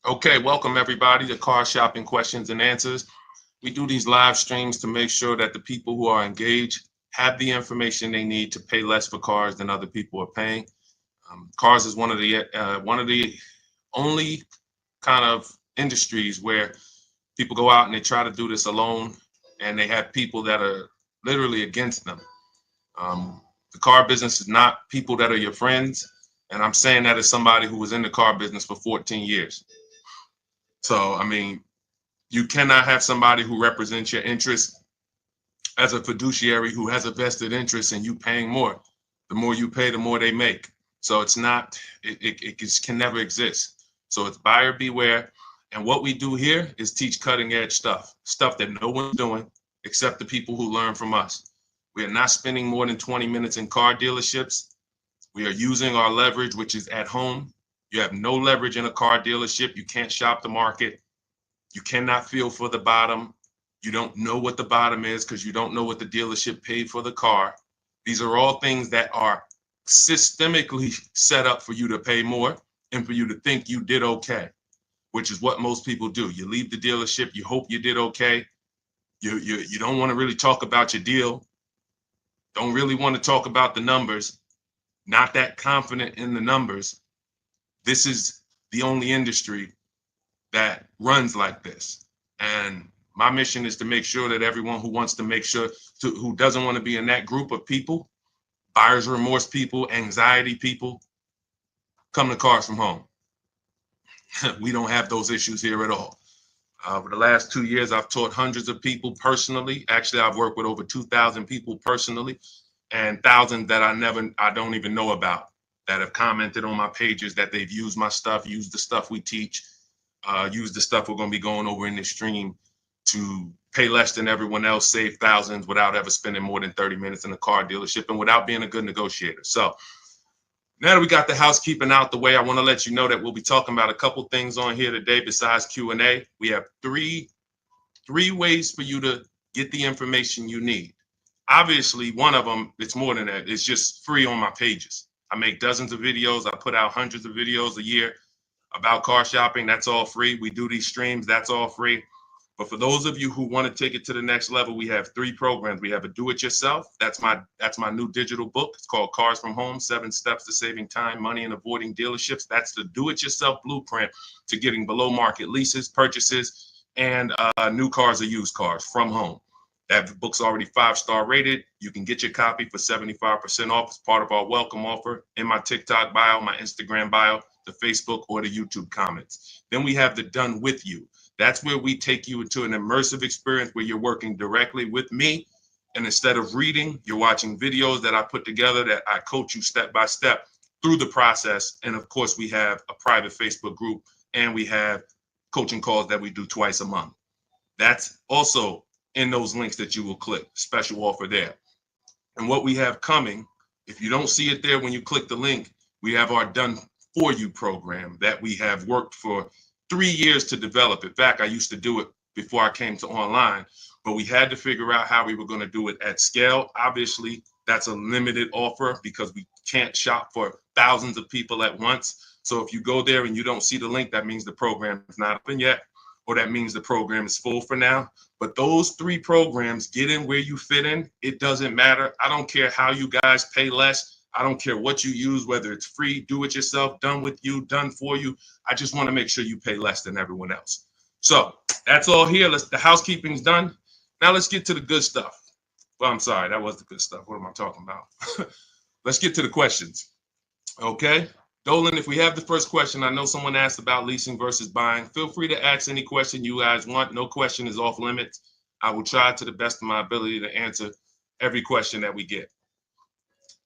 Okay, welcome everybody to Car Shopping Questions and Answers. We do these live streams to make sure that the people who are engaged have the information they need to pay less for cars than other people are paying. Cars is one of the only kind of industries where people go out and they try to do this alone, and they have people that are literally against them. The car business is not people that are your friends, and I'm saying that as somebody who was in the car business for 14 years. So, I mean, you cannot have somebody who represents your interests as a fiduciary who has a vested interest in you paying more. The more you pay, the more they make. So it's not, it just can never exist. So it's buyer beware. And what we do here is teach cutting edge stuff that no one's doing except the people who learn from us. We are not spending more than 20 minutes in car dealerships. We are using our leverage, which is at home. You have no leverage in a car dealership. You can't shop the market. You cannot feel for the bottom. You don't know what the bottom is because you don't know what the dealership paid for the car. These are all things that are systemically set up for you to pay more and for you to think you did okay, which is what most people do. You leave the dealership, you hope you did okay. You don't want to really talk about your deal. Don't really want to talk about the numbers. Not that confident in the numbers. This is the only industry that runs like this. And my mission is to make sure that everyone who wants to make sure who doesn't want to be in that group of people, buyer's remorse people, anxiety people, come to Cars from Home. We don't have those issues here at all. For the last 2 years, I've taught hundreds of people personally. Actually, I've worked with over 2,000 people personally, and thousands that I don't even know about that have commented on my pages that they've used my stuff, used the stuff we teach, use the stuff we're going to be going over in this stream to pay less than everyone else, save thousands without ever spending more than 30 minutes in a car dealership and without being a good negotiator. So now that we got the housekeeping out the way, I want to let you know that we'll be talking about a couple things on here today besides Q&A. We have three ways for you to get the information you need. Obviously, one of them, it's more than that. It's just free on my pages. I make dozens of videos. I put out hundreds of videos a year about car shopping. That's all free. We do these streams. That's all free. But for those of you who want to take it to the next level, we have three programs. We have a do-it-yourself. That's my new digital book. It's called Cars from Home: 7 Steps to Saving Time, Money, and Avoiding Dealerships. That's the do-it-yourself blueprint to getting below-market leases, purchases, and new cars or used cars from home. That book's already 5-star rated. You can get your copy for 75% off as part of our welcome offer in my TikTok bio, my Instagram bio, the Facebook, or the YouTube comments. Then we have the Done With You. That's where we take you into an immersive experience where you're working directly with me. And instead of reading, you're watching videos that I put together that I coach you step by step through the process. And of course, we have a private Facebook group and we have coaching calls that we do twice a month. That's also in those links that you will click. Special offer there. And what we have coming, if you don't see it there when you click the link, we have our Done For You program that we have worked for 3 years to develop. In fact, I used to do it before I came to online, but we had to figure out how we were going to do it at scale. Obviously, that's a limited offer because we can't shop for thousands of people at once. So if you go there and you don't see the link, that means the program is not open yet, or that means the program is full for now. But those three programs, get in where you fit in. It doesn't matter. I don't care how you guys pay less. I don't care what you use, whether it's free, do it yourself, done with you, done for you. I just want to make sure you pay less than everyone else. So that's all here. The housekeeping's done. Now let's get to the good stuff. Well, I'm sorry, that was the good stuff. What am I talking about? Let's get to the questions. Okay. Dolan, if we have the first question, I know someone asked about leasing versus buying. Feel free to ask any question you guys want. No question is off limits. I will try to the best of my ability to answer every question that we get.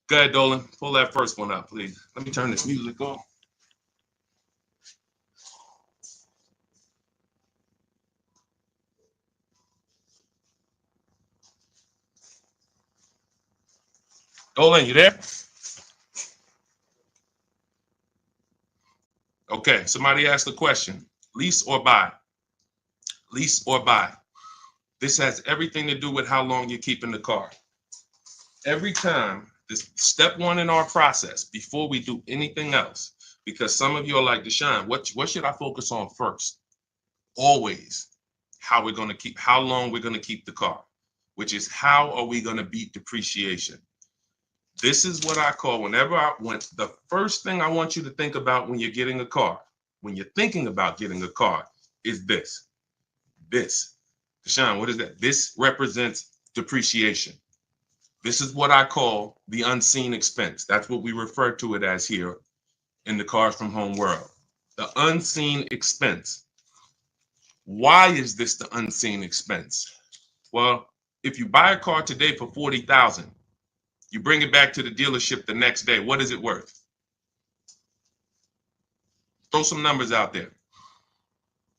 Go ahead, Dolan. Pull that first one up, please. Let me turn this music on. Dolan, you there? Okay, somebody asked the question. Lease or buy? Lease or buy? This has everything to do with how long you're keeping the car. Every time, this step one in our process, before we do anything else, because some of you are like, Deshone, what should I focus on first? Always how long we're going to keep the car, which is how are we going to beat depreciation? This is what I call when the first thing I want you to think about when you're getting a car, when you're thinking about getting a car, is this. Deshone, what is that? This represents depreciation. This is what I call the unseen expense. That's what we refer to it as here in the Cars from Home world. The unseen expense. Why is this the unseen expense? Well, if you buy a car today for $40,000, you bring it back to the dealership the next day, what is it worth? Throw some numbers out there.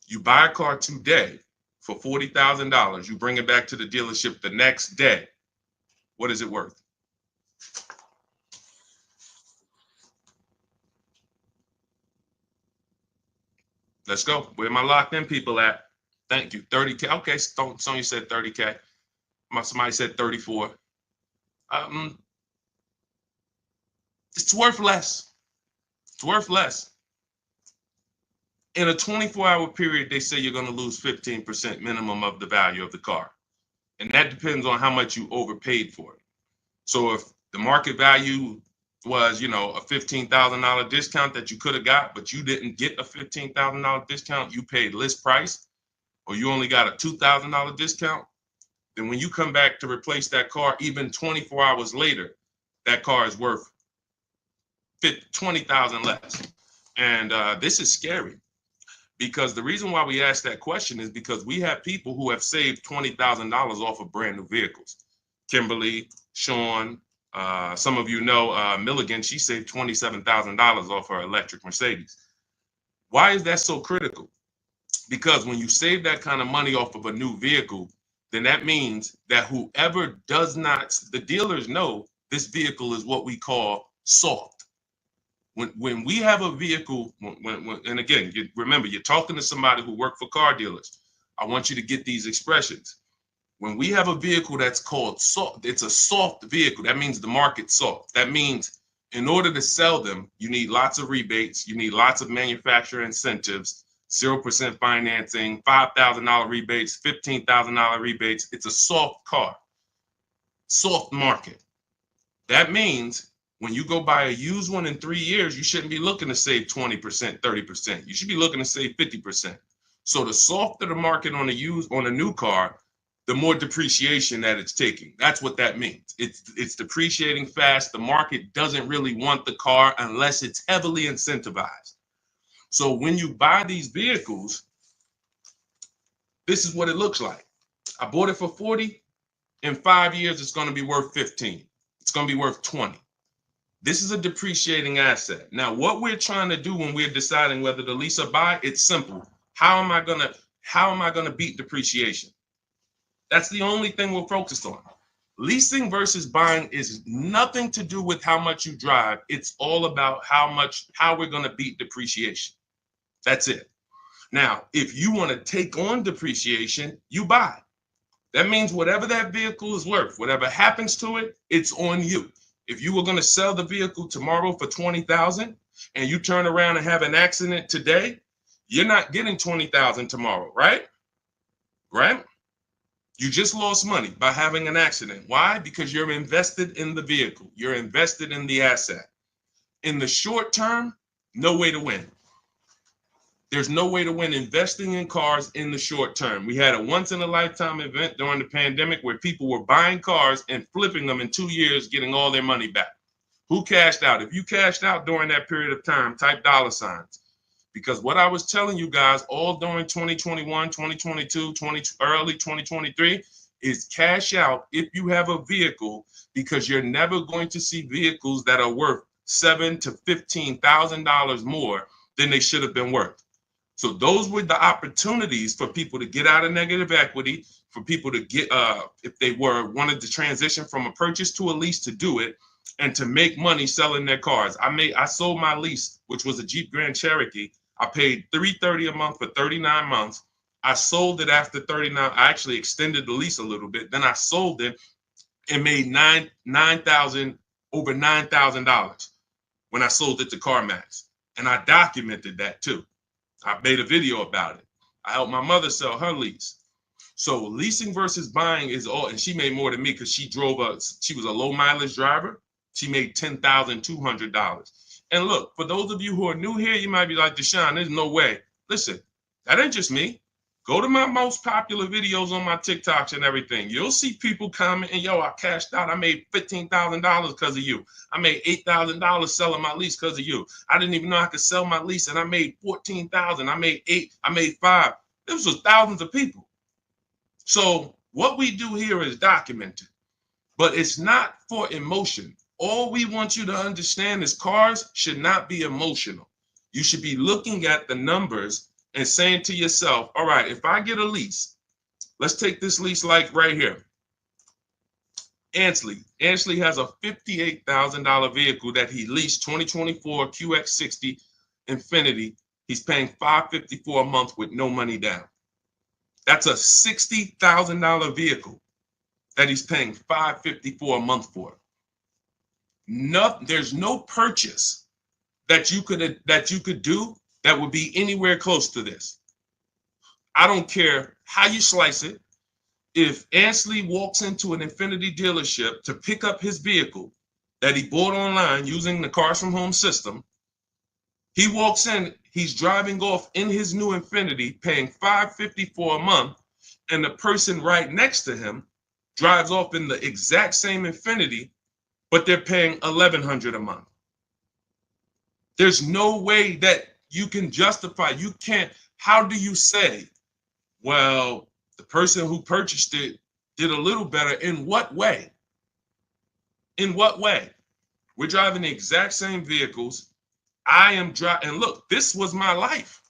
You buy a car today for $40,000, you bring it back to the dealership the next day, what is it worth? Let's go. Where my locked in people at? Thank you. 30K. Okay, Sonya said 30K. Somebody said 34. It's worth less. It's worth less. In a 24-hour period, they say you're going to lose 15% minimum of the value of the car. And that depends on how much you overpaid for it. So if the market value was, a $15,000 discount that you could have got, but you didn't get a $15,000 discount, you paid list price, or you only got a $2,000 discount, then when you come back to replace that car, even 24 hours later, that car is worth $20,000 less. And this is scary, because the reason why we ask that question is because we have people who have saved $20,000 off of brand new vehicles. Kimberly, Sean, some of you know Milligan, she saved $27,000 off her electric Mercedes. Why is that so critical? Because when you save that kind of money off of a new vehicle, then that means that whoever the dealers know this vehicle is what we call soft. When we have a vehicle, and again, remember, you're talking to somebody who worked for car dealers. I want you to get these expressions. When we have a vehicle that's called soft, it's a soft vehicle. That means the market's soft. That means in order to sell them, you need lots of rebates. You need lots of manufacturer incentives, 0% financing, $5,000 rebates, $15,000 rebates. It's a soft car, soft market. That means when you go buy a used one in 3 years, you shouldn't be looking to save 20%, 30%. You should be looking to save 50%. So the softer the market on a new car, the more depreciation that it's taking. That's what that means. It's depreciating fast. The market doesn't really want the car unless it's heavily incentivized. So when you buy these vehicles, this is what it looks like. I bought it for 40. In 5 years, it's going to be worth 15. It's going to be worth 20. This is a depreciating asset. Now, what we're trying to do when we're deciding whether to lease or buy, it's simple. How am I going to beat depreciation? That's the only thing we're focused on. Leasing versus buying is nothing to do with how much you drive. It's all about how we're going to beat depreciation. That's it. Now, if you want to take on depreciation, you buy. That means whatever that vehicle is worth, whatever happens to it, it's on you. If you were going to sell the vehicle tomorrow for $20,000 and you turn around and have an accident today, you're not getting $20,000 tomorrow, right? Right? You just lost money by having an accident. Why? Because you're invested in the vehicle. You're invested in the asset. In the short term, no way to win. There's no way to win investing in cars in the short term. We had a once-in-a-lifetime event during the pandemic where people were buying cars and flipping them in 2 years, getting all their money back. Who cashed out? If you cashed out during that period of time, type $. Because what I was telling you guys all during 2021, 2022, early 2023 is cash out if you have a vehicle, because you're never going to see vehicles that are worth $7,000 to $15,000 more than they should have been worth. So those were the opportunities for people to get out of negative equity, for people to get, if they wanted to transition from a purchase to a lease, to do it, and to make money selling their cars. I sold my lease, which was a Jeep Grand Cherokee. I paid $330 a month for 39 months. I sold it after 39. I actually extended the lease a little bit. Then I sold it and made over $9,000 when I sold it to CarMax. And I documented that too. I made a video about it. I helped my mother sell her lease. So leasing versus buying is all, and she made more than me because she was a low mileage driver. She made $10,200. And look, for those of you who are new here, you might be like, Deshone, there's no way. Listen, that ain't just me. Go to my most popular videos on my TikToks and everything. You'll see people commenting, yo, I cashed out. I made $15,000 because of you. I made $8,000 selling my lease because of you. I didn't even know I could sell my lease and I made $14,000. I made $8,000. I made $5,000. This was thousands of people. So what we do here is documented, but it's not for emotion. All we want you to understand is cars should not be emotional. You should be looking at the numbers and saying to yourself, all right, if I get a lease, let's take this lease like right here. Ansley has a $58,000 vehicle that he leased, 2024 QX60 Infiniti. He's paying $554 a month with no money down. That's a $60,000 vehicle that he's paying $554 a month for. There's no purchase that you could do that would be anywhere close to this. I don't care how you slice it. If Ansley walks into an Infiniti dealership to pick up his vehicle that he bought online using the Cars from Home system, he walks in, he's driving off in his new Infiniti, paying $554 a month, and the person right next to him drives off in the exact same Infiniti, but they're paying $1,100 a month. There's no way that you can justify. You can't. How do you say, well, the person who purchased it did a little better? In what way? In what way? We're driving the exact same vehicles. I am driving, and look, this was my life.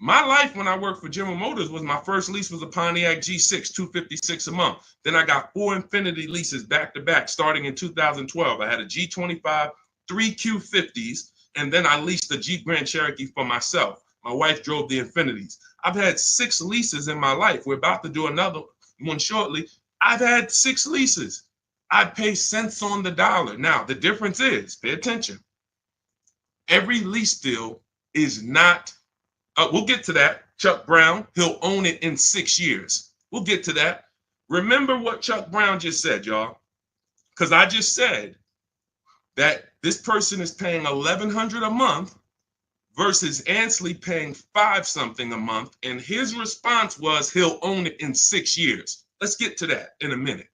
My life when I worked for General Motors was my first lease was a Pontiac G6, $256 a month. Then I got 4 Infiniti leases back to back starting in 2012. I had a G25, 3 Q50s, and then I leased the Jeep Grand Cherokee for myself. My wife drove the Infinitis. I've had 6 leases in my life. We're about to do another one shortly. I've had 6 leases. I pay cents on the dollar. Now, the difference is, pay attention, every lease deal is not, we'll get to that. Chuck Brown, he'll own it in 6 years. We'll get to that. Remember what Chuck Brown just said, y'all, because I just said that this person is paying $1,100 a month versus Ansley paying $5 something a month. And his response was he'll own it in 6 years. Let's get to that in a minute.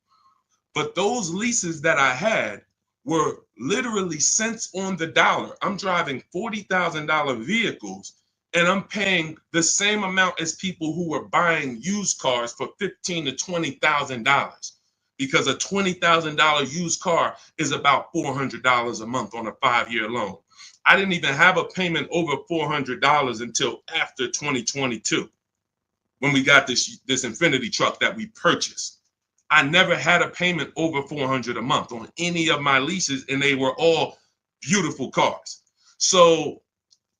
But those leases that I had were literally cents on the dollar. I'm driving $40,000 vehicles and I'm paying the same amount as people who were buying used cars for $15,000 to $20,000. Because a $20,000 used car is about $400 a month on a 5-year loan. I didn't even have a payment over $400 until after 2022, when we got this Infiniti truck that we purchased. I never had a payment over $400 a month on any of my leases, and they were all beautiful cars. So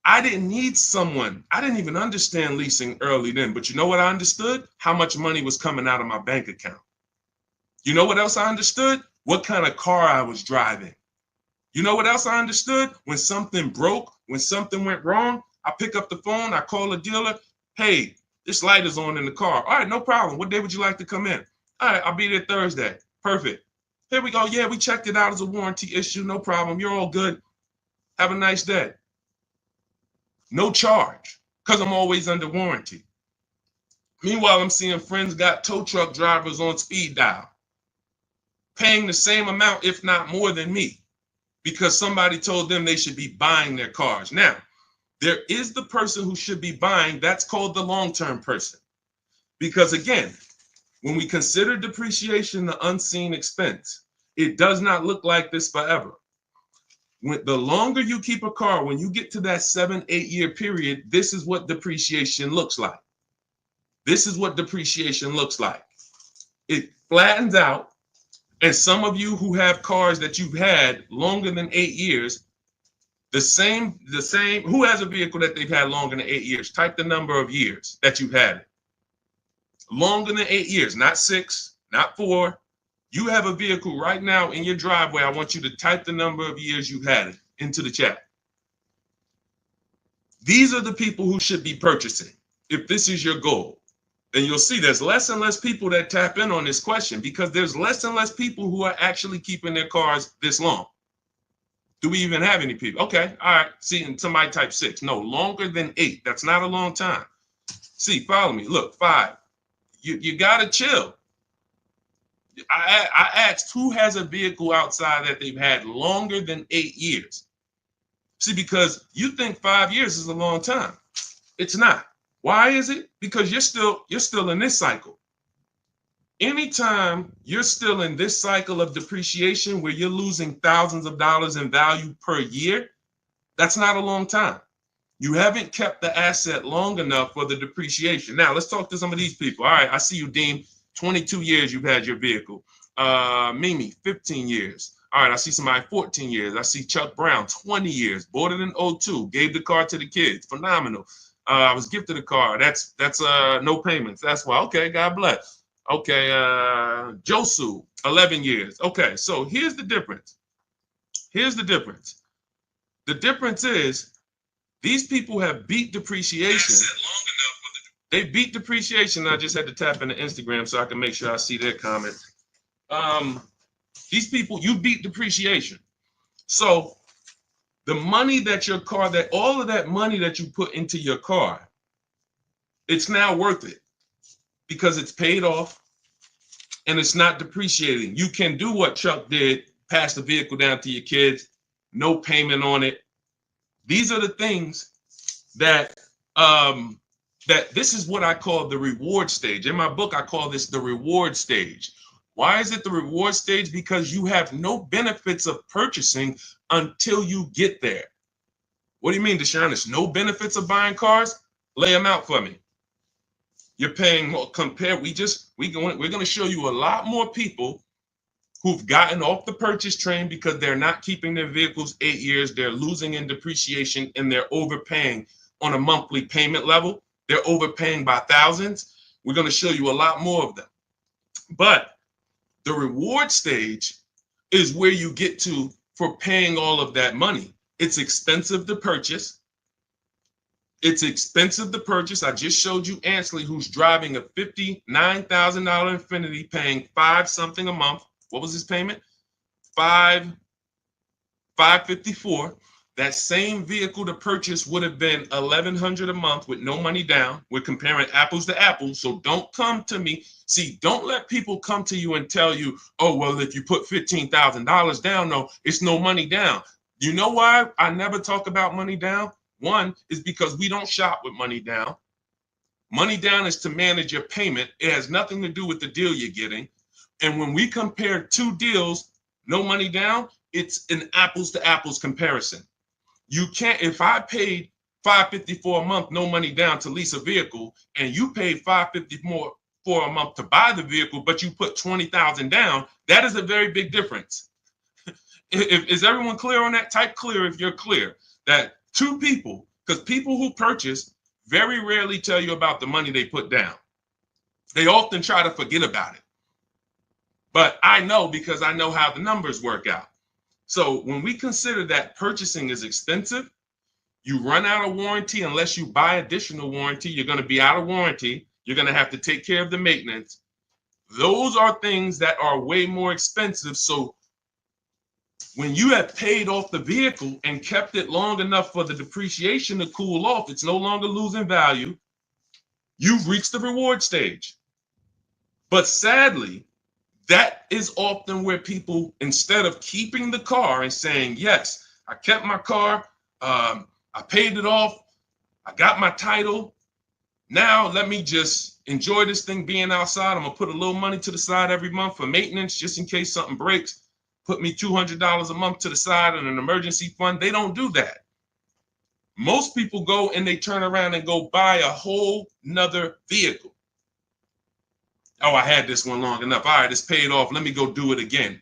I didn't need someone. I didn't even understand leasing early then, but you know what I understood? How much money was coming out of my bank account. You know what else I understood? What kind of car I was driving. You know what else I understood? When something broke, when something went wrong, I pick up the phone, I call a dealer. Hey, this light is on in the car. All right, no problem. What day would you like to come in? All right, I'll be there Thursday. Perfect. Here we go. Yeah, we checked it out as a warranty issue. No problem. You're all good. Have a nice day. No charge, because I'm always under warranty. Meanwhile, I'm seeing friends got tow truck drivers on speed dial, paying the same amount, if not more than me, because somebody told them they should be buying their cars. Now, there is the person who should be buying. That's called the long-term person. Because again, when we consider depreciation the unseen expense, it does not look like this forever. When the longer you keep a car, when you get to that 7-8 year period, this is what depreciation looks like. This is what depreciation looks like. It flattens out. And some of you who have cars that you've had longer than 8 years, the same, who has a vehicle that they've had longer than 8 years? Type the number of years that you've had it. Longer than 8 years, not 6, not 4. You have a vehicle right now in your driveway. I want you to type the number of years you've had it into the chat. These are the people who should be purchasing. If this is your goal, then you'll see there's less and less people that tap in on this question because there's less and less people who are actually keeping their cars this long. Do we even have any people? Okay, all right. See, and somebody type 6. No, longer than 8. That's not a long time. See, follow me. Look, 5. You gotta chill. I asked who has a vehicle outside that they've had longer than 8 years. See, because you think 5 years is a long time. It's not. Why is it? Because you're still in this cycle. Anytime you're still in this cycle of depreciation where you're losing thousands of dollars in value per year, that's not a long time. You haven't kept the asset long enough for the depreciation. Now, let's talk to some of these people. All right, I see you, Dean. 22 years you've had your vehicle. Mimi, 15 years. All right, I see somebody 14 years. I see Chuck Brown, 20 years. Bought it in 02. Gave the car to the kids. Phenomenal. I was gifted a car. That's no payments. That's why. Okay, God bless. Okay, Josu, 11 years. Okay, so here's the difference. Here's the difference. The difference is these people have beat depreciation. They beat depreciation. I just had to tap into Instagram so I can make sure I see their comment. These people, you beat depreciation. So the money that your car, that all of that money that you put into your car, it's now worth it because it's paid off and it's not depreciating. You can do what Chuck did, pass the vehicle down to your kids, no payment on it. These are the things that that this is what I call the reward stage. In my book, I call this the reward stage. Why is it the reward stage? Because you have no benefits of purchasing until you get there. What do you mean, Deshone? There's no benefits of buying cars? Lay them out for me. You're paying more. We're going to show you a lot more people who've gotten off the purchase train because they're not keeping their vehicles 8 years. They're losing in depreciation and they're overpaying on a monthly payment level. They're overpaying by thousands. We're going to show you a lot more of them. But the reward stage is where you get to for paying all of that money. It's expensive to purchase. It's expensive to purchase. I just showed you Ansley, who's driving a $59,000 Infiniti, paying $5 something a month. What was his payment? $554. That same vehicle to purchase would have been $1,100 a month with no money down. We're comparing apples to apples. So don't come to me. See, don't let people come to you and tell you, oh, well, if you put $15,000 down, no, it's no money down. You know why I never talk about money down? One is because we don't shop with money down. Money down is to manage your payment. It has nothing to do with the deal you're getting. And when we compare two deals, no money down, it's an apples to apples comparison. You can't, if I paid $554 a month, no money down to lease a vehicle, and you paid $554 a month to buy the vehicle, but you put $20,000 down, that is a very big difference. Is everyone clear on that? Type clear if you're clear. That two people, because people who purchase very rarely tell you about the money they put down. They often try to forget about it. But I know because I know how the numbers work out. So when we consider that purchasing is expensive, you run out of warranty unless you buy additional warranty. You're going to be out of warranty. You're going to have to take care of the maintenance. Those are things that are way more expensive. So when you have paid off the vehicle and kept it long enough for the depreciation to cool off, it's no longer losing value. You've reached the reward stage. But sadly, that is often where people, instead of keeping the car and saying, yes, I kept my car, I paid it off, I got my title, now let me just enjoy this thing being outside. I'm gonna put a little money to the side every month for maintenance, just in case something breaks, put me $200 a month to the side in an emergency fund. They don't do that. Most people go and they turn around and go buy a whole nother vehicle. Oh, I had this one long enough. All right, it's paid off. Let me go do it again.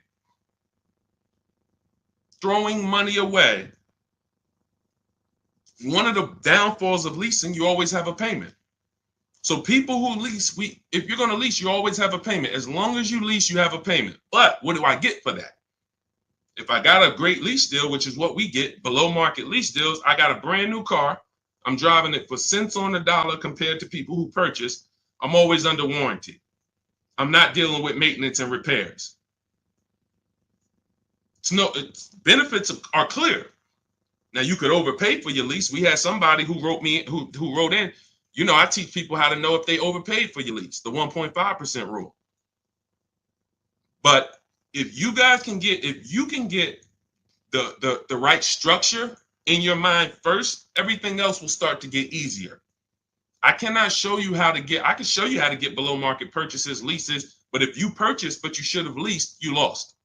Throwing money away. One of the downfalls of leasing, you always have a payment. So people who lease, if you're going to lease, you always have a payment. As long as you lease, you have a payment. But what do I get for that? If I got a great lease deal, which is what we get, below market lease deals, I got a brand new car. I'm driving it for cents on the dollar compared to people who purchase. I'm always under warranty. I'm not dealing with maintenance and repairs. Benefits are clear. Now you could overpay for your lease. We had somebody who wrote in, I teach people how to know if they overpaid for your lease, the 1.5% rule. But if you can get the right structure in your mind first, everything else will start to get easier. I cannot show you how to get, I can show you how to get below market purchases, leases, but if you purchased, but you should have leased, you lost.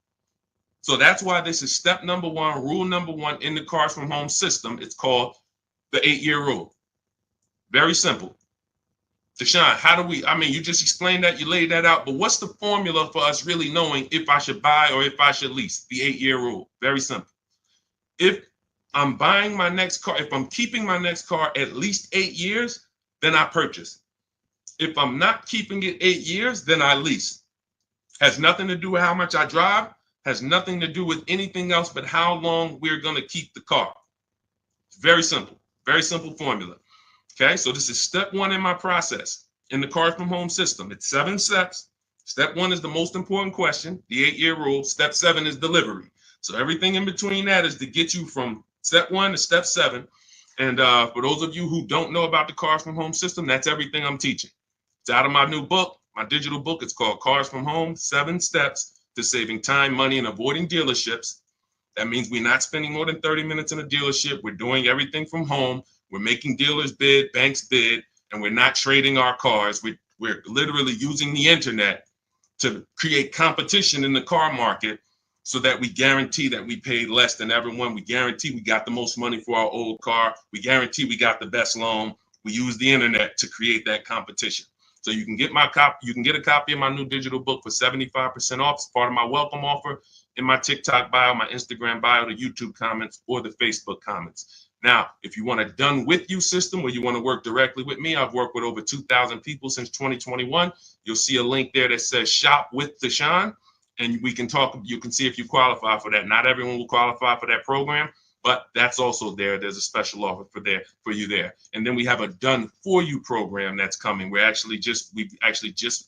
So that's why this is step number one, rule number one in the Cars from Home system. It's called the 8-year rule. Very simple. Deshone, you just explained that, you laid that out, but what's the formula for us really knowing if I should buy or if I should lease? The 8-year rule. Very simple. If I'm buying my next car, if I'm keeping my next car at least 8 years, then I purchase. If I'm not keeping it 8 years, then I lease. Has nothing to do with how much I drive, has nothing to do with anything else but how long we're going to keep the car. It's very simple formula. Okay, so this is step one in my process in the Cars from Home system. It's 7 steps. Step one is the most important question, the 8-year rule. Step 7 is delivery. So everything in between that is to get you from step 1 to step 7. And for those of you who don't know about the Cars from Home system, that's everything I'm teaching. It's out of my new book, my digital book. It's called Cars from Home, 7 Steps to Saving Time, Money, and Avoiding Dealerships. That means we're not spending more than 30 minutes in a dealership. We're doing everything from home. We're making dealers bid, banks bid, and we're not trading our cars. We're literally using the internet to create competition in the car market so that we guarantee that we paid less than everyone. We guarantee we got the most money for our old car. We guarantee we got the best loan. We use the internet to create that competition. So you can get a copy of my new digital book for 75% off. It's part of my welcome offer in my TikTok bio, my Instagram bio, the YouTube comments, or the Facebook comments. Now, if you want a done with you system where you want to work directly with me, I've worked with over 2,000 people since 2021. You'll see a link there that says Shop with Deshone, and we can talk. You can see if you qualify for that. Not everyone will qualify for that program, but that's also there. There's a special offer for you there. And then we have a done for you program that's coming. We've actually just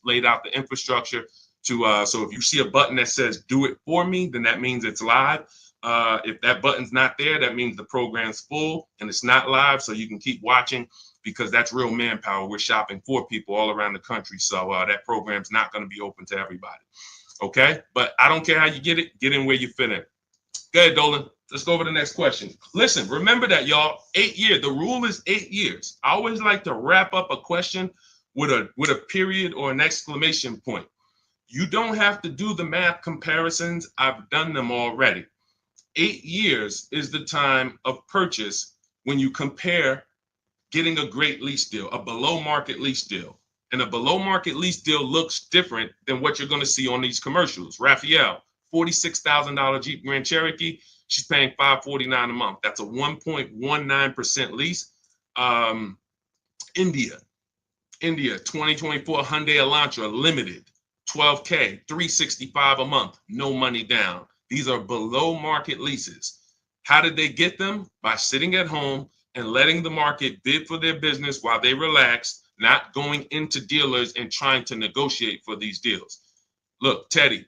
laid out the infrastructure to so if you see a button that says do it for me, then that means it's live. If that button's not there, that means the program's full and it's not live, so you can keep watching because that's real manpower. We're shopping for people all around the country, so that program's not going to be open to everybody. Okay, but I don't care how you get it. Get in where you fit in. Go ahead, Dolan. Let's go over the next question. Listen, remember that, y'all. 8 years. The rule is 8 years. I always like to wrap up a question with a period or an exclamation point. You don't have to do the math comparisons. I've done them already. 8 years is the time of purchase when you compare getting a great lease deal, a below market lease deal. And a below market lease deal looks different than what you're going to see on these commercials. Raphael, $46,000 Jeep Grand Cherokee. She's paying $549 a month. That's a 1.19% lease. India, 2024 Hyundai Elantra Limited, $12K, $365 a month, no money down. These are below market leases. How did they get them? By sitting at home and letting the market bid for their business while they relax, not going into dealers and trying to negotiate for these deals. Look, Teddy,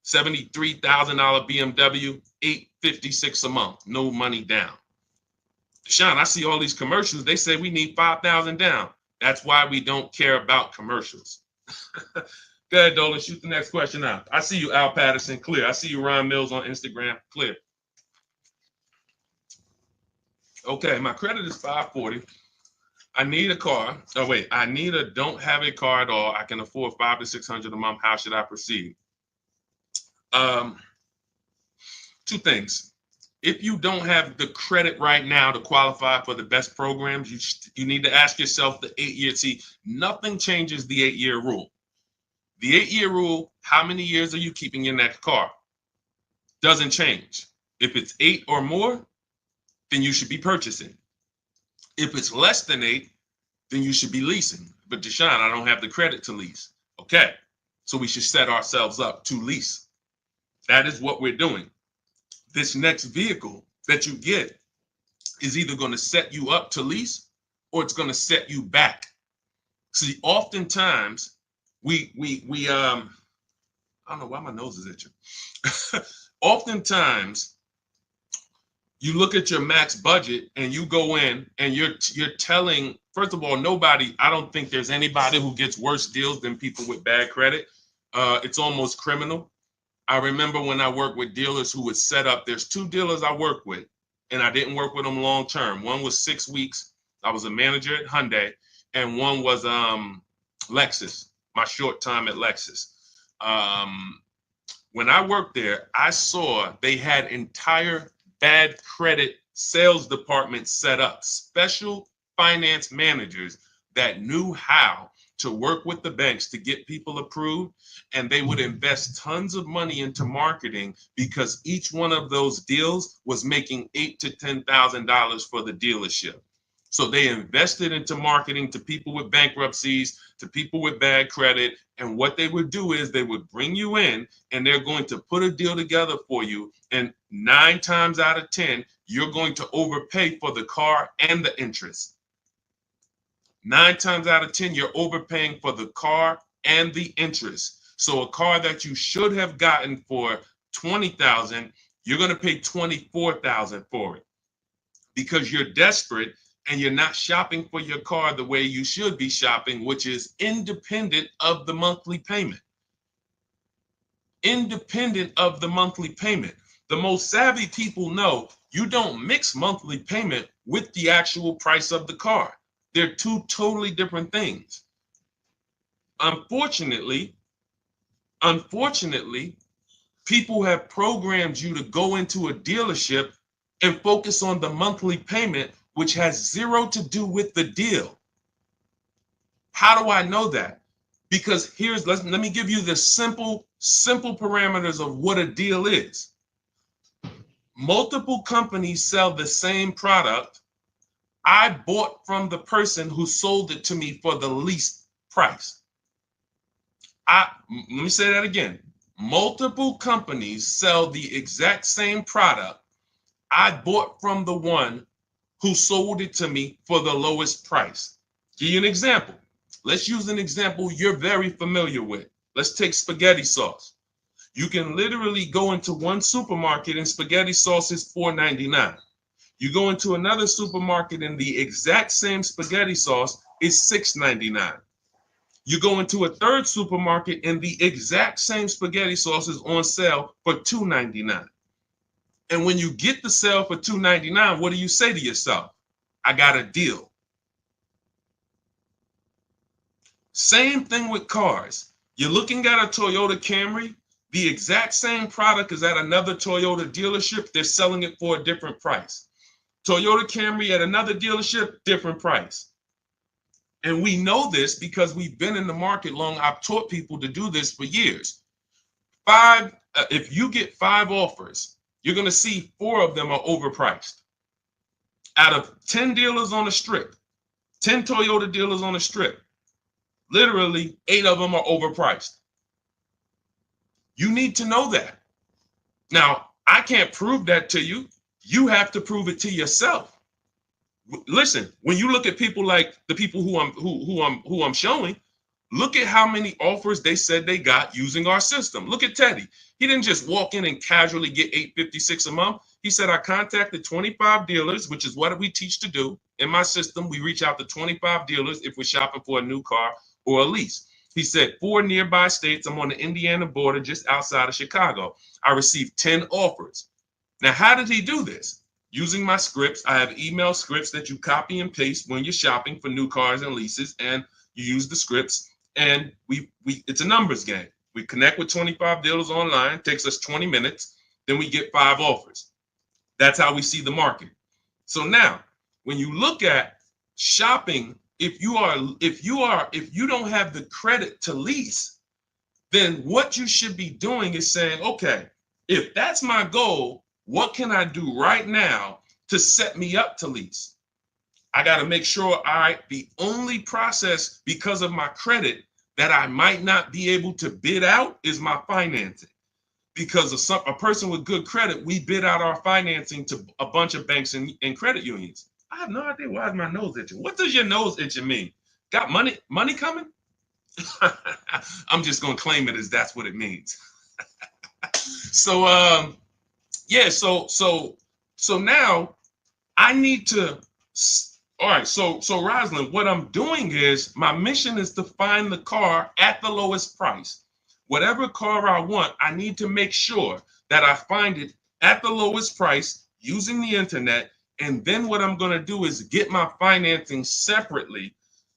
$73,000 BMW, $856 a month, no money down. Deshone, I see all these commercials. They say we need $5,000 down. That's why we don't care about commercials. Go ahead, Dolan. Shoot the next question out. I see you, Al Patterson. Clear. I see you, Ron Mills on Instagram. Clear. Okay, my credit is 540. I need a car. Oh, wait. Don't have a car at all. I can afford $500 to $600 a month. How should I proceed? Two things. If you don't have the credit right now to qualify for the best programs, you need to ask yourself the 8 year. See, nothing changes the 8-year rule. The 8-year rule, how many years are you keeping your next car? Doesn't change. If it's 8 or more, then you should be purchasing. If it's less than 8, then you should be leasing. But Deshone, I don't have the credit to lease. Okay, so we should set ourselves up to lease. That is what we're doing. This next vehicle that you get is either going to set you up to lease or it's going to set you back. See, oftentimes we I don't know why my nose is itching. Oftentimes you look at your max budget and you go in and you're telling, first of all, I don't think there's anybody who gets worse deals than people with bad credit. It's almost criminal. I remember when I worked with dealers who would set up, there's two dealers I worked with, and I didn't work with them long term. One was 6 weeks. I was a manager at Hyundai, and one was Lexus, my short time at Lexus. When I worked there, I saw they had entire bad credit sales departments set up, special finance managers that knew how to work with the banks to get people approved, and they would invest tons of money into marketing because each one of those deals was making $8,000 to $10,000 for the dealership. So they invested into marketing to people with bankruptcies, to people with bad credit. And what they would do is they would bring you in and they're going to put a deal together for you. And 9 times out of 10, you're going to overpay for the car and the interest. 9 times out of 10, you're overpaying for the car and the interest. So a car that you should have gotten for $20,000, you're going to pay $24,000 for it because you're desperate and you're not shopping for your car the way you should be shopping, which is independent of the monthly payment. Independent of the monthly payment. The most savvy people know you don't mix monthly payment with the actual price of the car. They're two totally different things. Unfortunately, people have programmed you to go into a dealership and focus on the monthly payment, which has zero to do with the deal. How do I know that? Because let me give you the simple parameters of what a deal is. Multiple companies sell the same product. I bought from the person who sold it to me for the least price. Let me say that again. Multiple companies sell the exact same product. I bought from the one who sold it to me for the lowest price. Give you an example. Let's use an example you're very familiar with. Let's take spaghetti sauce. You can literally go into one supermarket and spaghetti sauce is $4.99. You go into another supermarket and the exact same spaghetti sauce is $6.99. You go into a third supermarket and the exact same spaghetti sauce is on sale for $2.99. And when you get the sale for $2.99, what do you say to yourself? I got a deal. Same thing with cars. You're looking at a Toyota Camry, the exact same product is at another Toyota dealership, they're selling it for a different price. Toyota Camry at another dealership, different price. And we know this because we've been in the market long. I've taught people to do this for years. If you get 5 offers, you're going to see 4 of them are overpriced. Out of 10 dealers on the strip, 10 Toyota dealers on the strip, literally 8 of them are overpriced. You need to know that. Now, I can't prove that to you. You have to prove it to yourself. Listen, when you look at people like the people who I'm showing, look at how many offers they said they got using our system. Look at Teddy. He didn't just walk in and casually get $856 a month. He said, I contacted 25 dealers, which is what we teach to do. In my system, we reach out to 25 dealers if we're shopping for a new car or a lease. He said 4 nearby states. I'm on the Indiana border, just outside of Chicago. I received 10 offers. Now, how did he do this? Using my scripts. I have email scripts that you copy and paste when you're shopping for new cars and leases, and you use the scripts. And it's a numbers game. We connect with 25 dealers online, takes us 20 minutes, then we get 5 offers. That's how we see the market. So now, when you look at shopping, if you don't have the credit to lease, then what you should be doing is saying, okay, if that's my goal, what can I do right now to set me up to lease? I got to make sure the only process because of my credit that I might not be able to bid out is my financing. Because a person with good credit, we bid out our financing to a bunch of banks and credit unions. I I have no idea why is my nose itching. What does your nose itching mean? Got money coming? I'm just gonna claim it as that's what it means. So yeah, so now I need to. All right, so Rosalind, what I'm doing is my mission is to find the car at the lowest price. Whatever car I want, I need to make sure that I find it at the lowest price using the internet. And then what I'm going to do is get my financing separately,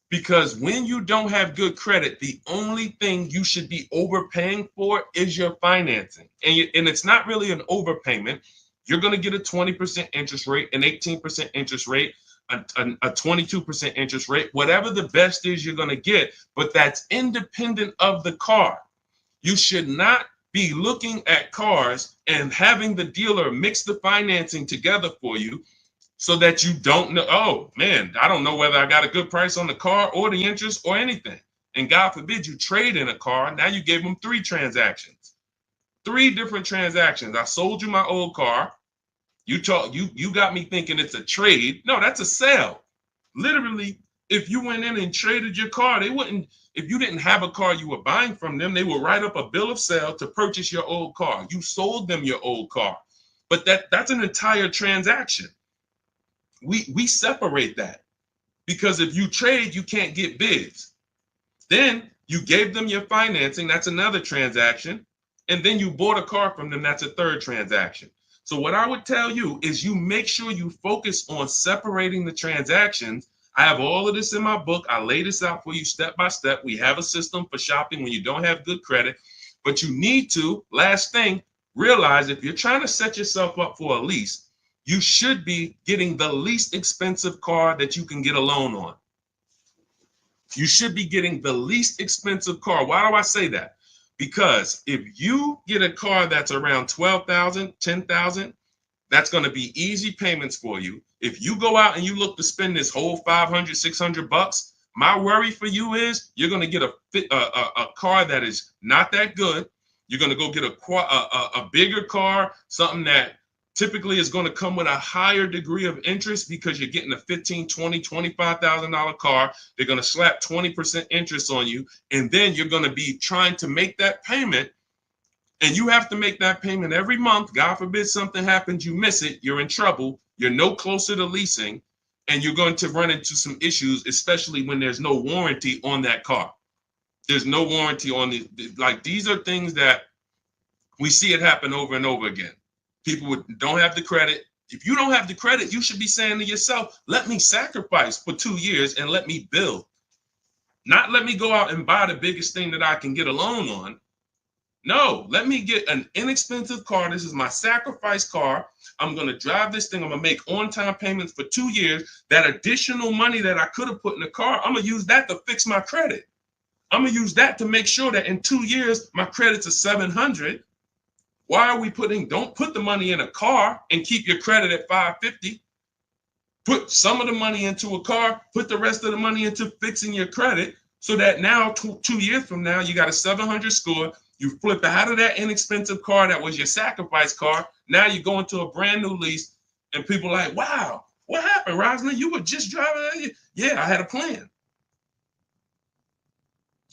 because when you don't have good credit, the only thing you should be overpaying for is your financing. And it's not really an overpayment. You're going to get a 20% interest rate, an 18% interest rate, a 22% interest rate, whatever the best is you're going to get, but that's independent of the car. You should not be looking at cars and having the dealer mix the financing together for you so that you don't know, oh man, I don't know whether I got a good price on the car or the interest or anything. And God forbid you trade in a car. Now you gave them 3 transactions, 3 different transactions. I sold you my old car. You got me thinking it's a trade. No, that's a sale. Literally, if you went in and traded your car, they wouldn't, if you didn't have a car you were buying from them, they would write up a bill of sale to purchase your old car. You sold them your old car. But that's an entire transaction. We separate that, because if you trade, you can't get bids. Then you gave them your financing, that's another transaction. And then you bought a car from them, that's a third transaction. So what I would tell you is you make sure you focus on separating the transactions. I have all of this in my book. I lay this out for you step by step. We have a system for shopping when you don't have good credit, but you need to, last thing, realize if you're trying to set yourself up for a lease, you should be getting the least expensive car that you can get a loan on. You should be getting the least expensive car. Why do I say that? Because if you get a car that's around $12,000, $10,000, that's going to be easy payments for you. If you go out and you look to spend this whole $500, $600, my worry for you is you're going to get a car that is not that good. You're going to go get a bigger car, something that typically is going to come with a higher degree of interest, because you're getting a $15,000, $20,000, $25,000 car. They're going to slap 20% interest on you. And then you're going to be trying to make that payment. And you have to make that payment every month. God forbid something happens, you miss it, you're in trouble. You're no closer to leasing. And you're going to run into some issues, especially when there's no warranty on that car. There's no warranty on like, these are things that we see it happen over and over again. People don't have the credit. If you don't have the credit, you should be saying to yourself, let me sacrifice for 2 years and let me build. Not let me go out and buy the biggest thing that I can get a loan on. No, let me get an inexpensive car. This is my sacrifice car. I'm going to drive this thing. I'm going to make on-time payments for 2 years. That additional money that I could have put in the car, I'm going to use that to fix my credit. I'm going to use that to make sure that in 2 years, my credit's a 700. Why are we don't put the money in a car and keep your credit at 550. Put some of the money into a car, put the rest of the money into fixing your credit, so that now 2 years from now, you got a 700 score. You flip out of that inexpensive car that was your sacrifice car. Now you go into a brand new lease, and people are like, wow, what happened, Rosalind? You were just driving. Yeah, I had a plan.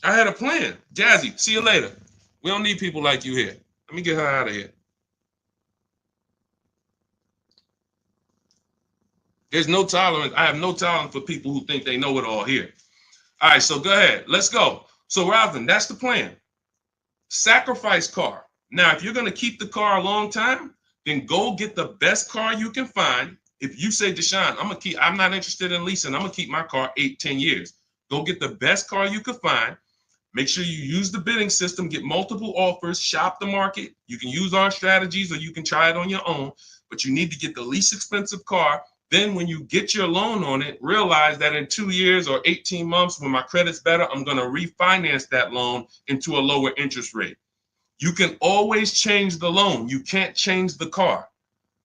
I had a plan. Jazzy, see you later. We don't need people like you here. Let me get her out of here. There's no tolerance. I have no tolerance for people who think they know it all here. All right, so go ahead. Let's go. So, Rosalind, that's the plan. Sacrifice car. Now, if you're going to keep the car a long time, then go get the best car you can find. If you say, Deshone, I'm not interested in leasing, I'm going to keep my car 8, 10 years. Go get the best car you can find. Make sure you use the bidding system, get multiple offers, shop the market. You can use our strategies or you can try it on your own, but you need to get the least expensive car. Then when you get your loan on it, realize that in 2 years or 18 months, when my credit's better, I'm going to refinance that loan into a lower interest rate. You can always change the loan. You can't change the car.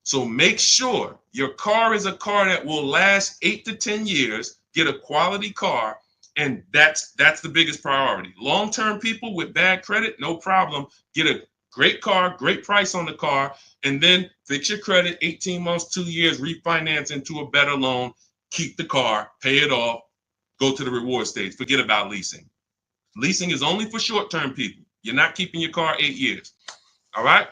So make sure your car is a car that will last 8 to 10 years, get a quality car. And that's the biggest priority. Long-term people with bad credit, no problem. Get a great car, great price on the car, and then fix your credit, 18 months, 2 years, refinance into a better loan, keep the car, pay it off, go to the reward stage. Forget about leasing. Leasing is only for short-term people. You're not keeping your car 8 years. All right?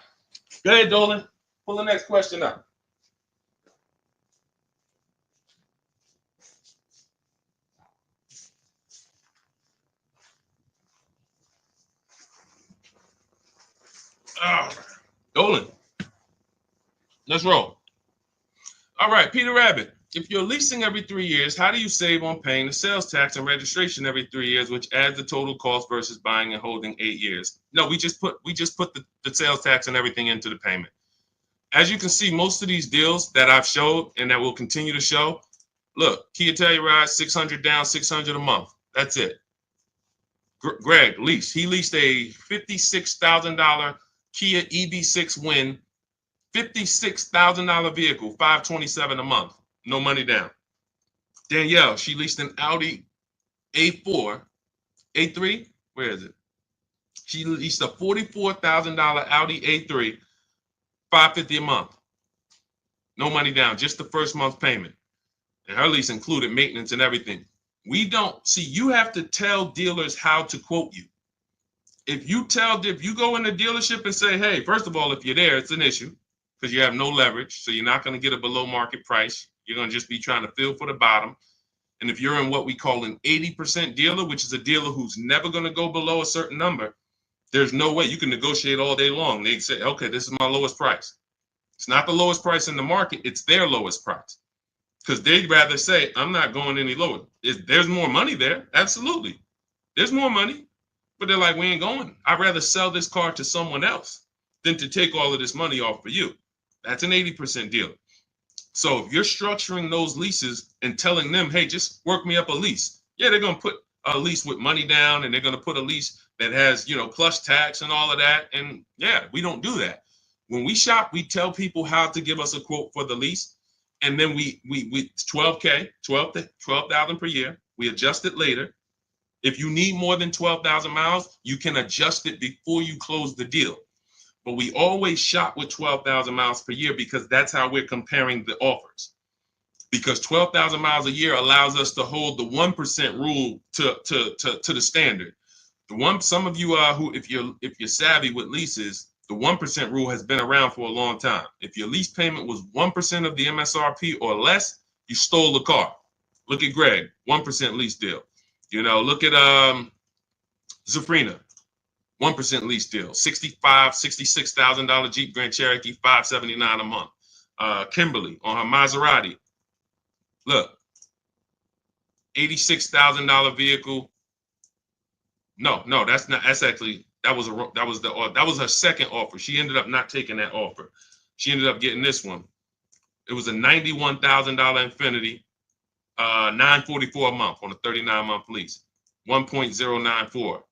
Go ahead, Dolan. Pull the next question up. All right. Dolan, let's roll. All right, Peter Rabbit. If you're leasing every 3 years, how do you save on paying the sales tax and registration every 3 years, which adds the total cost versus buying and holding 8 years? No, we just put the sales tax and everything into the payment. As you can see, most of these deals that I've showed and that will continue to show, look, Kia Telluride, 600 down, 600 a month. That's it. Greg leased. He leased a $56,000 Kia EV6 Win, $56,000 vehicle, $527 a month. No money down. Danielle, she leased an Audi A4, A3, where is it? She leased a $44,000 Audi A3, $550 a month. No money down, just the first month payment. And her lease included maintenance and everything. We don't see, you have to tell dealers how to quote you. If you go in the dealership and say, hey, first of all, if you're there, it's an issue because you have no leverage. So you're not going to get a below market price. You're going to just be trying to fill for the bottom. And if you're in what we call an 80% dealer, which is a dealer who's never going to go below a certain number, there's no way you can negotiate all day long. They say, okay, this is my lowest price. It's not the lowest price in the market. It's their lowest price. Because they'd rather say, I'm not going any lower. There's more money there. Absolutely. There's more money. But they're like, we ain't going. I'd rather sell this car to someone else than to take all of this money off for you. That's an 80% dealer. So if you're structuring those leases and telling them, hey, just work me up a lease. Yeah, they're going to put a lease with money down and they're going to put a lease that has, plus tax and all of that. And yeah, we don't do that. When we shop, we tell people how to give us a quote for the lease. And then we 12K, 12,000 per year. We adjust it later. If you need more than 12,000 miles, you can adjust it before you close the deal. But we always shop with 12,000 miles per year because that's how we're comparing the offers. Because 12,000 miles a year allows us to hold the 1% rule to the standard. Some of you who, if you're savvy with leases, the 1% rule has been around for a long time. If your lease payment was 1% of the MSRP or less, you stole the car. Look at Greg, 1% lease deal. Look at Zafrina, 1% lease deal, $66,000 Jeep Grand Cherokee, $579 a month. Kimberly on her Maserati, look, $86,000 vehicle. No, that's not. That's actually that was her second offer. She ended up not taking that offer. She ended up getting this one. It was a $91,000 Infiniti, $944 a month on a 39-month lease, 1.094.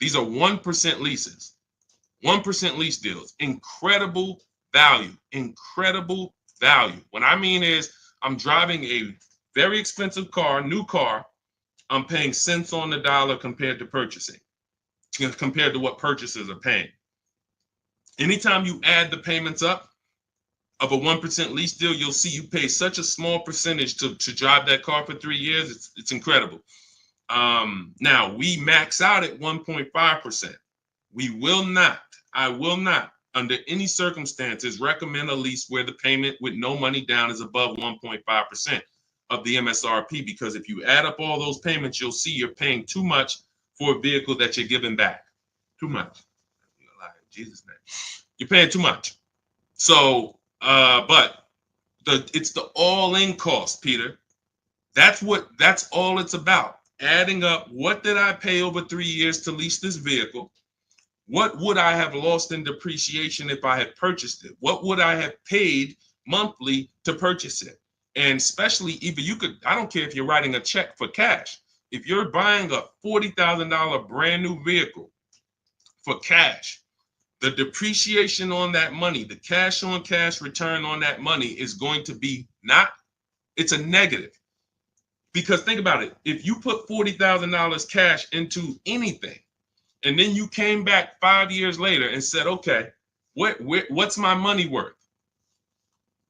These are 1% leases, 1% lease deals. Incredible value, incredible value. What I mean is I'm driving a very expensive car, new car. I'm paying cents on the dollar compared to purchasing, compared to what purchasers are paying. Anytime you add the payments up of a 1% lease deal, you'll see you pay such a small percentage to drive that car for 3 years. It's incredible. Now we max out at 1.5%. I will not, under any circumstances, recommend a lease where the payment with no money down is above 1.5% of the MSRP, because if you add up all those payments, you'll see you're paying too much for a vehicle that you're giving back. Too much. In Jesus' name. You're paying too much. So, but it's the all-in cost, Peter. That's all it's about. Adding up, what did I pay over 3 years to lease this vehicle? What would I have lost in depreciation if I had purchased it? What would I have paid monthly to purchase it? And especially I don't care if you're writing a check for cash. If you're buying a $40,000 brand new vehicle for cash, the depreciation on that money, the cash on cash return on that money is going to be it's a negative. Because think about it. If you put $40,000 cash into anything, and then you came back 5 years later and said, okay, what's my money worth?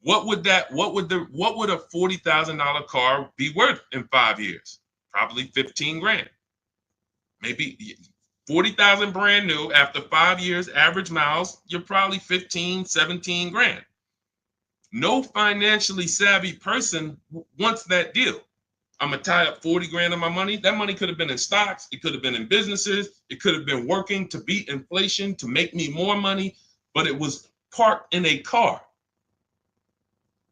What would a $40,000 car be worth in 5 years? Probably 15 grand. Maybe 40,000 brand new. After 5 years, average miles, you're probably 15, 17 grand. No financially savvy person wants that deal. I'm gonna tie up 40 grand of my money. That money could have been in stocks. It could have been in businesses. It could have been working to beat inflation, to make me more money, but it was parked in a car.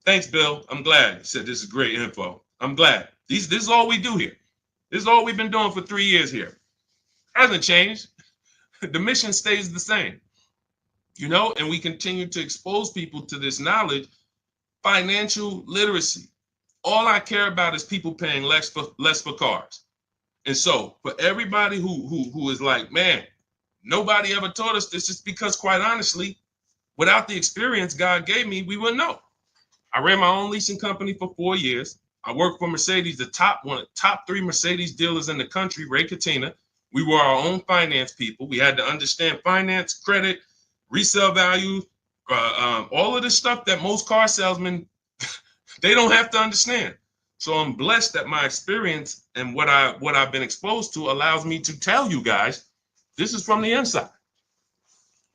Thanks, Bill. I'm glad. He said this is great info. I'm glad. This is all we do here. This is all we've been doing for 3 years here. Hasn't changed. The mission stays the same. And we continue to expose people to this knowledge. Financial literacy. All I care about is people paying less for cars. And so for everybody who is like, man, nobody ever taught us this, is because, quite honestly, without the experience God gave me, we wouldn't know. I ran my own leasing company for 4 years. I worked for Mercedes, the top 3 Mercedes dealers in the country, Ray Katina. We were our own finance people. We had to understand finance, credit, resale value, all of this stuff that most car salesmen, they don't have to understand. So I'm blessed that my experience and what I've been exposed to allows me to tell you guys, this is from the inside.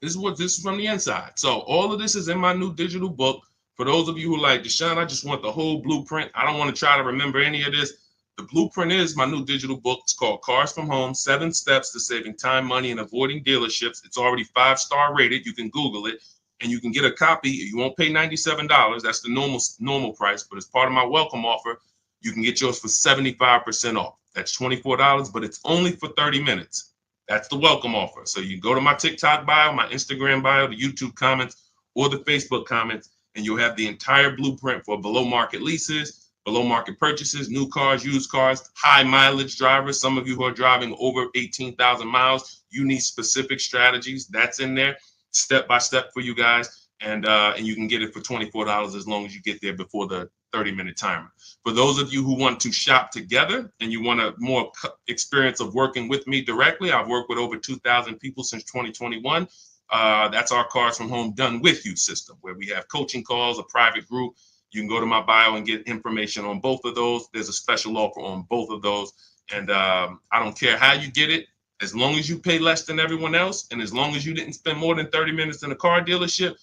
This is from the inside. So all of this is in my new digital book. For those of you who like, Deshone, I just want the whole blueprint. I don't want to try to remember any of this. The blueprint is my new digital book. It's called Cars from Home, 7 Steps to Saving Time, Money, and Avoiding Dealerships. It's already 5-star rated. You can Google it, and you can get a copy. You won't pay $97. That's the normal price, but as part of my welcome offer, you can get yours for 75% off. That's $24, but it's only for 30 minutes. That's the welcome offer. So you go to my TikTok bio, my Instagram bio, the YouTube comments, or the Facebook comments, and you'll have the entire blueprint for below market leases, below market purchases, new cars, used cars, high mileage drivers. Some of you who are driving over 18,000 miles, you need specific strategies. That's in there, step by step for you guys. And you can get it for $24 as long as you get there before the 30-minute timer. For those of you who want to shop together and you want a more experience of working with me directly, I've worked with over 2,000 people since 2021. That's our Cars from Home Done With You system, where we have coaching calls, a private group. You can go to my bio and get information on both of those. There's a special offer on both of those. And I don't care how you get it, as long as you pay less than everyone else, and as long as you didn't spend more than 30 minutes in a car dealership,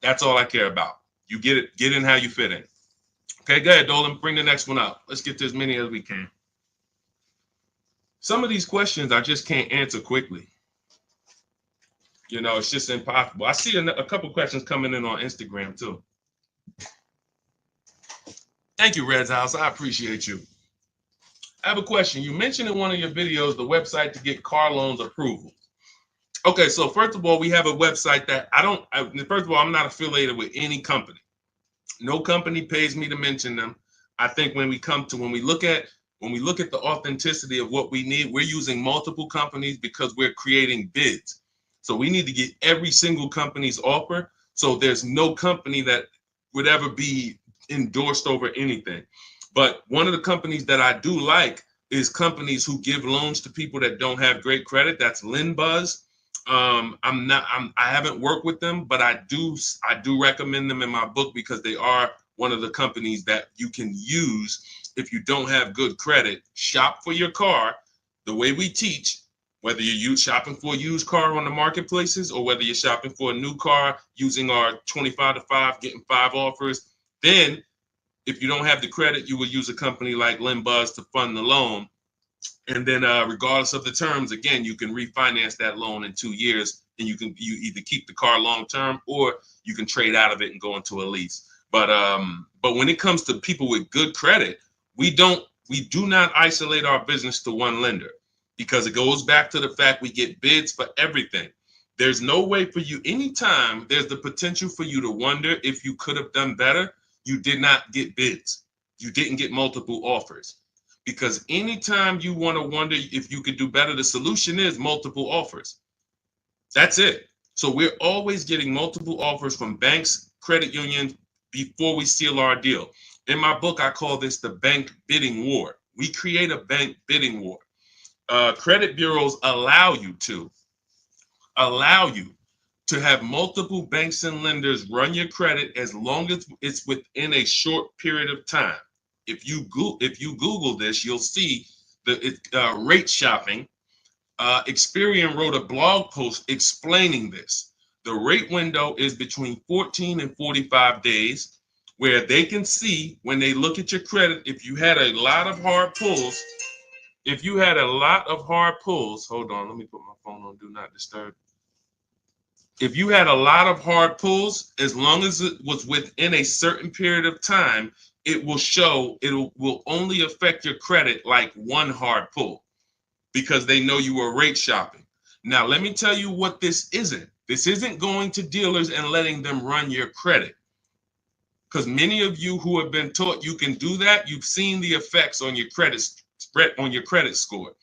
that's all I care about. You get in how you fit in. Okay, go ahead, Dolan, bring the next one up. Let's get to as many as we can. Some of these questions I just can't answer quickly. It's just impossible. I see a couple questions coming in on Instagram too. Thank you, Red's House. I appreciate you. I have a question. You mentioned in one of your videos the website to get car loans approval. Okay, so first of all, we have a website that first of all, I'm not affiliated with any company. No company pays me to mention them. I think when we look at the authenticity of what we need, we're using multiple companies because we're creating bids. So we need to get every single company's offer. So there's no company that would ever be endorsed over anything. But one of the companies that I do like is companies who give loans to people that don't have great credit. That's LendBuzz. I haven't worked with them, but I do recommend them in my book because they are one of the companies that you can use if you don't have good credit. Shop for your car the way we teach, whether you're shopping for a used car on the marketplaces or whether you're shopping for a new car using our 25 to 5, getting 5 offers. Then if you don't have the credit, you would use a company like LendBuzz to fund the loan. And then regardless of the terms, again, you can refinance that loan in 2 years, and you either keep the car long term or you can trade out of it and go into a lease. But when it comes to people with good credit, we do not isolate our business to one lender, because it goes back to the fact we get bids for everything. There's no way for you, anytime there's the potential for you to wonder if you could have done better, you did not get bids. You didn't get multiple offers. Because anytime you want to wonder if you could do better, the solution is multiple offers. That's it. So we're always getting multiple offers from banks, credit unions before we seal our deal. In my book, I call this the bank bidding war. We create a bank bidding war. Credit bureaus allow you to have multiple banks and lenders run your credit as long as it's within a short period of time. If you Google this, you'll see the rate shopping. Experian wrote a blog post explaining this. The rate window is between 14 and 45 days, where they can see when they look at your credit, if you had a lot of hard pulls. If you had a lot of hard pulls, hold on, let me put my phone on Do Not Disturb. If you had a lot of hard pulls, as long as it was within a certain period of time, it will show it will only affect your credit like one hard pull, because they know you were rate shopping. Now, let me tell you what this isn't. This isn't going to dealers and letting them run your credit. Because many of you who have been taught you can do that, you've seen the effects on your credit spread, on your credit score.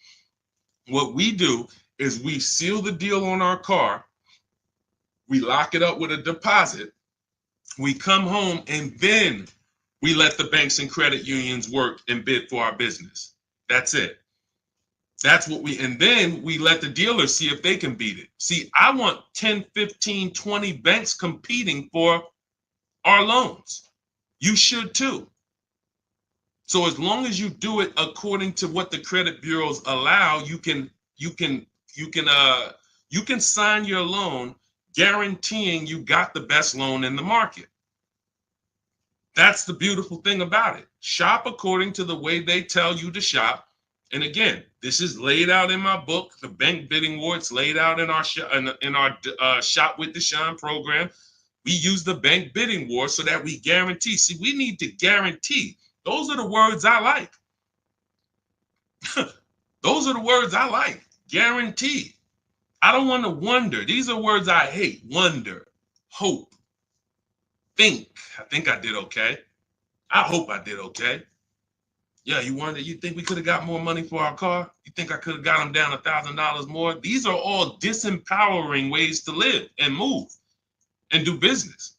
What we do is we seal the deal on our car, we lock it up with a deposit, we come home, and then we let the banks and credit unions work and bid for our business. That's it. That's what and then we let the dealers see if they can beat it. See, I want 10, 15, 20 banks competing for our loans. You should too. So as long as you do it according to what the credit bureaus allow, you can sign your loan guaranteeing you got the best loan in the market. That's the beautiful thing about it. Shop according to the way they tell you to shop. And again, this is laid out in my book, The Bank Bidding War. It's laid out in our Shop with Deshone program. We use the bank bidding war so that we guarantee. See, we need to guarantee. Those are the words I like. Those are the words I like. Guarantee. I don't want to wonder. These are words I hate. Wonder, hope, think. I think I did okay. I hope I did okay. Yeah, you wonder, you think we could have got more money for our car? You think I could have got them down $1,000 more? These are all disempowering ways to live and move and do business.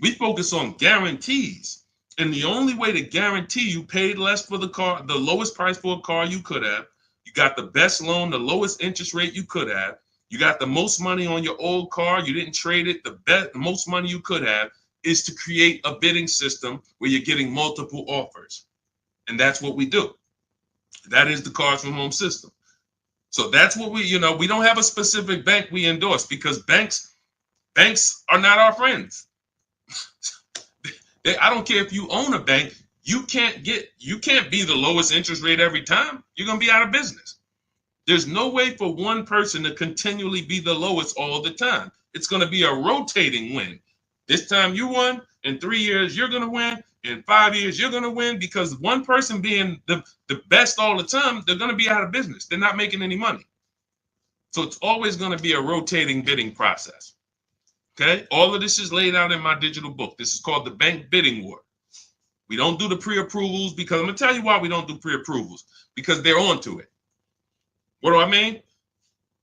We focus on guarantees. And the only way to guarantee you paid less for the car, the lowest price for a car you could have, you got the best loan, the lowest interest rate you could have, you got the most money on your old car, you didn't trade it, the most money you could have, is to create a bidding system where you're getting multiple offers. And that's what we do. That is the Cars from Home system. So that's what we don't have a specific bank we endorse, because banks are not our friends. I don't care if you own a bank, you can't be the lowest interest rate every time. You're going to be out of business. There's no way for one person to continually be the lowest all the time. It's going to be a rotating win. This time you won, in 3 years you're going to win, in 5 years you're going to win, because one person being the best all the time, they're going to be out of business. They're not making any money. So it's always going to be a rotating bidding process. Okay, all of this is laid out in my digital book. This is called The Bank Bidding War. We don't do the pre-approvals, because I'm going to tell you why we don't do pre-approvals, because they're onto it. What do I mean?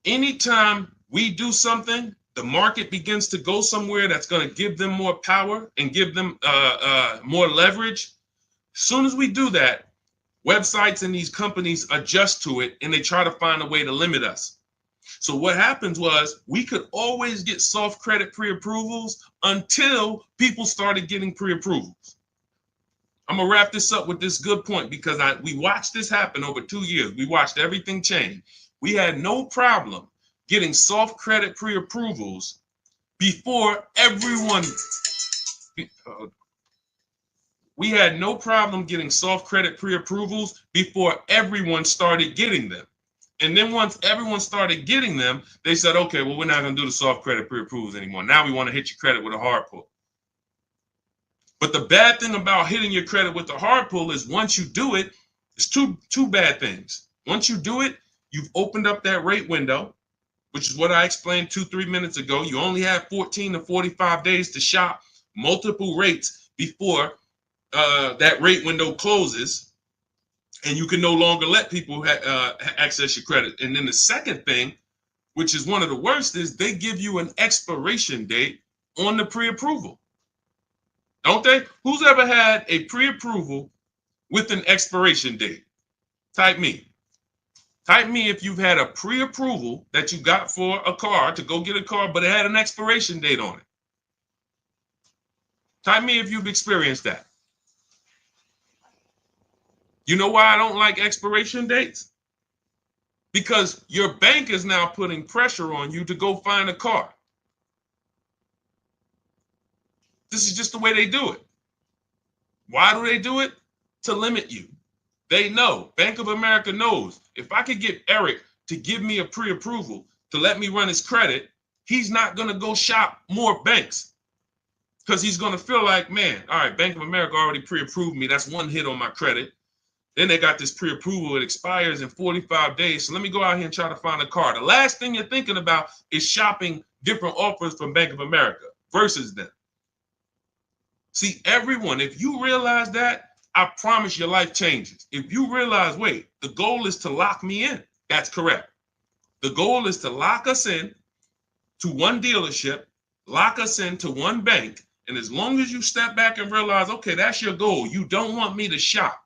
Anytime we do something, the market begins to go somewhere that's going to give them more power and give them more leverage. As soon as we do that, websites and these companies adjust to it, and they try to find a way to limit us. So what happens was, we could always get soft credit pre-approvals until people started getting pre-approvals. I'm going to wrap this up with this good point, because we watched this happen over 2 years. We watched everything change. We had no problem getting soft credit pre-approvals before everyone. We had no problem getting soft credit pre-approvals before everyone started getting them. And then once everyone started getting them, they said, okay, well, we're not going to do the soft credit pre-approvals anymore. Now we want to hit your credit with a hard pull. But the bad thing about hitting your credit with a hard pull is, once you do it, it's two bad things. Once you do it, you've opened up that rate window, which is what I explained 2-3 minutes ago. You only have 14 to 45 days to shop multiple rates before that rate window closes, and you can no longer let people access your credit. And then the second thing, which is one of the worst, is they give you an expiration date on the pre-approval. Don't they? Who's ever had a pre-approval with an expiration date? Type me. Type me if you've had a pre-approval that you got for a car to go get a car, but it had an expiration date on it. Type me if you've experienced that. You know why I don't like expiration dates? Because your bank is now putting pressure on you to go find a car. This is just the way they do it. Why do they do it? To limit you. They know, Bank of America knows, if I could get Eric to give me a pre-approval to let me run his credit, he's not going to go shop more banks because he's going to feel like, man, all right, Bank of America already pre-approved me. That's one hit on my credit. Then they got this pre-approval. It expires in 45 days. So let me go out here and try to find a car. The last thing you're thinking about is shopping different offers from Bank of America versus them. See, everyone, if you realize that, I promise your life changes. If you realize, wait, the goal is to lock me in. That's correct. The goal is to lock us in to one dealership, lock us into one bank. And as long as you step back and realize, okay, that's your goal. You don't want me to shop.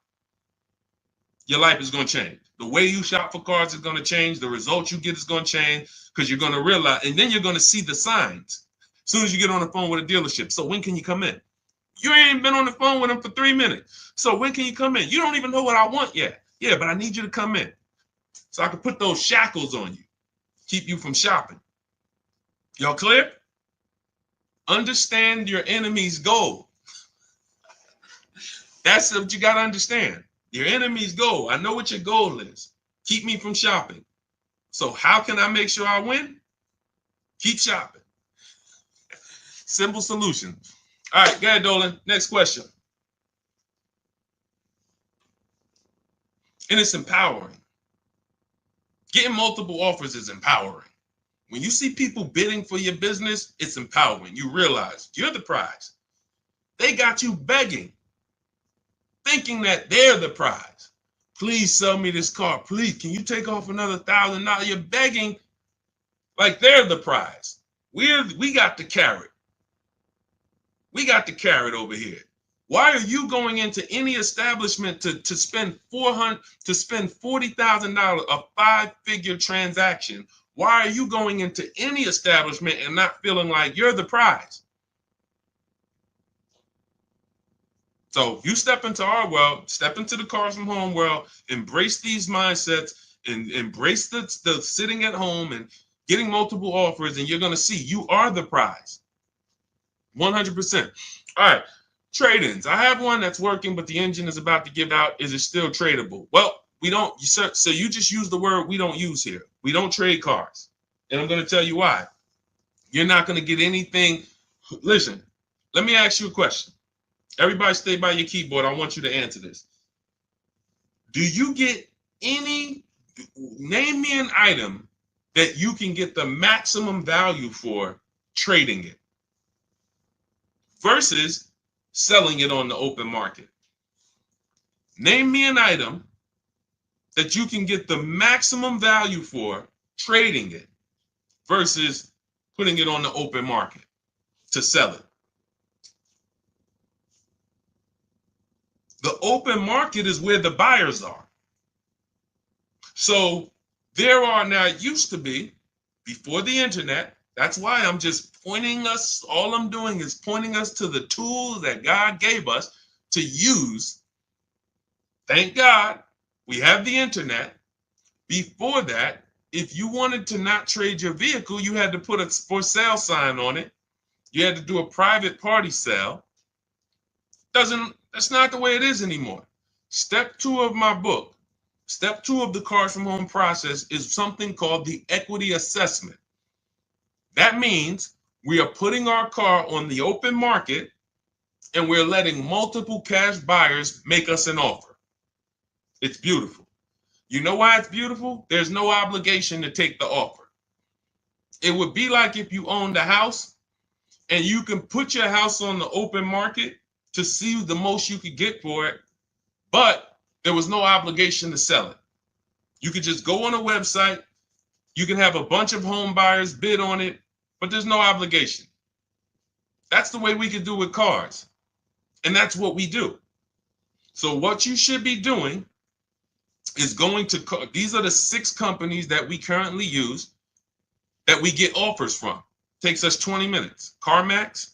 Your life is going to change. The way you shop for cars is going to change. The results you get is going to change because you're going to realize, and then you're going to see the signs as soon as you get on the phone with a dealership. So when can you come in? You ain't been on the phone with them for 3 minutes. So when can you come in? You don't even know what I want yet. Yeah, but I need you to come in so I can put those shackles on you, keep you from shopping. Y'all clear? Understand your enemy's goal. That's what you got to understand. Your enemy's goal. I know what your goal is. Keep me from shopping. So how can I make sure I win? Keep shopping. Simple solution. All right, go ahead, Dolan. Next question. And it's empowering. Getting multiple offers is empowering. When you see people bidding for your business, it's empowering. You realize you're the prize. They got you begging, thinking that they're the prize. Please sell me this car. Please, can you take off another $1,000? You're begging like they're the prize. We got the carrot. We got the carrot over here. Why are you going into any establishment to spend $40,000, a 5-figure transaction? Why are you going into any establishment and not feeling like you're the prize? So you step into our world, step into the Cars from Home world, embrace these mindsets, and embrace the sitting at home and getting multiple offers, and you're going to see you are the prize. 100%. All right, trade-ins. I have one that's working, but the engine is about to give out. Is it still tradable? Well, we don't. So you just use the word we don't use here. We don't trade cars, and I'm going to tell you why. You're not going to get anything. Listen, let me ask you a question. Everybody stay by your keyboard. I want you to answer this. Do you get name me an item that you can get the maximum value for trading it versus selling it on the open market? Name me an item that you can get the maximum value for trading it versus putting it on the open market to sell it. The open market is where the buyers are. So there are now, it used to be before the internet. That's why I'm just pointing us, all I'm doing is pointing us to the tools that God gave us to use. Thank God we have the internet. Before that, if you wanted to not trade your vehicle, you had to put a for sale sign on it. You had to do a private party sale. That's not the way it is anymore. Step 2 of my book, step 2 of the Cars from Home process is something called the equity assessment. That means we are putting our car on the open market and we're letting multiple cash buyers make us an offer. It's beautiful. You know why it's beautiful? There's no obligation to take the offer. It would be like if you owned a house and you can put your house on the open market to see the most you could get for it, but there was no obligation to sell it. You could just go on a website, you can have a bunch of home buyers bid on it, but there's no obligation. That's the way we could do with cars. And that's what we do. So what you should be doing is going to, these are the 6 companies that we currently use that we get offers from. Takes us 20 minutes. CarMax,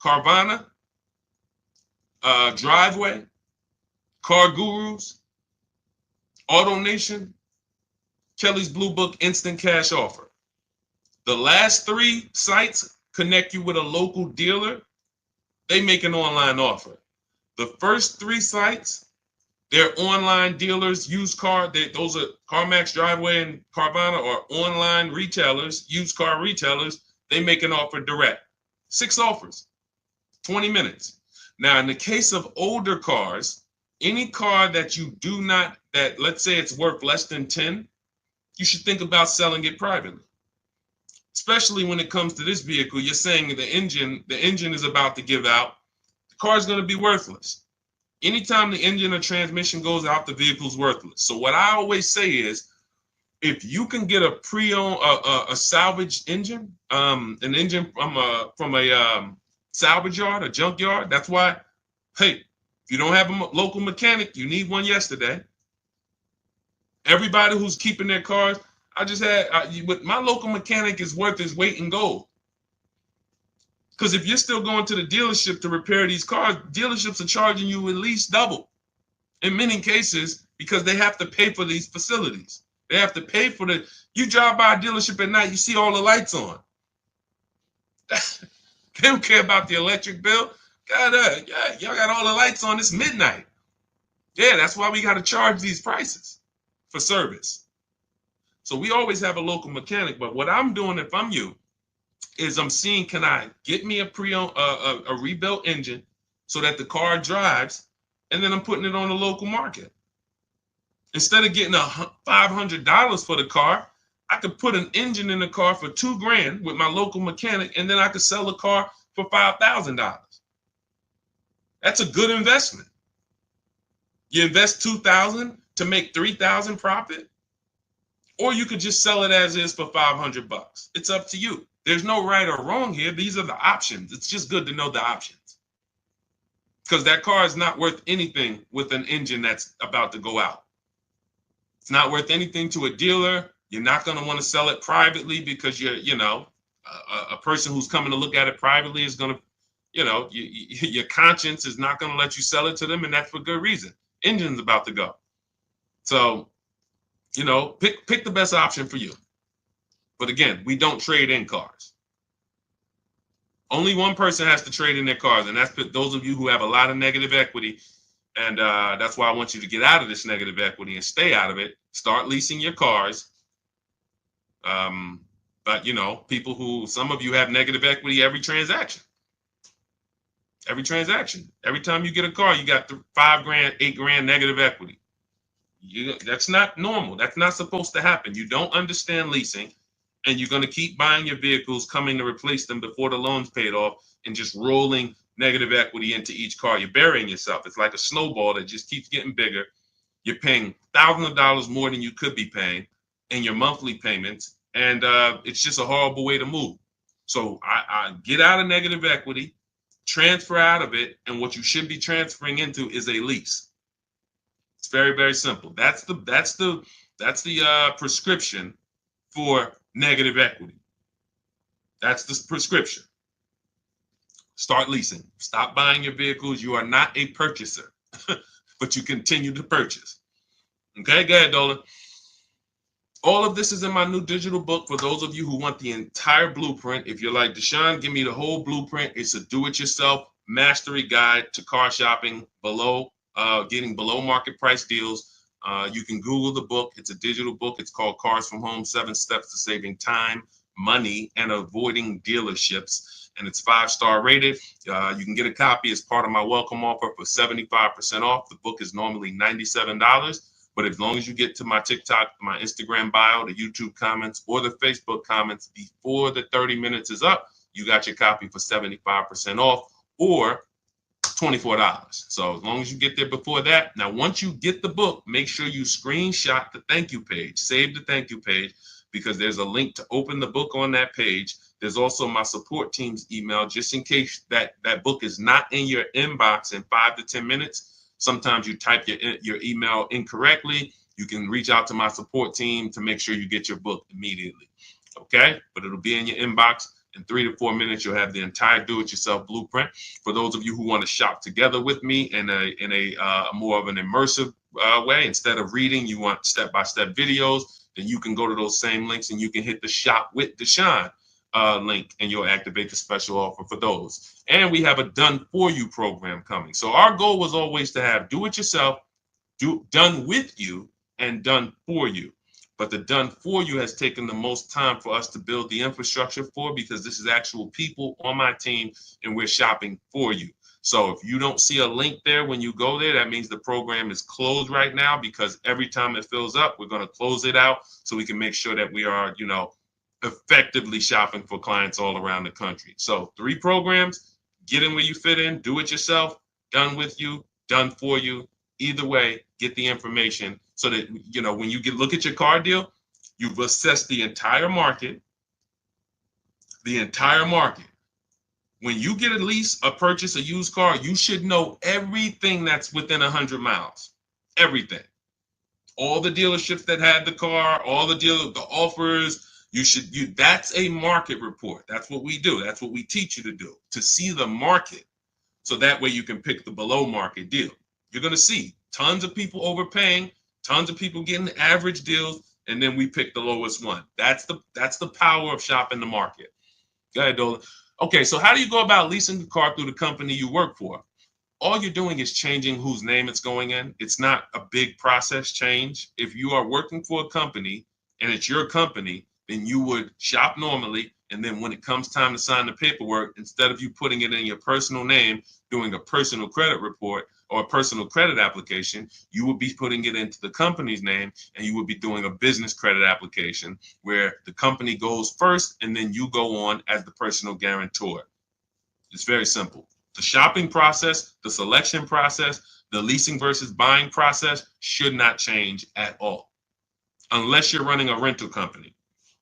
Carvana, Driveway, Car Gurus, AutoNation, Kelly's Blue Book Instant Cash Offer. The last 3 sites connect you with a local dealer. They make an online offer. The first 3 sites, they're online dealers, used car. Those are CarMax, Driveway, and Carvana, are online retailers, used car retailers. They make an offer direct. 6 offers, 20 minutes. Now, in the case of older cars, any car that you do not, that let's say it's worth less than 10, you should think about selling it privately. Especially when it comes to this vehicle, you're saying the engine is about to give out. The car is going to be worthless. Anytime the engine or transmission goes out, the vehicle's worthless. So what I always say is, if you can get a pre-owned, a salvaged engine, an engine from a salvage yard, a junk yard, that's why, hey, if you don't have a local mechanic, you need one yesterday. Everybody who's keeping their cars, I just had, my local mechanic is worth his weight in gold. Because if you're still going to the dealership to repair these cars, dealerships are charging you at least double in many cases, because they have to pay for these facilities. They have to pay for you drive by a dealership at night, you see all the lights on. They don't care about the electric bill. God, y'all got all the lights on, it's midnight. Yeah, that's why we got to charge these prices for service. So we always have a local mechanic, but what I'm doing if I'm you is I'm seeing, can I get me a pre-owned, a rebuilt engine so that the car drives, and then I'm putting it on the local market. Instead of getting $500 for the car, I could put an engine in the car for $2,000 with my local mechanic, and then I could sell the car for $5,000. That's a good investment. You invest $2,000 to make $3,000 profit, or you could just sell it as is for $500. It's up to you. There's no right or wrong here. These are the options. It's just good to know the options, because that car is not worth anything with an engine that's about to go out. It's not worth anything to a dealer. You're not going to want to sell it privately, because a person who's coming to look at it privately is going to, your conscience is not going to let you sell it to them, and that's for good reason. Engine's about to go. So, pick the best option for you. But again, we don't trade in cars. Only one person has to trade in their cars, and that's those of you who have a lot of negative equity. And that's why I want you to get out of this negative equity and stay out of it. Start leasing your cars. But people who, some of you have negative equity every transaction. Every transaction. Every time you get a car, you got $5,000, $8,000 negative equity. That's not normal. That's not supposed to happen. You don't understand leasing, and you're going to keep buying your vehicles, coming to replace them before the loan's paid off, and just rolling negative equity into each car. You're burying yourself. It's like a snowball that just keeps getting bigger. You're paying thousands of dollars more than you could be paying in your monthly payments, and it's just a horrible way to move. So I get out of negative equity, transfer out of it, and what you should be transferring into is a lease. It's very, very simple. That's the prescription for negative equity. That's the prescription. Start leasing. Stop buying your vehicles. You are not a purchaser, but you continue to purchase. Okay, go ahead, Dolan. All of this is in my new digital book for those of you who want the entire blueprint. If you're like, Deshone, give me the whole blueprint. It's a do-it-yourself mastery guide to car shopping getting below market price deals. You can Google the book. It's a digital book. It's called Cars from Home, 7 Steps to Saving Time, Money, and Avoiding Dealerships. And it's 5-star rated. You can get a copy as part of my welcome offer for 75% off. The book is normally $97. But as long as you get to my TikTok, my Instagram bio, the YouTube comments, or the Facebook comments before the 30 minutes is up, you got your copy for 75% off or $24. So as long as you get there before that. Now, once you get the book, make sure you screenshot the thank you page, save the thank you page, because there's a link to open the book on that page. There's also my support team's email, just in case that book is not in your inbox in 5 to 10 minutes. Sometimes you type your email incorrectly. you can reach out to my support team to make sure you get your book immediately. Okay, but it'll be in your inbox. In 3 to 4 minutes, you'll have the entire do-it-yourself blueprint. For those of you who want to shop together with me in a more of an immersive way, instead of reading, you want step-by-step videos, then you can go to those same links and you can hit the Shop with Deshone link, and you'll activate the special offer for those. And we have a done-for-you program coming. So our goal was always to have do-it-yourself, done with you, and done for you. But the done for you has taken the most time for us to build the infrastructure for, because this is actual people on my team and we're shopping for you. So if you don't see a link there when you go there, that means the program is closed right now, because every time it fills up, we're going to close it out so we can make sure that we are, effectively shopping for clients all around the country. So 3 programs, get in where you fit in, do it yourself, done with you, done for you. Either way, get the information so that, when you look at your car deal, you've assessed the entire market. When you get a lease, a purchase, a used car, you should know everything that's within 100 miles. Everything. All the dealerships that had the car, all the offers, that's a market report. That's what we do. That's what we teach you to do, to see the market. So that way you can pick the below market deal. You're going to see tons of people overpaying, tons of people getting average deals, and then we pick the lowest one. That's the power of shopping the market. Go ahead, Dolan. Okay, so how do you go about leasing the car through the company you work for? All you're doing is changing whose name it's going in. It's not a big process change. If you are working for a company and it's your company, then you would shop normally. And then when it comes time to sign the paperwork, instead of you putting it in your personal name, doing a personal credit report or a personal credit application, you would be putting it into the company's name, and you would be doing a business credit application where the company goes first and then you go on as the personal guarantor. It's very simple. The shopping process, the selection process, the leasing versus buying process should not change at all, unless you're running a rental company.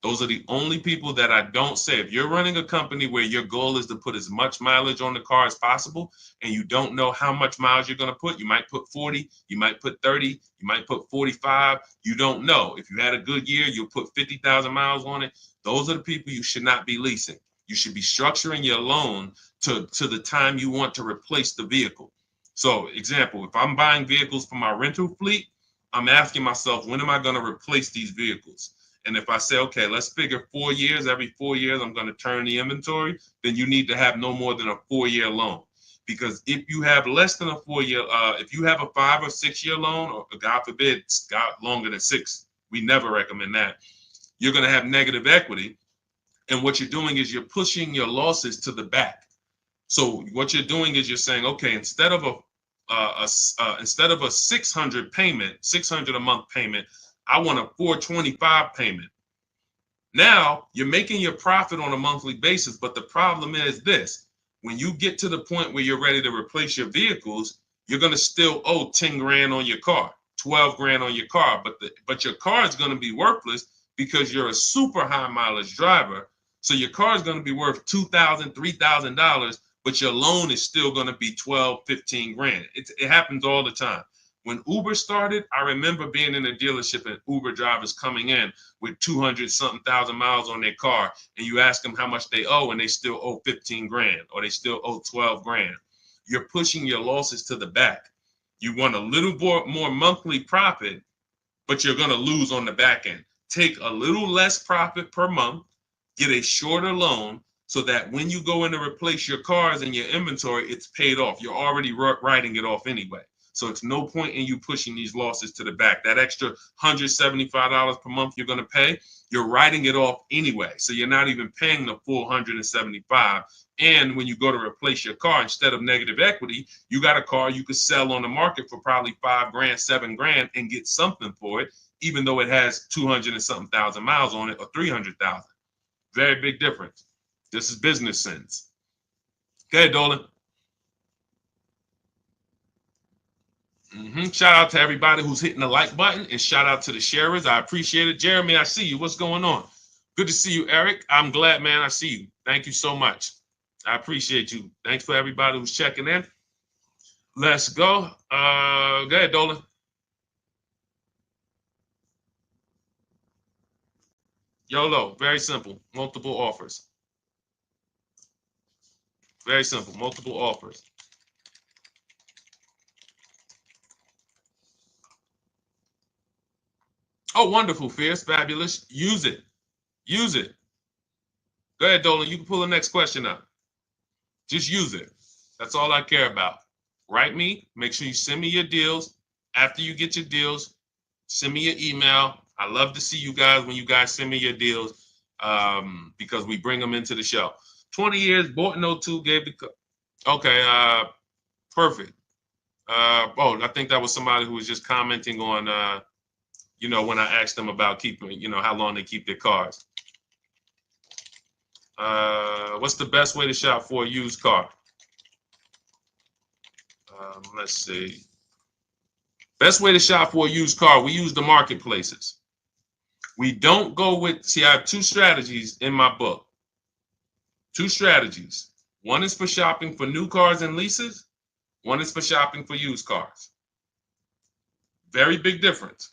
Those are the only people that I don't say. If you're running a company where your goal is to put as much mileage on the car as possible, and you don't know how much miles you're going to put, you might put 40, you might put 30, you might put 45. You don't know. If you had a good year, you'll put 50,000 miles on it. Those are the people you should not be leasing. You should be structuring your loan to the time you want to replace the vehicle. So, example, if I'm buying vehicles for my rental fleet, I'm asking myself, when am I going to replace these vehicles? And if I say, okay, let's figure 4 years, every 4 years, I'm going to turn the inventory, then you need to have no more than a 4-year loan. Because if you have less than a 4-year, if you have a 5 or 6 year loan, or God forbid, longer than 6, we never recommend that, you're going to have negative equity. And what you're doing is you're pushing your losses to the back. So what you're doing is you're saying, okay, instead of a 600 payment, 600 a month payment, I want a 425 payment. Now you're making your profit on a monthly basis, but the problem is this: when you get to the point where you're ready to replace your vehicles, you're going to still owe 10 grand on your car, 12 grand on your car, but your car is going to be worthless because you're a super high mileage driver. So your car is going to be worth $2,000, $3,000, but your loan is still going to be 12, 15 grand. It happens all the time. When Uber started, I remember being in a dealership and Uber drivers coming in with 200-something thousand miles on their car, and you ask them how much they owe, and they still owe 15 grand, or they still owe 12 grand. You're pushing your losses to the back. You want a little more monthly profit, but you're going to lose on the back end. Take a little less profit per month, get a shorter loan, so that when you go in to replace your cars and your inventory, it's paid off. You're already writing it off anyway. So it's no point in you pushing these losses to the back. That extra $175 per month you're going to pay, you're writing it off anyway. So you're not even paying the full $175. And when you go to replace your car, instead of negative equity, you got a car you could sell on the market for probably 5 grand, 7 grand and get something for it, even though it has 200 and something thousand miles on it, or 300,000. Very big difference. This is business sense. Okay, Dolan. Shout out to everybody who's hitting the like button, and shout out to the sharers. I appreciate it. Jeremy, I see you. What's going on? Good to see you, Eric. I'm glad, man. I see you. Thank you so much. I appreciate you. Thanks for everybody who's checking in. Let's go. Go ahead, Dolan. YOLO, very simple. Multiple offers. Very simple. Multiple offers. Oh, wonderful, Fierce, fabulous. Use it. Use it. Go ahead, Dolan. You can pull the next question up. Just use it. That's all I care about. Write me. Make sure you send me your deals. After you get your deals, send me your email. I love to see you guys when you guys send me your deals because we bring them into the show. 20 years, bought no two, gave the. Okay, perfect. Oh, I think that was somebody who was just commenting on, when I asked them about keeping, how long they keep their cars. What's the best way to shop for a used car? Let's see. Best way to shop for a used car, we use the marketplaces. We don't go with, see, I have two strategies in my book. Two strategies. One is for shopping for new cars and leases. One is for shopping for used cars. Very big difference.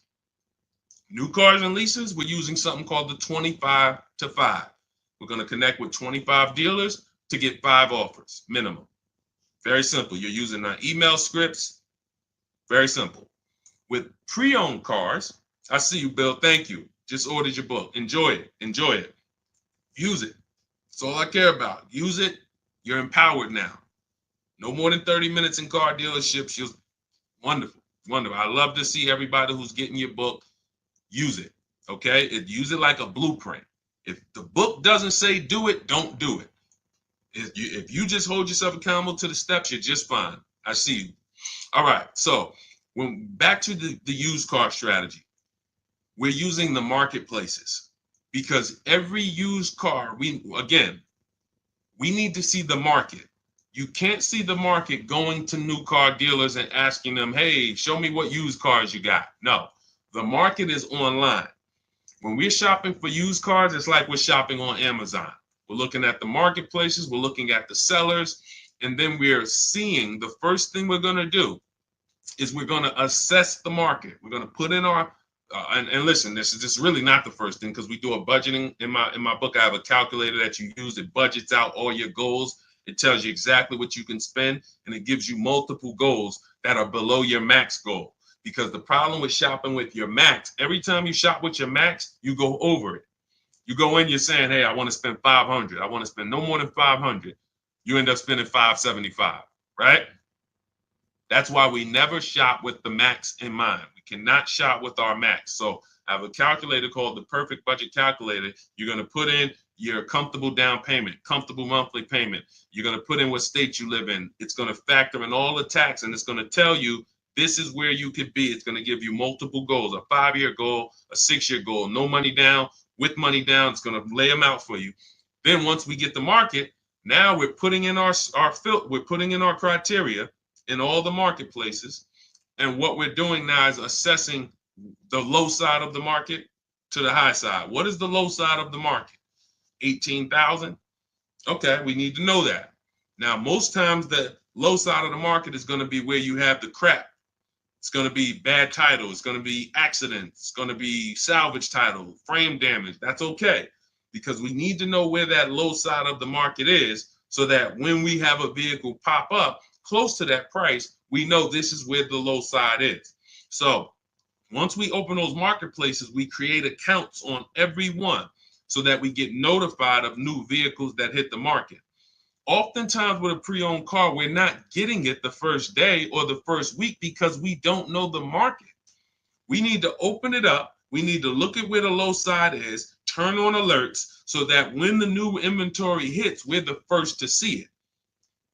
New cars and leases, we're using something called the 25 to 5. We're going to connect with 25 dealers to get 5 offers, minimum. Very simple. You're using email scripts. Very simple. With pre-owned cars, I see you, Bill. Thank you. Just ordered your book. Enjoy it. Enjoy it. Use it. That's all I care about. Use it. You're empowered now. No more than 30 minutes in car dealerships. You're wonderful. Wonderful. I love to see everybody who's getting your book use it. Okay? Use it like a blueprint. If the book doesn't say do it, don't do it. If you just hold yourself accountable to the steps, you're just fine. I see you. All right. So when back to the used car strategy, we're using the marketplaces because every used car, we need to see the market. You can't see the market going to new car dealers and asking them, hey, show me what used cars you got. No, the market is online. When we're shopping for used cars, it's like we're shopping on Amazon. We're looking at the marketplaces, we're looking at the sellers, and then we're seeing the first thing we're going to do is we're going to assess the market. We're going to put in our and listen, this is really not the first thing because we do a budgeting in my book. I have a calculator that you use. It budgets out all your goals. It tells you exactly what you can spend, and it gives you multiple goals that are below your max goal. Because the problem with shopping with your max, every time you shop with your max, you go over it. You go in, you're saying, hey, I want to spend 500. I want to spend no more than 500. You end up spending 575, right? That's why we never shop with the max in mind. We cannot shop with our max. So I have a calculator called the Perfect Budget Calculator. You're going to put in your comfortable down payment, comfortable monthly payment. You're going to put in what state you live in. It's going to factor in all the tax, and it's going to tell you this is where you could be. It's going to give you multiple goals, a 5-year goal, a 6-year goal, no money down, with money down. It's going to lay them out for you. Then once we get the market, now we're putting in our criteria in all the marketplaces. And what we're doing now is assessing the low side of the market to the high side. What is the low side of the market? 18,000. Okay, we need to know that. Now, most times the low side of the market is going to be where you have the crap. It's going to be bad title. It's going to be accidents. It's going to be salvage title, frame damage. That's okay, because we need to know where that low side of the market is so that when we have a vehicle pop up close to that price, we know this is where the low side is. So once we open those marketplaces, we create accounts on every one so that we get notified of new vehicles that hit the market. Oftentimes with a pre-owned car, we're not getting it the first day or the first week because we don't know the market. We need to open it up. We need to look at where the low side is, turn on alerts so that when the new inventory hits, we're the first to see it.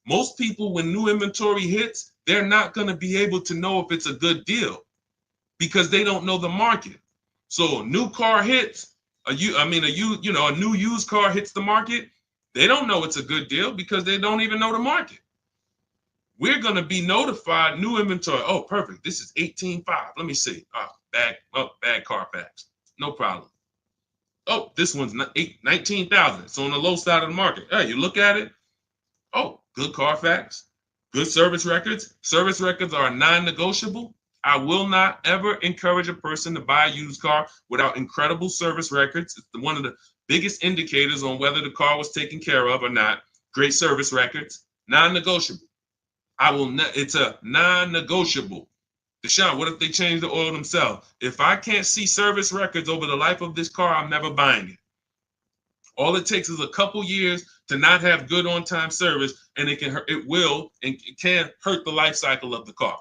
Most people, when new inventory hits, they're not going to be able to know if it's a good deal because they don't know the market. So a new car hits, a new used car hits the market. They don't know it's a good deal because they don't even know the market. We're going to be notified new inventory. Oh, perfect. This is 18.5. Let me see. Bad Carfax. No problem. Oh, this one's 19,000. It's on the low side of the market. Hey, you look at it. Oh, good Carfax. Good service records. Service records are non-negotiable. I will not ever encourage a person to buy a used car without incredible service records. It's one of the biggest indicators on whether the car was taken care of or not. Great service records, non-negotiable. It's a non-negotiable. Deshone, what if they change the oil themselves? If I can't see service records over the life of this car, I'm never buying it. All it takes is a couple years to not have good on-time service, and it will and it can hurt the life cycle of the car.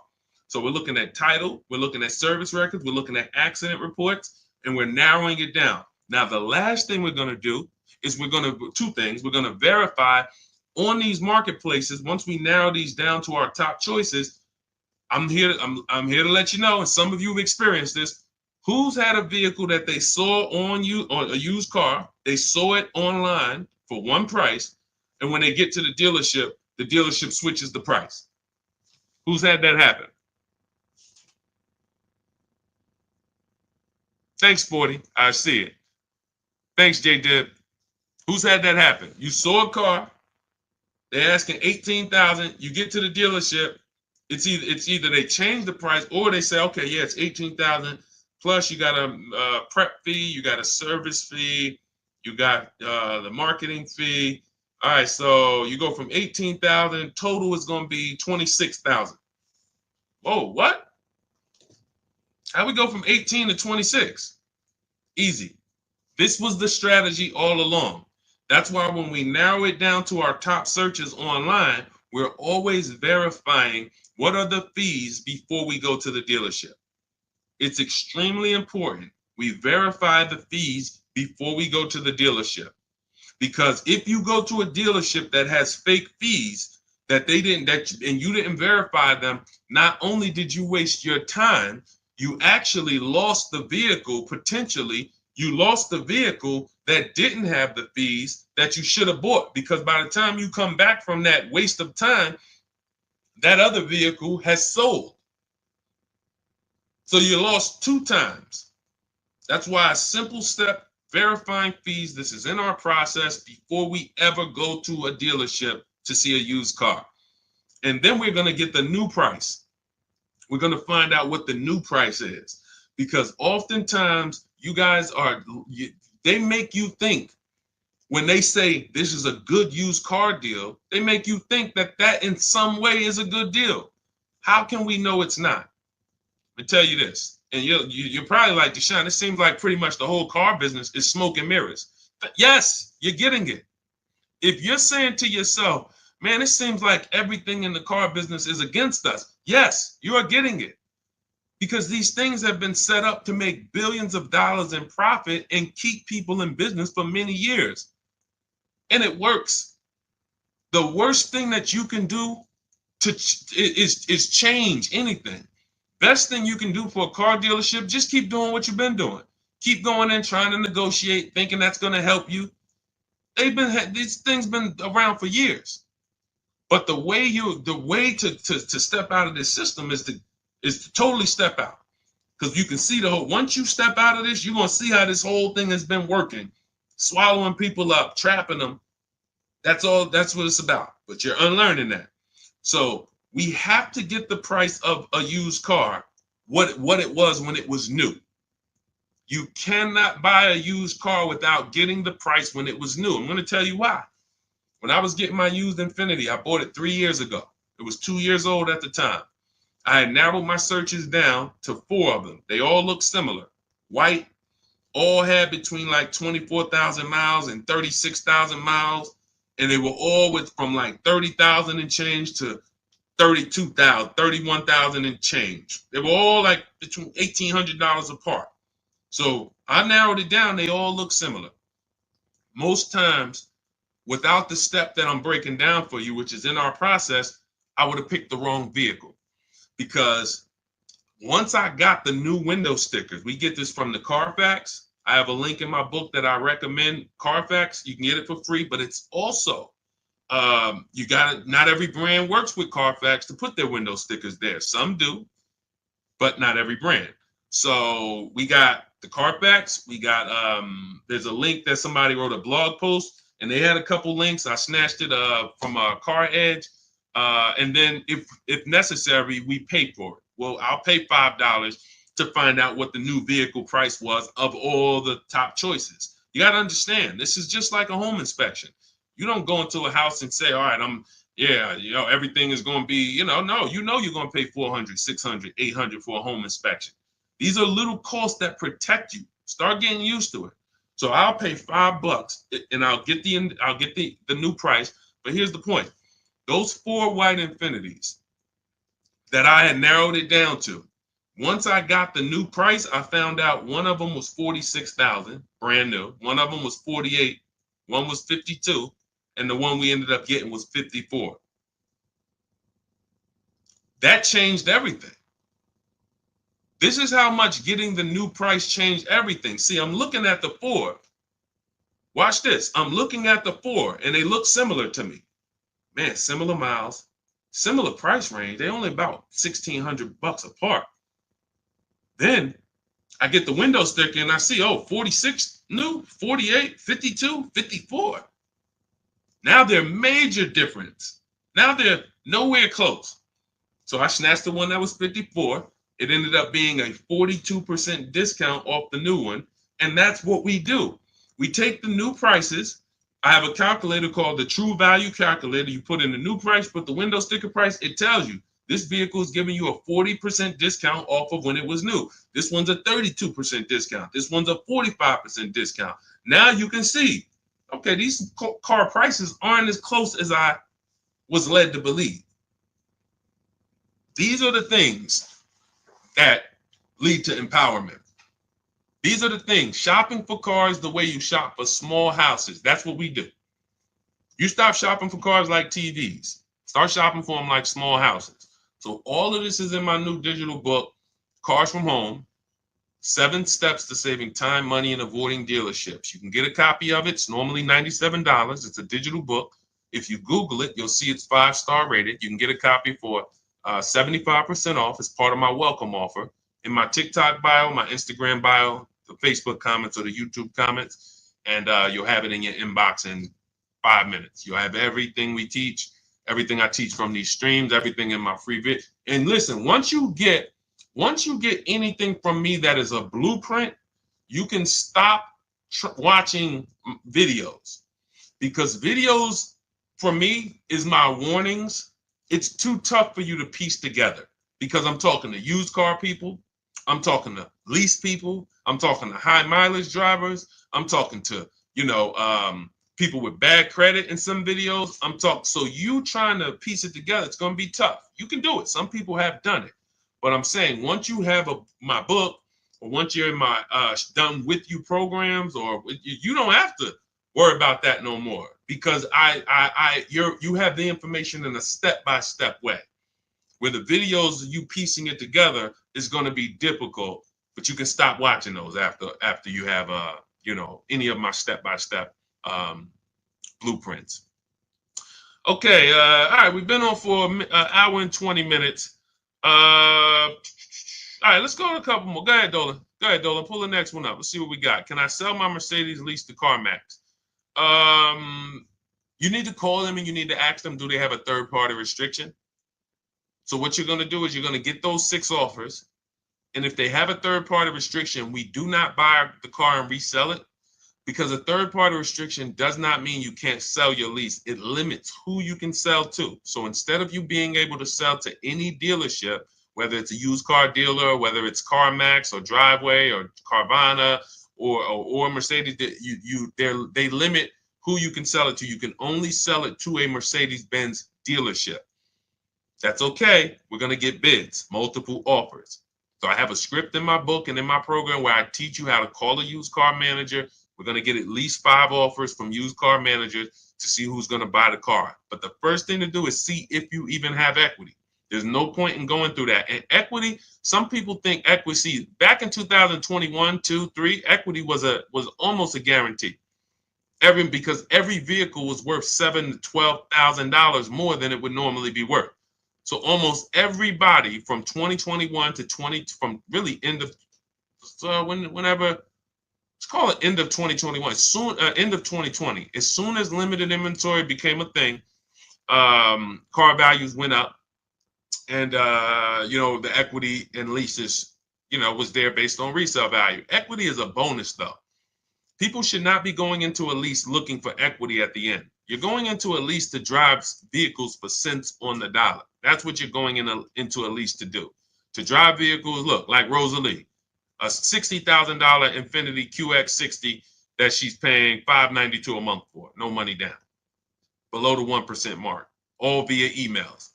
So we're looking at title, we're looking at service records, we're looking at accident reports, and we're narrowing it down. Now, the last thing we're going to do is two things. We're going to verify on these marketplaces. Once we narrow these down to our top choices, I'm here to let you know, and some of you have experienced this. Who's had a vehicle that they saw on a used car, they saw it online for one price, and when they get to the dealership switches the price? Who's had that happen? Thanks, 40. I see it. Thanks, J Dib. Who's had that happen? You saw a car, they're asking $18,000. You get to the dealership, it's either they change the price or they say, okay, yeah, it's $18,000 plus you got a prep fee, you got a service fee, you got the marketing fee. All right, so you go from $18,000, total is going to be $26,000. Whoa, what? How we go from 18 to 26? Easy. This was the strategy all along. That's why when we narrow it down to our top searches online, we're always verifying what are the fees before we go to the dealership. It's extremely important we verify the fees before we go to the dealership. Because if you go to a dealership that has fake fees and you didn't verify them, not only did you waste your time, you actually lost the vehicle potentially. You lost the vehicle that didn't have the fees that you should have bought, because by the time you come back from that waste of time, that other vehicle has sold. So you lost 2 times. That's why a simple step, verifying fees, this is in our process before we ever go to a dealership to see a used car. And then we're going to get the new price. We're going to find out what the new price is, because oftentimes you guys they make you think, when they say this is a good used car deal, they make you think that in some way is a good deal. How can we know it's not? Let me tell you this, and you're probably like, Deshone, it seems like pretty much the whole car business is smoke and mirrors. But yes, you're getting it. If you're saying to yourself, man, it seems like everything in the car business is against us. Yes, you are getting it. Because these things have been set up to make billions of dollars in profit and keep people in business for many years. And it works. The worst thing that you can do is change anything. Best thing you can do for a car dealership, just keep doing what you've been doing. Keep going in, trying to negotiate, thinking that's going to help you. These things been around for years. But the way to step out of this system is to totally step out. Because you can see once you step out of this, you're going to see how this whole thing has been working. Swallowing people up, trapping them. That's what it's about. But you're unlearning that. So we have to get the price of a used car, what it was when it was new. You cannot buy a used car without getting the price when it was new. I'm going to tell you why. When I was getting my used Infiniti, I bought it 3 years ago. It was 2 years old at the time. I had narrowed my searches down to 4 of them. They all looked similar. White, all had between like 24,000 miles and 36,000 miles. And they were all from like 30,000 and change to 32,000, 31,000 and change. They were all like between $1,800 apart. So I narrowed it down. They all look similar. Most times, without the step that I'm breaking down for you, which is in our process, I would have picked the wrong vehicle. Because once I got the new window stickers, we get this from the Carfax. I have a link in my book that I recommend, Carfax. You can get it for free, but it's also, you got it. Not every brand works with Carfax to put their window stickers there. Some do, but not every brand. So we got the Carfax. We got, there's a link that somebody wrote a blog post, and they had a couple links. I snatched it from Car Edge. And then if necessary, we pay for it. Well, I'll pay $5 to find out what the new vehicle price was of all the top choices. You got to understand, this is just like a home inspection. You don't go into a house and say, all right, everything is going to be, no, you're going to pay 400, 600, 800 for a home inspection. These are little costs that protect you. Start getting used to it. So I'll pay $5 and I'll get the new price. But here's the point. Those 4 white Infinities that I had narrowed it down to, once I got the new price, I found out one of them was $46,000, brand new. One of them was $48,000, one was $52,000, and the one we ended up getting was $54,000. That changed everything. This is how much getting the new price changed everything. See, I'm looking at the 4. Watch this. I'm looking at the 4, and they look similar to me. Man, similar miles, similar price range. They're only about $1,600 apart. Then I get the window sticker and I see, 46 new, 48, 52, 54. Now they're major difference. Now they're nowhere close. So I snatched the one that was 54. It ended up being a 42% discount off the new one. And that's what we do. We take the new prices. I have a calculator called the True Value Calculator. You put in the new price, put the window sticker price. It tells you this vehicle is giving you a 40% discount off of when it was new. This one's a 32% discount. This one's a 45% discount. Now you can see, okay, these car prices aren't as close as I was led to believe. These are the things that lead to empowerment. These are the things. Shopping for cars the way you shop for small houses. That's what we do. You stop shopping for cars like TVs. Start shopping for them like small houses. So all of this is in my new digital book, Cars from Home, 7 Steps to Saving Time, Money, and Avoiding Dealerships. You can get a copy of it. It's normally $97. It's a digital book. If you Google it, you'll see it's 5-star rated. You can get a copy for 75% off as part of my welcome offer. In my TikTok bio, my Instagram bio, the Facebook comments, or the YouTube comments, and you'll have it in your inbox in 5 minutes. You'll have everything we teach, everything I teach from these streams, everything in my free vid. And listen, once you get anything from me that is a blueprint, you can stop watching videos, because videos for me is my warnings. It's too tough for you to piece together, because I'm talking to used car people, I'm talking to lease people, I'm talking to high mileage drivers, I'm talking to people with bad credit in some videos. So you trying to piece it together, it's going to be tough. You can do it. Some people have done it. But I'm saying, once you have my book, or once you're in my done with you programs, or you don't have to worry about that no more, because you have the information in a step-by-step way. Where the videos of you piecing it together is going to be difficult, but you can stop watching those after you have any of my step-by-step blueprints. Okay, all right, we've been on for an hour and 20 minutes. All right, let's go to a couple more. Go ahead, Dolan. Pull the next one up. Let's see what we got. Can I sell my Mercedes lease to CarMax? You need to call them and you need to ask them, do they have a third-party restriction? So what you're going to do is you're going to get those 6 offers. And if they have a third-party restriction, we do not buy the car and resell it, because a third-party restriction does not mean you can't sell your lease. It limits who you can sell to. So instead of you being able to sell to any dealership, whether it's a used car dealer, whether it's CarMax or Driveway or Carvana or Mercedes, they limit who you can sell it to. You can only sell it to a Mercedes-Benz dealership. That's okay. We're going to get bids, multiple offers. So I have a script in my book and in my program where I teach you how to call a used car manager. We're going to get at least 5 offers from used car managers to see who's going to buy the car. But the first thing to do is see if you even have equity. There's no point in going through that. And equity, some people think equity, back in 2021, 2, 3, equity was almost a guarantee. Because every vehicle was worth $7,000 to $12,000 more than it would normally be worth. So almost everybody from 2021 to from really end of whenever, let's call it end of 2021, end of 2020, as soon as limited inventory became a thing, car values went up. And, the equity and leases, was there based on resale value. Equity is a bonus, though. People should not be going into a lease looking for equity at the end. You're going into a lease to drive vehicles for cents on the dollar. That's what you're going into a lease to do. To drive vehicles, look, like Rosalie, a $60,000 Infiniti QX60 that she's paying $592 a month for, no money down, below the 1% mark, all via emails.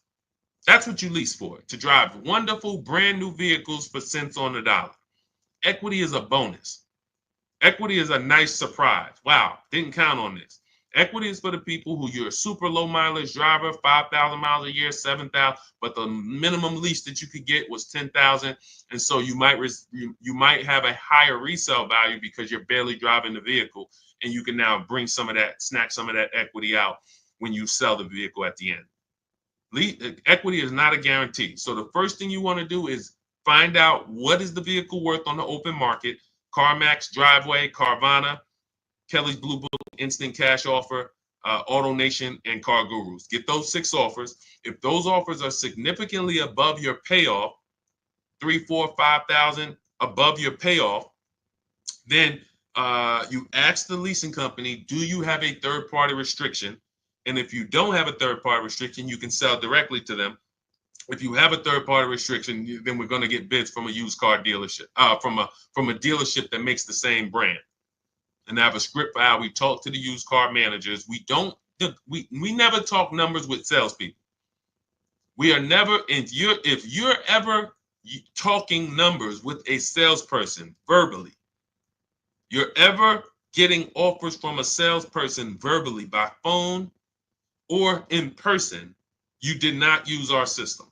That's what you lease for, to drive wonderful brand new vehicles for cents on the dollar. Equity is a bonus. Equity is a nice surprise. Wow, didn't count on this. Equity is for the people who you're a super low mileage driver, 5,000 miles a year, 7,000, but the minimum lease that you could get was 10,000, and so you might have a higher resale value because you're barely driving the vehicle, and you can now snatch some of that equity out when you sell the vehicle at the end. Equity is not a guarantee. So the first thing you want to do is find out what is the vehicle worth on the open market. CarMax, Driveway, Carvana, Kelly's Blue Book, Instant Cash Offer, AutoNation, and Car Gurus. Get those 6 offers. If those offers are significantly above your payoff, 3, 4, 5,000 above your payoff, then you ask the leasing company, do you have a third-party restriction? And if you don't have a third-party restriction, you can sell directly to them. If you have a third-party restriction, then we're going to get bids from a used car dealership, from a dealership that makes the same brand. And I have a script for how we talk to the used car managers. We never talk numbers with salespeople. We are never, if you're ever talking numbers with a salesperson verbally, you're ever getting offers from a salesperson verbally by phone or in person, you did not use our system.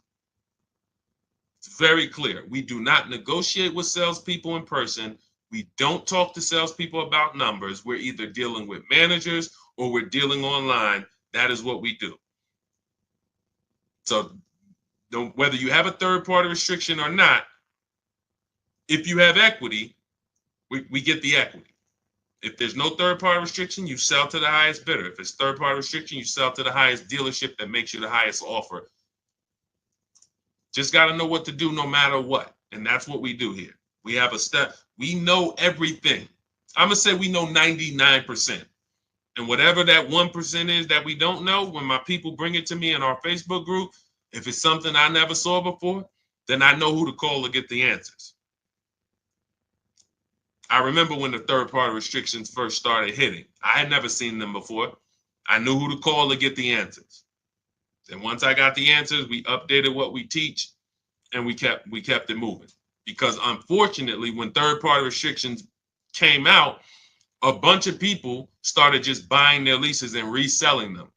It's very clear. We do not negotiate with salespeople in person. We don't talk to salespeople about numbers. We're either dealing with managers or we're dealing online. That is what we do. So whether you have a third-party restriction or not, if you have equity, we get the equity. If there's no third-party restriction, you sell to the highest bidder. If it's third-party restriction, you sell to the highest dealership that makes you the highest offer. Just got to know what to do no matter what. And that's what we do here. We have a step. We know everything. I'm going to say we know 99%. And whatever that 1% is that we don't know, when my people bring it to me in our Facebook group, if it's something I never saw before, then I know who to call to get the answers. I remember when the third-party restrictions first started hitting. I had never seen them before. I knew who to call to get the answers. And once I got the answers, we updated what we teach, and we kept it moving. Because unfortunately, when third-party restrictions came out, a bunch of people started just buying their leases and reselling them,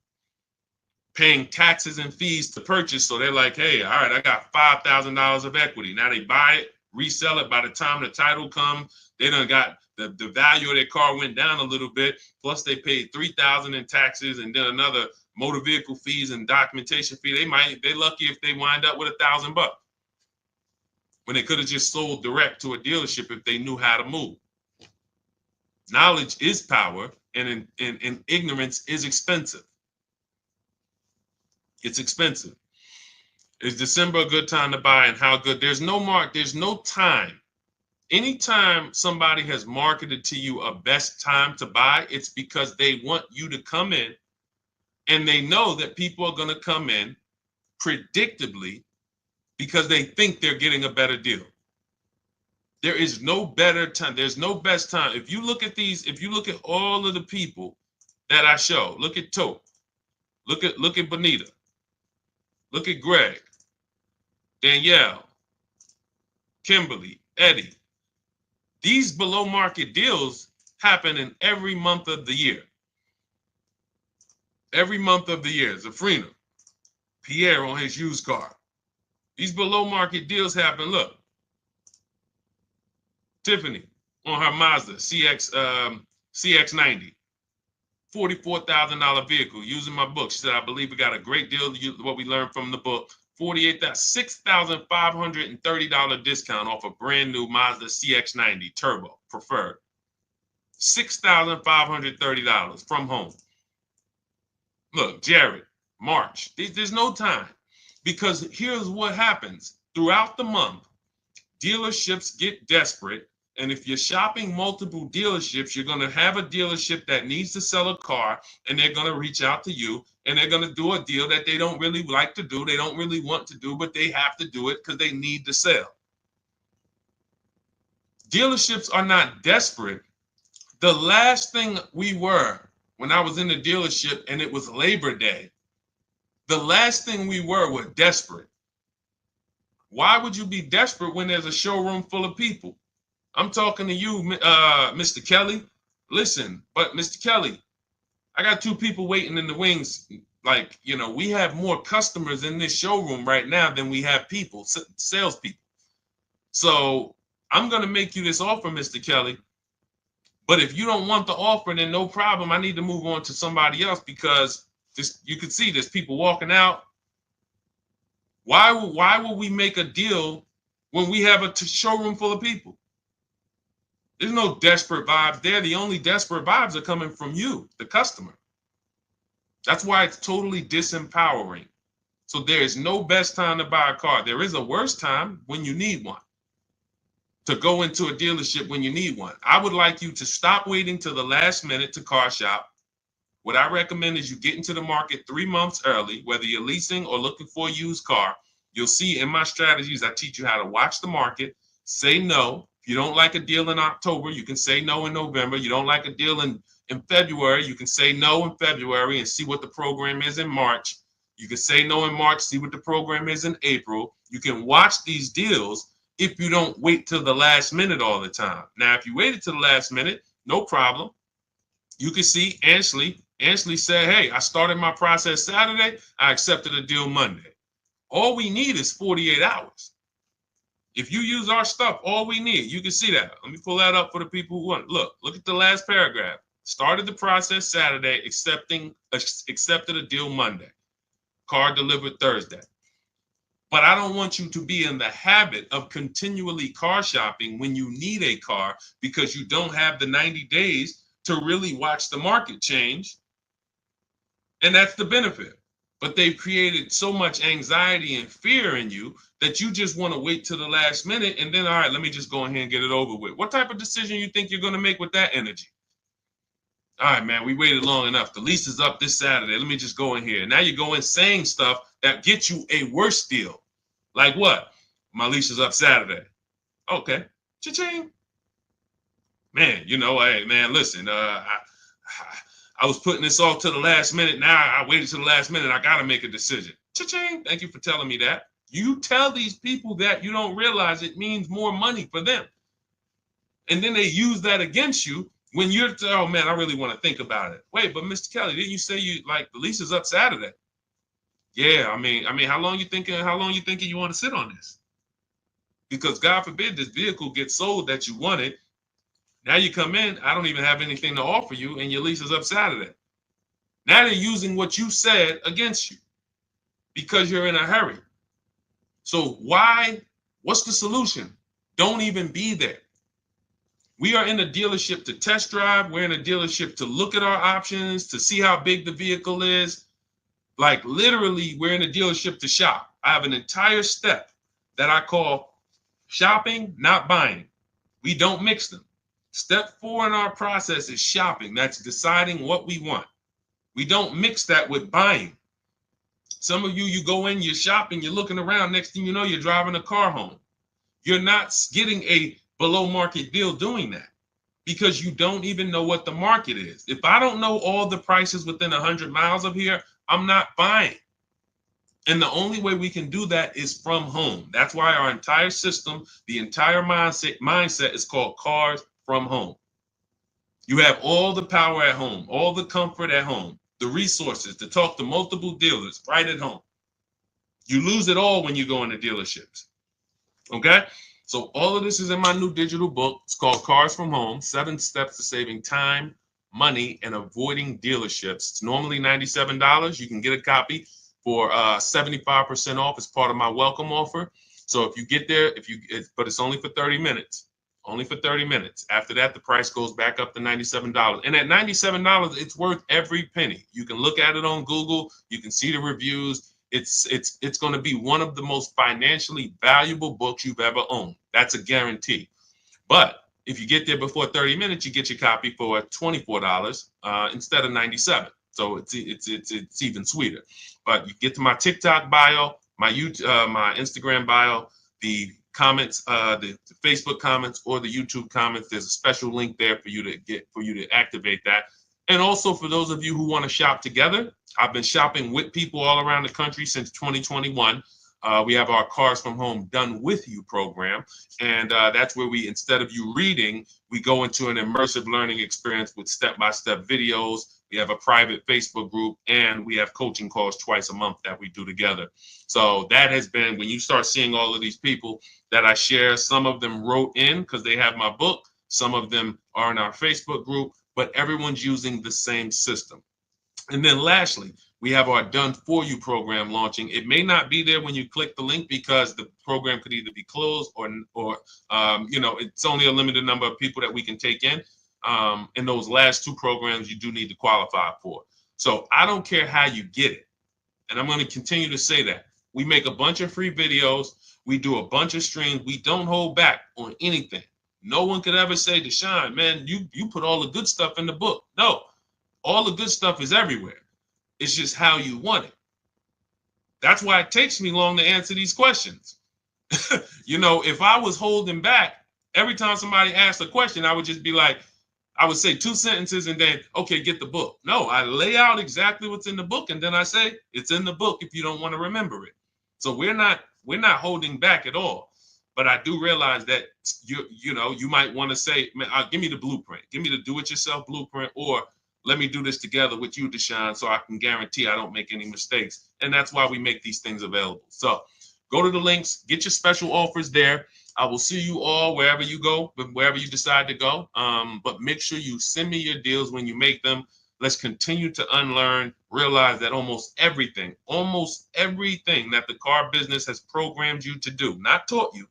paying taxes and fees to purchase. So they're like, hey, all right, I got $5,000 of equity. Now they buy it, resell it. By the time the title comes, they done got the value of their car went down a little bit. Plus they paid $3,000 in taxes and then another motor vehicle fees and documentation fee. They're lucky if they wind up with $1,000 when they could have just sold direct to a dealership if they knew how to move. Knowledge is power, and ignorance is expensive. It's expensive. Is December a good time to buy, and how good? There's no time. Anytime somebody has marketed to you a best time to buy, it's because they want you to come in, and they know that people are going to come in predictably because they think they're getting a better deal. There is no better time. There's no best time. If you look at all of the people that I show, look at Tope, look at Bonita, look at Greg, Danielle, Kimberly, Eddie. These below market deals happen in every month of the year. Every month of the year. Zafrina, Pierre on his used car. These below market deals happen. Look. Tiffany on her Mazda CX-90, $44,000 vehicle, using my book. She said, I believe we got a great deal, what we learned from the book. $6,530 discount off a brand new Mazda CX-90 Turbo Preferred. $6,530 from home. Look, Jared, March. There's no time. Because here's what happens. Throughout the month, dealerships get desperate. And if you're shopping multiple dealerships, you're going to have a dealership that needs to sell a car, and they're going to reach out to you, and they're going to do a deal that they don't really like to do. They don't really want to do, but they have to do it because they need to sell. Dealerships are not desperate. The last thing we were when I was in the dealership and it was Labor Day, the last thing we were desperate. Why would you be desperate when there's a showroom full of people? I'm talking to you, Mr. Kelly. Listen, but Mr. Kelly, I got 2 people waiting in the wings. Like, we have more customers in this showroom right now than we have people, salespeople. So I'm going to make you this offer, Mr. Kelly. But if you don't want the offer, then no problem. I need to move on to somebody else because you can see there's people walking out. Why would we make a deal when we have a showroom full of people? There's no desperate vibes there. The only desperate vibes are coming from you, the customer. That's why it's totally disempowering. So there is no best time to buy a car. There is a worse time when you need one. To go into a dealership when you need one. I would like you to stop waiting till the last minute to car shop. What I recommend is you get into the market 3 months early, whether you're leasing or looking for a used car. You'll see in my strategies, I teach you how to watch the market, say no. If you don't like a deal in October, you can say no in November. You don't like a deal in February, you can say no in February and see what the program is in March. You can say no in March, see what the program is in April. You can watch these deals if you don't wait till the last minute all the time. Now, if you waited till the last minute, no problem. You can see Ashley said, hey, I started my process Saturday. I accepted a deal Monday. All we need is 48 hours. If you use our stuff, all we need, you can see that. Let me pull that up for the people who want. Look at the last paragraph. Started the process Saturday, accepted a deal Monday. Car delivered Thursday. But I don't want you to be in the habit of continually car shopping when you need a car because you don't have the 90 days to really watch the market change. And that's the benefit. But they've created so much anxiety and fear in you that you just want to wait till the last minute and then, all right, let me just go ahead and get it over with. What type of decision you think you're going to make with that energy? All right, man, we waited long enough. The lease is up this Saturday. Let me just go in here. Now you go in saying stuff that gets you a worse deal. Like what? My lease is up Saturday. Okay. Cha-ching. Man, hey, man, listen, I was putting this off to the last minute. Now I waited to the last minute. I got to make a decision. Cha-ching. Thank you for telling me that. You tell these people that, you don't realize it means more money for them. And then they use that against you when you're, oh man, I really want to think about it. Wait, but Mr. Kelly, didn't you say the lease is up Saturday? Yeah, I mean, how long you thinking you want to sit on this? Because God forbid this vehicle gets sold that you wanted. Now you come in, I don't even have anything to offer you, and your lease is up Saturday. Now they're using what you said against you because you're in a hurry. So what's the solution? Don't even be there. We are in a dealership to test drive. We're in a dealership to look at our options, to see how big the vehicle is. Like literally, we're in a dealership to shop. I have an entire step that I call shopping, not buying. We don't mix them. Step 4 in our process is shopping. That's deciding what we want. We don't mix that with buying. Some of you go in, you're shopping, you're looking around. Next thing you know, you're driving a car home. You're not getting a below market deal doing that because you don't even know what the market is. If I don't know all the prices within 100 miles of here, I'm not buying. And the only way we can do that is from home. That's why our entire system, the entire mindset is called Cars from Home. You have all the power at home, all the comfort at home, the resources to talk to multiple dealers right at home. You lose it all when you go into dealerships. Okay? So all of this is in my new digital book. It's called Cars from Home, 7 Steps to Saving Time, Money, and Avoiding Dealerships. It's normally $97. You can get a copy for 75% off as part of my welcome offer. So if you get there, but it's only for 30 minutes. Only for 30 minutes. After that, the price goes back up to $97. And at $97, it's worth every penny. You can look at it on Google. You can see the reviews. It's going to be one of the most financially valuable books you've ever owned. That's a guarantee. But if you get there before 30 minutes, you get your copy for $24 instead of $97. So it's even sweeter. But you get to my TikTok bio, my YouTube, my Instagram bio, the comments, the Facebook comments, or the YouTube comments. There's a special link there for you to activate that. And also for those of you who want to shop together, I've been shopping with people all around the country since 2021. We have our Cars from Home Done With You program. And that's where we, instead of you reading, we go into an immersive learning experience with step-by-step videos. We have a private Facebook group, and we have coaching calls twice a month that we do together. So that has been, when you start seeing all of these people that I share, some of them wrote in because they have my book. Some of them are in our Facebook group, but everyone's using the same system. And then lastly, we have our Done For You program launching. It may not be there when you click the link because the program could either be closed or it's only a limited number of people that we can take in. And those last two programs you do need to qualify for. So I don't care how you get it. And I'm going to continue to say that. We make a bunch of free videos. We do a bunch of streams. We don't hold back on anything. No one could ever say, Deshone, man, you put all the good stuff in the book. No, all the good stuff is everywhere. It's just how you want it. That's why it takes me long to answer these questions. If I was holding back, every time somebody asked a question, I would just be like, I would say 2 sentences and then, okay, get the book. No, I lay out exactly what's in the book. And then I say, it's in the book if you don't want to remember it. So we're not holding back at all. But I do realize that you might want to say, man, give me the blueprint. Give me the do-it-yourself blueprint, or let me do this together with you, Deshone, so I can guarantee I don't make any mistakes. And that's why we make these things available. So go to the links, get your special offers there. I will see you all wherever you go, wherever you decide to go. But make sure you send me your deals when you make them. Let's continue to unlearn, realize that almost everything that the car business has programmed you to do, not taught you,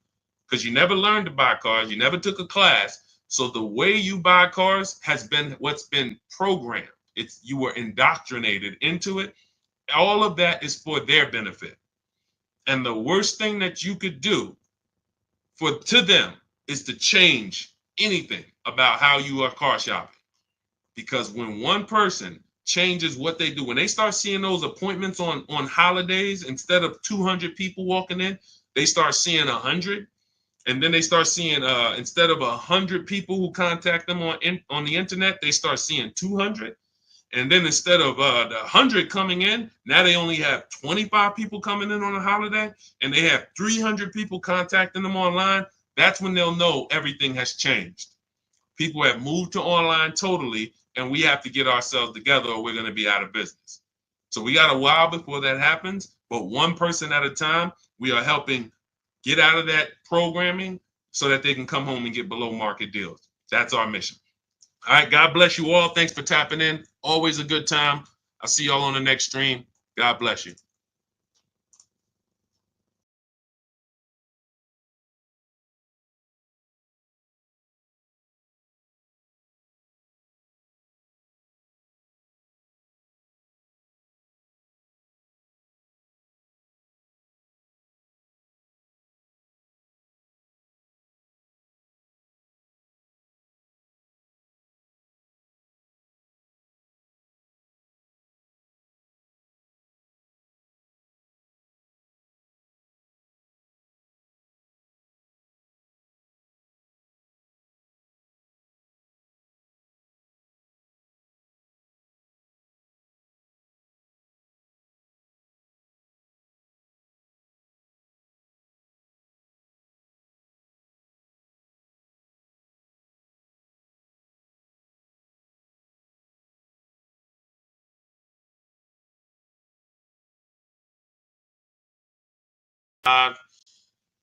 because you never learned to buy cars, you never took a class. So the way you buy cars has been what's been programmed. You were indoctrinated into it. All of that is for their benefit. And the worst thing that you could do to them is to change anything about how you are car shopping. Because when one person changes what they do, when they start seeing those appointments on holidays, instead of 200 people walking in, they start seeing 100. And then they start seeing, instead of 100 people who contact them on the internet, they start seeing 200. And then instead of the 100 coming in, now they only have 25 people coming in on a holiday, and they have 300 people contacting them online. That's when they'll know everything has changed. People have moved to online totally, and we have to get ourselves together or we're going to be out of business. So we got a while before that happens, but one person at a time, we are helping get out of that programming so that they can come home and get below market deals. That's our mission. All right, God bless you all. Thanks for tapping in. Always a good time. I'll see y'all on the next stream. God bless you.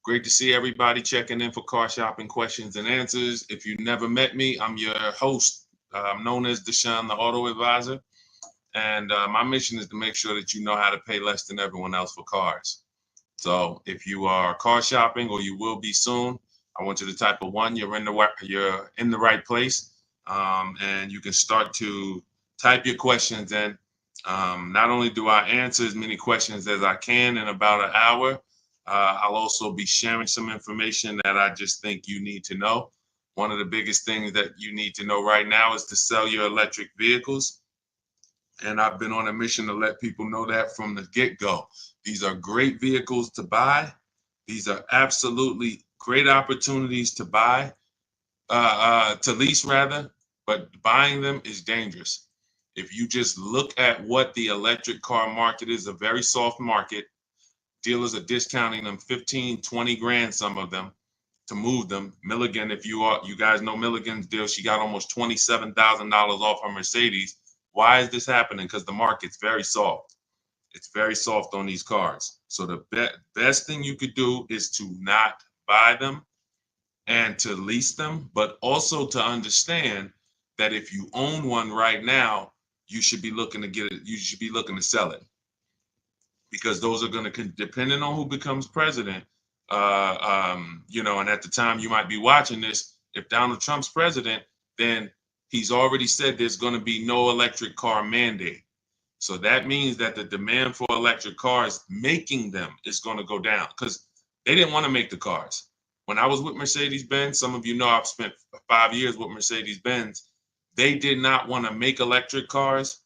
Great to see everybody checking in for car shopping questions and answers. If you never met me, I'm your host. I'm known as Deshone the Auto Advisor. And my mission is to make sure that you know how to pay less than everyone else for cars. So if you are car shopping, or you will be soon, I want you to type a 1. You're in the right place. And you can start to type your questions in. Not only do I answer as many questions as I can in about an hour, I'll also be sharing some information that I just think you need to know. One of the biggest things that you need to know right now is to sell your electric vehicles. And I've been on a mission to let people know that from the get-go. These are great vehicles to buy. These are absolutely great opportunities to buy, to lease rather, but buying them is dangerous. If you just look at what the electric car market is, a very soft market. Dealers are discounting them 15, 20 grand, some of them, to move them. Milligan, if you guys know Milligan's deal, she got almost $27,000 off her Mercedes. Why is this happening? Because the market's very soft. It's very soft on these cars. So the best thing you could do is to not buy them and to lease them, but also to understand that if you own one right now, you should be looking to get it. You should be looking to sell it, because those are going to, depending on who becomes president, and at the time you might be watching this, if Donald Trump's president, then he's already said there's going to be no electric car mandate. So that means that the demand for electric cars, making them, is going to go down, because they didn't want to make the cars. When I was with Mercedes-Benz, some of you know I've spent 5 years with Mercedes-Benz. They did not want to make electric cars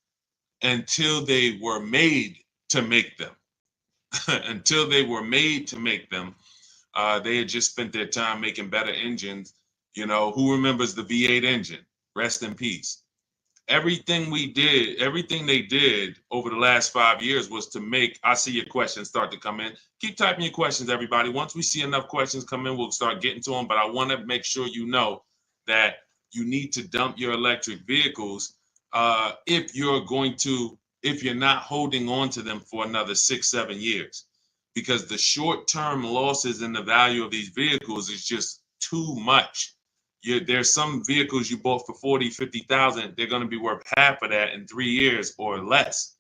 until they were made to make them. Until they were made to make them, they had just spent their time making better engines. Who remembers the V8 engine? Rest in peace. Everything they did over the last 5 years was to make, I see your questions start to come in. Keep typing your questions, everybody. Once we see enough questions come in, we'll start getting to them. But I want to make sure you know that you need to dump your electric vehicles if you're not holding on to them for another 6-7 years, because the short-term losses in the value of these vehicles is just too much. There's some vehicles you bought for 40, 50,000. They're going to be worth half of that in 3 years or less.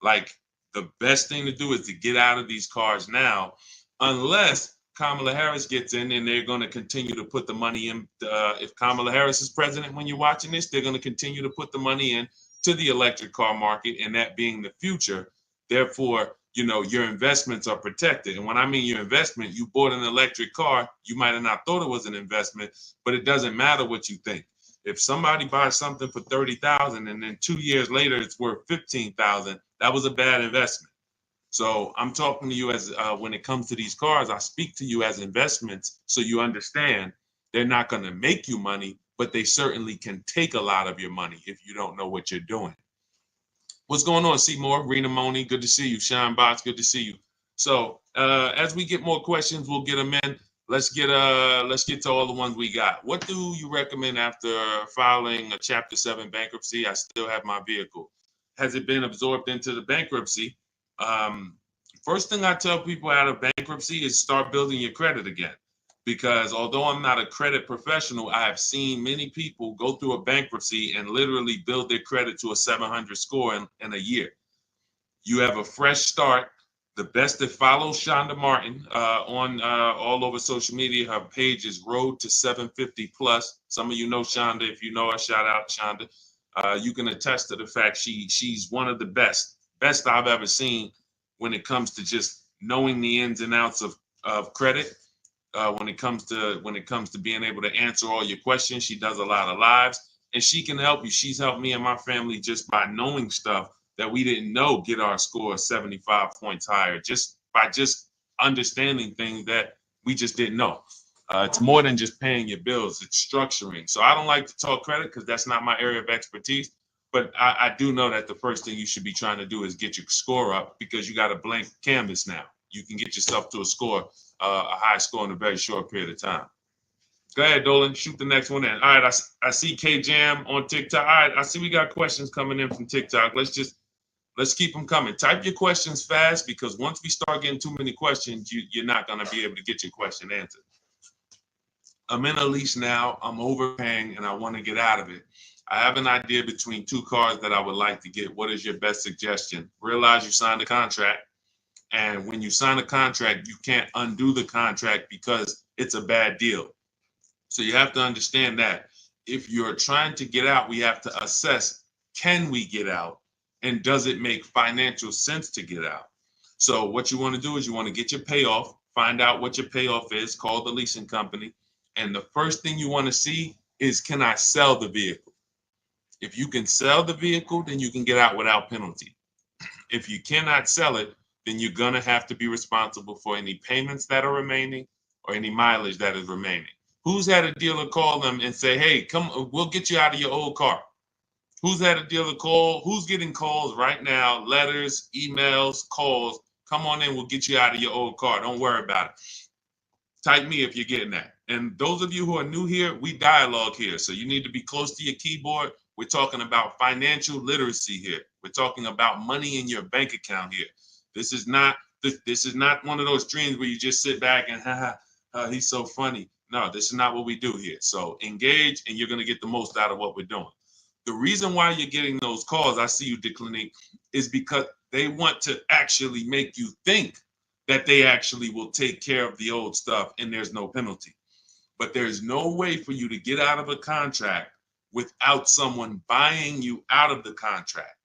Like, the best thing to do is to get out of these cars now, unless Kamala Harris gets in, and they're going to continue to put the money in. If Kamala Harris is president when you're watching this, they're going to continue to put the money in to the electric car market, and that being the future. Therefore, your investments are protected. And when I mean your investment, you bought an electric car, you might have not thought it was an investment, but it doesn't matter what you think. If somebody buys something for 30,000 and then 2 years later it's worth 15,000, that was a bad investment. So I'm talking to you as when it comes to these cars, I speak to you as investments, so you understand they're not going to make you money, but they certainly can take a lot of your money if you don't know what you're doing. What's going on, Seymour? Rena Money, good to see you. Shine Box, good to see you. So as we get more questions, we'll get them in. Let's get to all the ones we got. What do you recommend after filing a Chapter 7 bankruptcy? I still have my vehicle. Has it been absorbed into the bankruptcy? First thing I tell people out of bankruptcy is start building your credit again. Because although I'm not a credit professional, I have seen many people go through a bankruptcy and literally build their credit to a 700 score in a year. You have a fresh start. The best to follow Shonda Martin on all over social media. Her page is Road to 750 Plus. Some of you know Shonda. If you know her, shout out Shonda. You can attest to the fact she's one of the best I've ever seen when it comes to just knowing the ins and outs of credit. When it comes to being able to answer all your questions. She does a lot of lives, and she can help you. She's helped me and my family just by knowing stuff that we didn't know, get our score 75 points higher, just by understanding things that we just didn't know. It's more than just paying your bills, it's structuring. So I don't like to talk credit because that's not my area of expertise, but I do know that the first thing you should be trying to do is get your score up, because you got a blank canvas now. You can get yourself to a high score in a very short period of time. Go ahead, Dolan. Shoot the next one in. All right, I see K-Jam on TikTok. All right, I see we got questions coming in from TikTok. Let's keep them coming. Type your questions fast, because once we start getting too many questions, you're not going to be able to get your question answered. I'm in a lease now. I'm overpaying, and I want to get out of it. I have an idea between 2 cars that I would like to get. What is your best suggestion? Realize you signed a contract. And when you sign a contract, you can't undo the contract because it's a bad deal. So you have to understand that. If you're trying to get out, we have to assess, can we get out? And does it make financial sense to get out? So what you want to do is you want to get your payoff, find out what your payoff is, call the leasing company. And the first thing you want to see is, can I sell the vehicle? If you can sell the vehicle, then you can get out without penalty. If you cannot sell it, then you're going to have to be responsible for any payments that are remaining or any mileage that is remaining. Who's had a dealer call them and say, hey, come, we'll get you out of your old car? Who's had a dealer call? Who's getting calls right now? Letters, emails, calls. Come on in, we'll get you out of your old car. Don't worry about it. Type me if you're getting that. And those of you who are new here, we dialogue here. So you need to be close to your keyboard. We're talking about financial literacy here. We're talking about money in your bank account here. This is not one of those streams where you just sit back and he's so funny. No, this is not what we do here. So engage, and you're going to get the most out of what we're doing. The reason why you're getting those calls, I see you, Declinique, is because they want to actually make you think that they actually will take care of the old stuff and there's no penalty. But there's no way for you to get out of a contract without someone buying you out of the contract.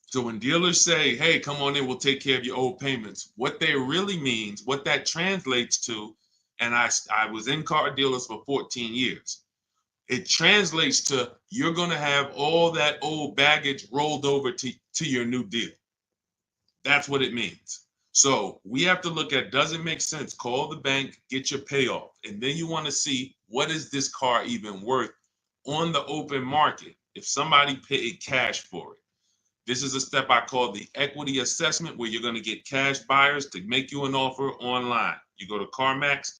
So when dealers say, hey, come on in, we'll take care of your old payments, what they really means, what that translates to, and I was in car dealers for 14 years. It translates to, you're going to have all that old baggage rolled over to your new deal. That's what it means. So we have to look at, does it make sense? Call the bank, get your payoff. And then you want to see, what is this car even worth on the open market if somebody paid cash for it? This is a step I call the equity assessment, where you're going to get cash buyers to make you an offer online. You go to CarMax,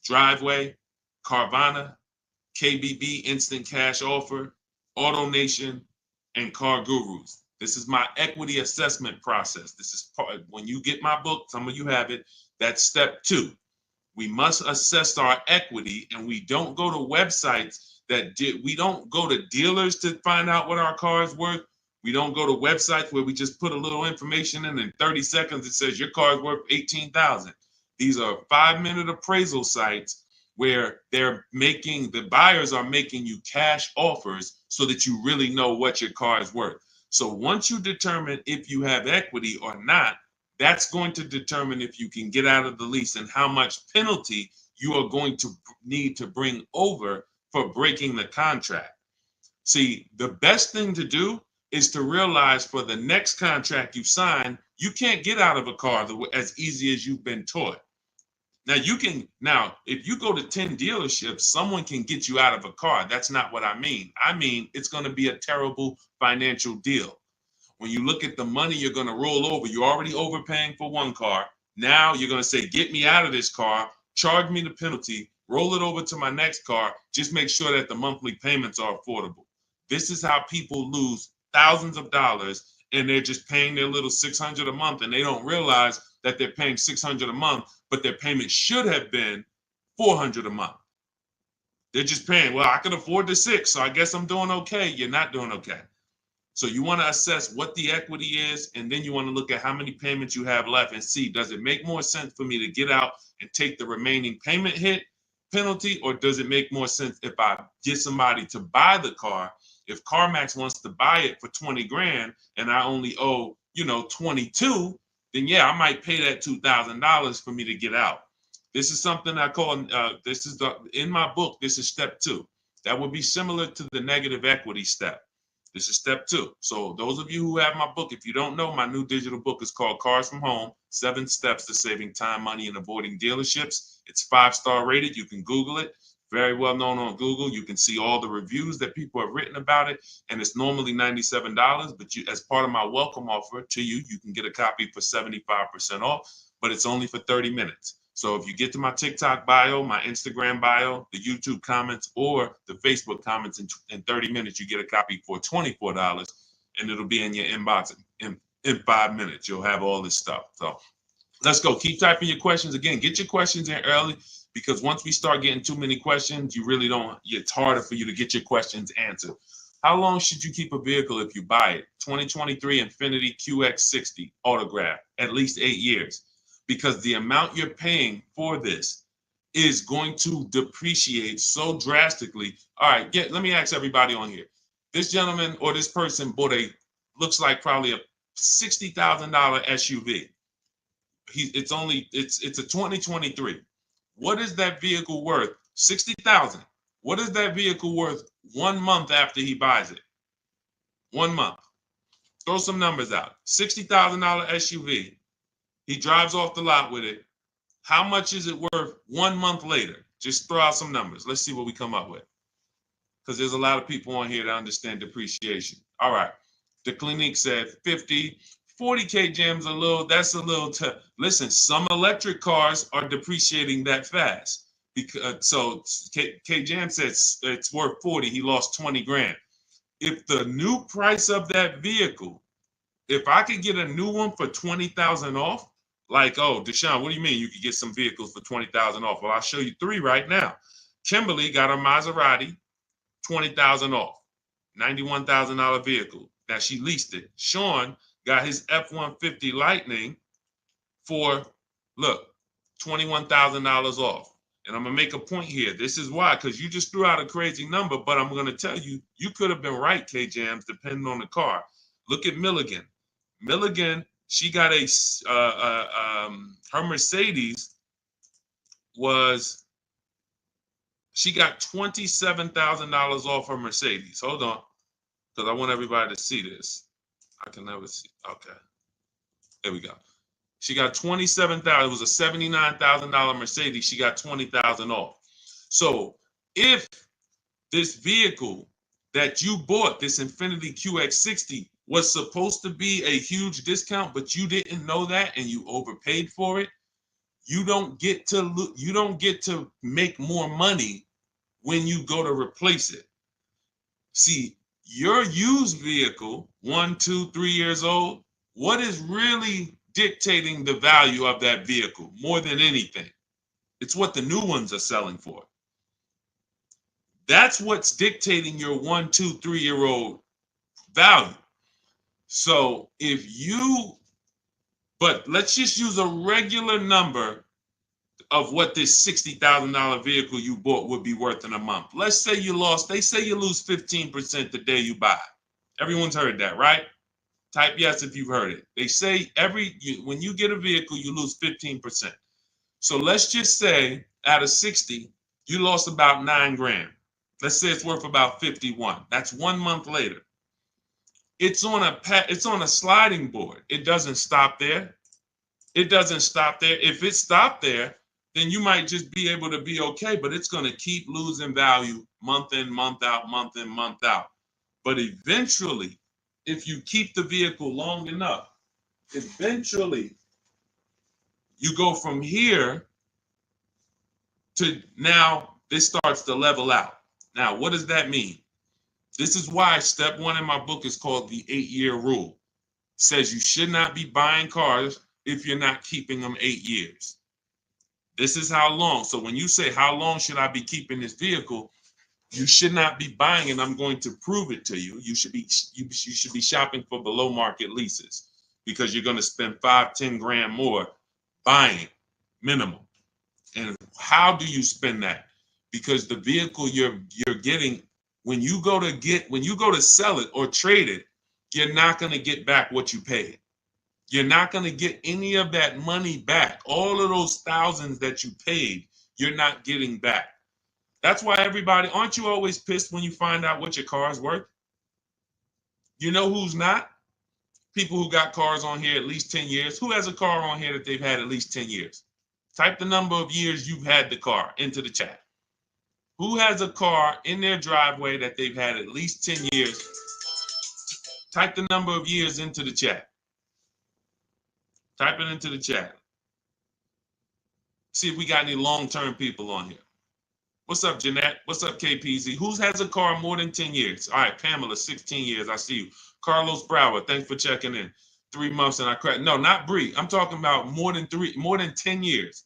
Driveway, Carvana, KBB, Instant Cash Offer, AutoNation, and Car Gurus. This is my equity assessment process. This is part, when you get my book, some of you have it, that's step 2. We must assess our equity, and we don't go to websites we don't go to dealers to find out what our car is worth. We don't go to websites where we just put a little information in 30 seconds it says your car is worth $18,000. These are 5-minute appraisal sites where the buyers are making you cash offers so that you really know what your car is worth. So once you determine if you have equity or not, that's going to determine if you can get out of the lease and how much penalty you are going to need to bring over for breaking the contract. See, the best thing to do is to realize, for the next contract you sign, you can't get out of a car as easy as you've been taught. Now, if you go to 10 dealerships, someone can get you out of a car. That's not what I mean. I mean, it's going to be a terrible financial deal. When you look at the money you're going to roll over, you're already overpaying for one car. Now you're going to say, get me out of this car, charge me the penalty, roll it over to my next car, just make sure that the monthly payments are affordable. This is how people lose thousands of dollars, and they're just paying their little $600 a month, and they don't realize that they're paying $600 a month, but their payment should have been $400 a month. They're just paying, well, I can afford the $600, so I guess I'm doing okay. You're not doing okay. So you want to assess what the equity is, and then you want to look at how many payments you have left and see, does it make more sense for me to get out and take the remaining payment hit penalty, or does it make more sense if I get somebody to buy the car? If CarMax wants to buy it for 20 grand and I only owe, 22, then yeah, I might pay that $2,000 for me to get out. This is something I call, in my book, this is step 2. That would be similar to the negative equity step. This is step 2. So those of you who have my book, if you don't know, my new digital book is called Cars from Home, 7 Steps to Saving Time, Money, and Avoiding Dealerships. It's 5-star rated. You can Google it. Very well known on Google. You can see all the reviews that people have written about it. And it's normally $97, but as part of my welcome offer to you, you can get a copy for 75% off, but it's only for 30 minutes. So if you get to my TikTok bio, my Instagram bio, the YouTube comments, or the Facebook comments in 30 minutes, you get a copy for $24, and it'll be in your inbox in 5 minutes. You'll have all this stuff. So let's go. Keep typing your questions. Again, get your questions in early, because once we start getting too many questions, it's harder for you to get your questions answered. How long should you keep a vehicle if you buy it? 2023 Infiniti QX60 autograph, at least 8 years. Because the amount you're paying for this is going to depreciate so drastically. All right, let me ask everybody on here. This gentleman or this person bought a looks like probably a $60,000 SUV. It's a 2023. What is that vehicle worth? 60,000. What is that vehicle worth 1 month after he buys it? 1 month. Throw some numbers out. $60,000 SUV. He drives off the lot with it. How much is it worth 1 month later? Just throw out some numbers. Let's see what we come up with. Because there's a lot of people on here that understand depreciation. All right. The Clinique said 50. 40K Jam's that's a little tough. Listen, some electric cars are depreciating that fast. Because so K Jam says it's worth 40. He lost 20 grand. If the new price of that vehicle, if I could get a new one for 20,000 off, like, oh, Deshone, what do you mean you could get some vehicles for 20,000 off? Well, I'll show you 3 right now. Kimberly got a Maserati, 20,000 off, $91,000 vehicle. Now she leased it. Sean got his F-150 Lightning for, look, $21,000 off. And I'm going to make a point here. This is why, because you just threw out a crazy number, but I'm going to tell you, you could have been right, K-Jams, depending on the car. Look at Milligan. Milligan, she got her Mercedes she got $27,000 off her Mercedes. Hold on, because I want everybody to see this. I can never see. Okay. There we go. She got $27,000. It was a $79,000 Mercedes. She got $20,000 off. So if this vehicle that you bought, this Infiniti QX60, was supposed to be a huge discount, but you didn't know that and you overpaid for it, you don't get to make more money when you go to replace it. See, your used vehicle, 1, 2, 3 years old, what is really dictating the value of that vehicle more than anything? It's what the new ones are selling for. That's what's dictating your 1, 2, 3-year-old value. So but let's just use a regular number of what this $60,000 vehicle you bought would be worth in a month. Let's say they say you lose 15% the day you buy. Everyone's heard that, right? Type yes if you've heard it. They say when you get a vehicle, you lose 15%. So let's just say out of 60, you lost about 9 grand. Let's say it's worth about 51. That's 1 month later. It's on a sliding board. It doesn't stop there. It doesn't stop there. If it stopped there, then you might just be able to be okay, but it's going to keep losing value month in, month out, month in, month out. But eventually, if you keep the vehicle long enough, eventually you go from here to now this starts to level out. Now, what does that mean? This is why step 1 in my book is called the 8-year rule. It says you should not be buying cars if you're not keeping them 8 years. This is how long. So when you say, how long should I be keeping this vehicle? You should not be buying it. I'm going to prove it to you. You should be shopping for below market leases because you're going to spend 5-10 grand more buying minimum. And how do you spend that? Because the vehicle you're getting, when you go to sell it or trade it, you're not going to get back what you paid. You're not going to get any of that money back. All of those thousands that you paid, you're not getting back. That's why aren't you always pissed when you find out what your car is worth? You know who's not? People who got cars on here at least 10 years. Who has a car on here that they've had at least 10 years? Type the number of years you've had the car into the chat. Who has a car in their driveway that they've had at least 10 years? Type the number of years into the chat. Type it into the chat. See if we got any long-term people on here. What's up, Jeanette? What's up, KPZ? Who has a car more than 10 years? All right, Pamela, 16 years. I see you. Carlos Brower, thanks for checking in. 3 months and I cracked. No, not Bree. I'm talking about more than 10 years.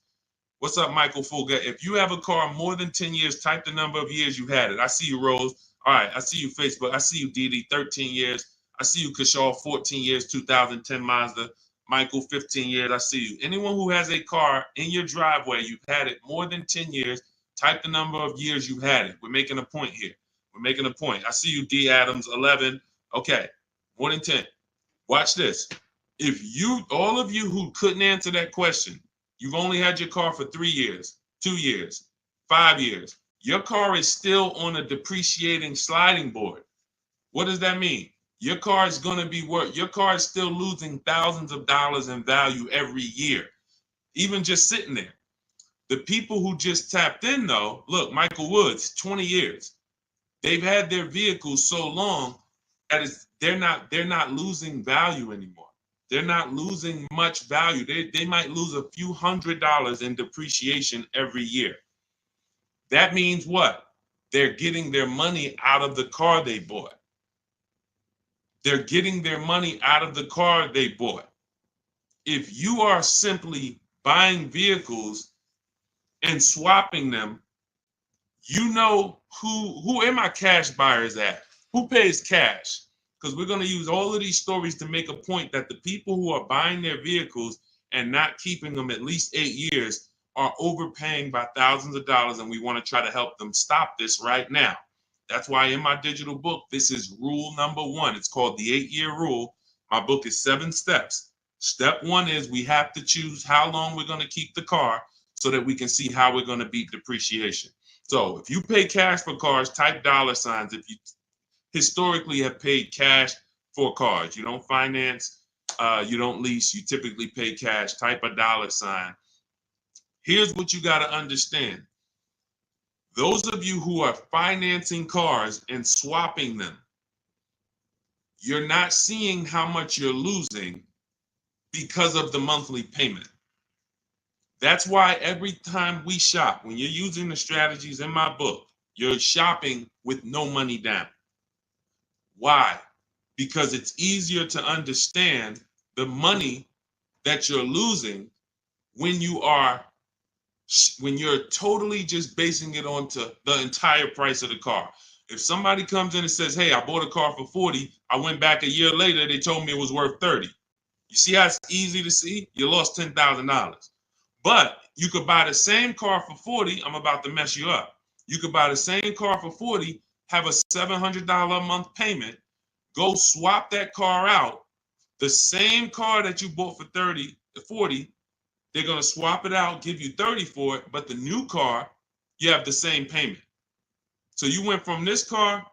What's up, Michael Fulga? If you have a car more than 10 years, type the number of years you had it. I see you, Rose. All right, I see you, Facebook. I see you, Didi, 13 years. I see you, Kishal, 14 years, 2010 Mazda. Michael, 15 years. I see you. Anyone who has a car in your driveway, you've had it more than 10 years, type the number of years you've had it. We're making a point here. We're making a point. I see you, D. Adams, 11. Okay, more than 10. Watch this. If all of you who couldn't answer that question, you've only had your car for 3 years, 2 years, 5 years, your car is still on a depreciating sliding board. What does that mean? Your car is going to be worth, your car is still losing thousands of dollars in value every year, even just sitting there. The people who just tapped in, though, look, Michael Woods, 20 years. They've had their vehicles so long that they're not losing value anymore. They're not losing much value. They might lose a few $100s in depreciation every year. That means what? They're getting their money out of the car they bought. They're getting their money out of the car they bought. If you are simply buying vehicles and swapping them, you know who are my cash buyers at? Who pays cash? Because we're going to use all of these stories to make a point that the people who are buying their vehicles and not keeping them at least 8 years are overpaying by thousands of dollars, and we want to try to help them stop this right now. That's why in my digital book, this is rule number 1. It's called the 8-year rule. My book is 7 steps. Step 1 is we have to choose how long we're going to keep the car so that we can see how we're going to beat depreciation. So if you pay cash for cars, type $signs. If you historically have paid cash for cars, you don't finance, you don't lease, you typically pay cash, type a $sign. Here's what you got to understand. Those of you who are financing cars and swapping them, you're not seeing how much you're losing because of the monthly payment. That's why every time we shop, when you're using the strategies in my book, you're shopping with no money down. Why? Because it's easier to understand the money that you're losing when you're totally just basing it onto the entire price of the car. If somebody comes in and says, hey, I bought a car for 40, I went back a year later, they told me it was worth 30. You see how it's easy to see? You lost $10,000. But you could buy the same car for 40. I'm about to mess you up. You could buy the same car for 40, have a $700 a month payment, go swap that car out. The same car that you bought for 40, they're going to swap it out, give you 30 for it, but the new car, you have the same payment. So you went from this car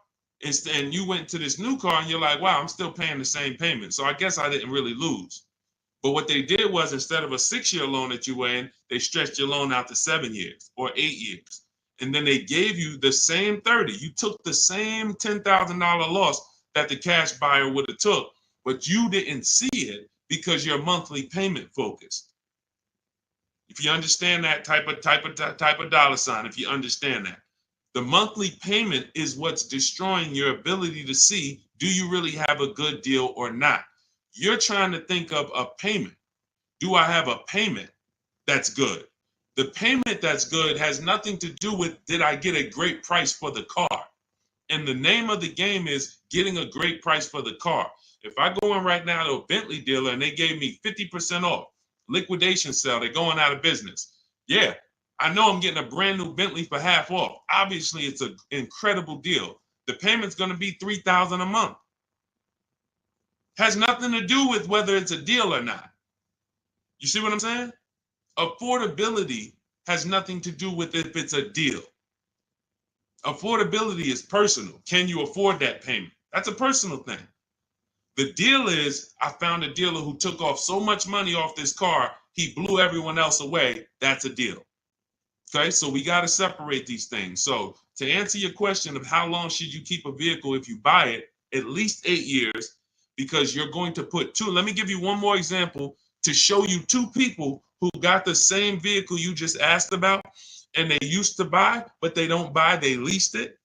and you went to this new car and you're like, wow, I'm still paying the same payment. So I guess I didn't really lose. But what they did was, instead of a 6-year loan that you were in, they stretched your loan out to 7 years or 8 years. And then they gave you the same 30. You took the same $10,000 loss that the cash buyer would have took, but you didn't see it because you're monthly payment focused. If you understand that, type a $sign. If you understand that, the monthly payment is what's destroying your ability to see, do you really have a good deal or not? You're trying to think of a payment. Do I have a payment that's good? The payment that's good has nothing to do with, did I get a great price for the car? And the name of the game is getting a great price for the car. If I go in right now to a Bentley dealer and they gave me 50% off, liquidation sale, they're going out of business. Yeah, I know I'm getting a brand new Bentley for half off. Obviously, it's an incredible deal. The payment's going to be $3,000 a month. Has nothing to do with whether it's a deal or not. You see what I'm saying? Affordability has nothing to do with if it's a deal. Affordability is personal. Can you afford that payment? That's a personal thing. The deal is, I found a dealer who took off so much money off this car, he blew everyone else away. That's a deal. Okay, so we got to separate these things. So to answer your question of how long should you keep a vehicle if you buy it, at least 8 years, because you're going to put two. Let me give you one more example to show you two people who got the same vehicle you just asked about, and they used to buy, but they don't buy, they leased it.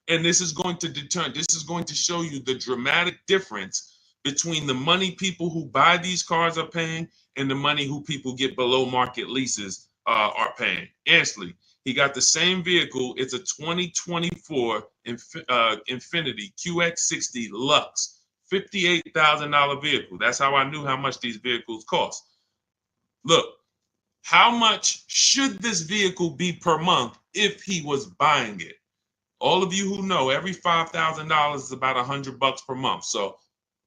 And this is going to show you the dramatic difference between the money people who buy these cars are paying and the money who people get below market leases are paying. Ansley, he got the same vehicle. It's a 2024 Infiniti QX60 Lux, $58,000 vehicle. That's how I knew how much these vehicles cost. Look, how much should this vehicle be per month if he was buying it? All of you who know, every $5,000 is about $100 per month. So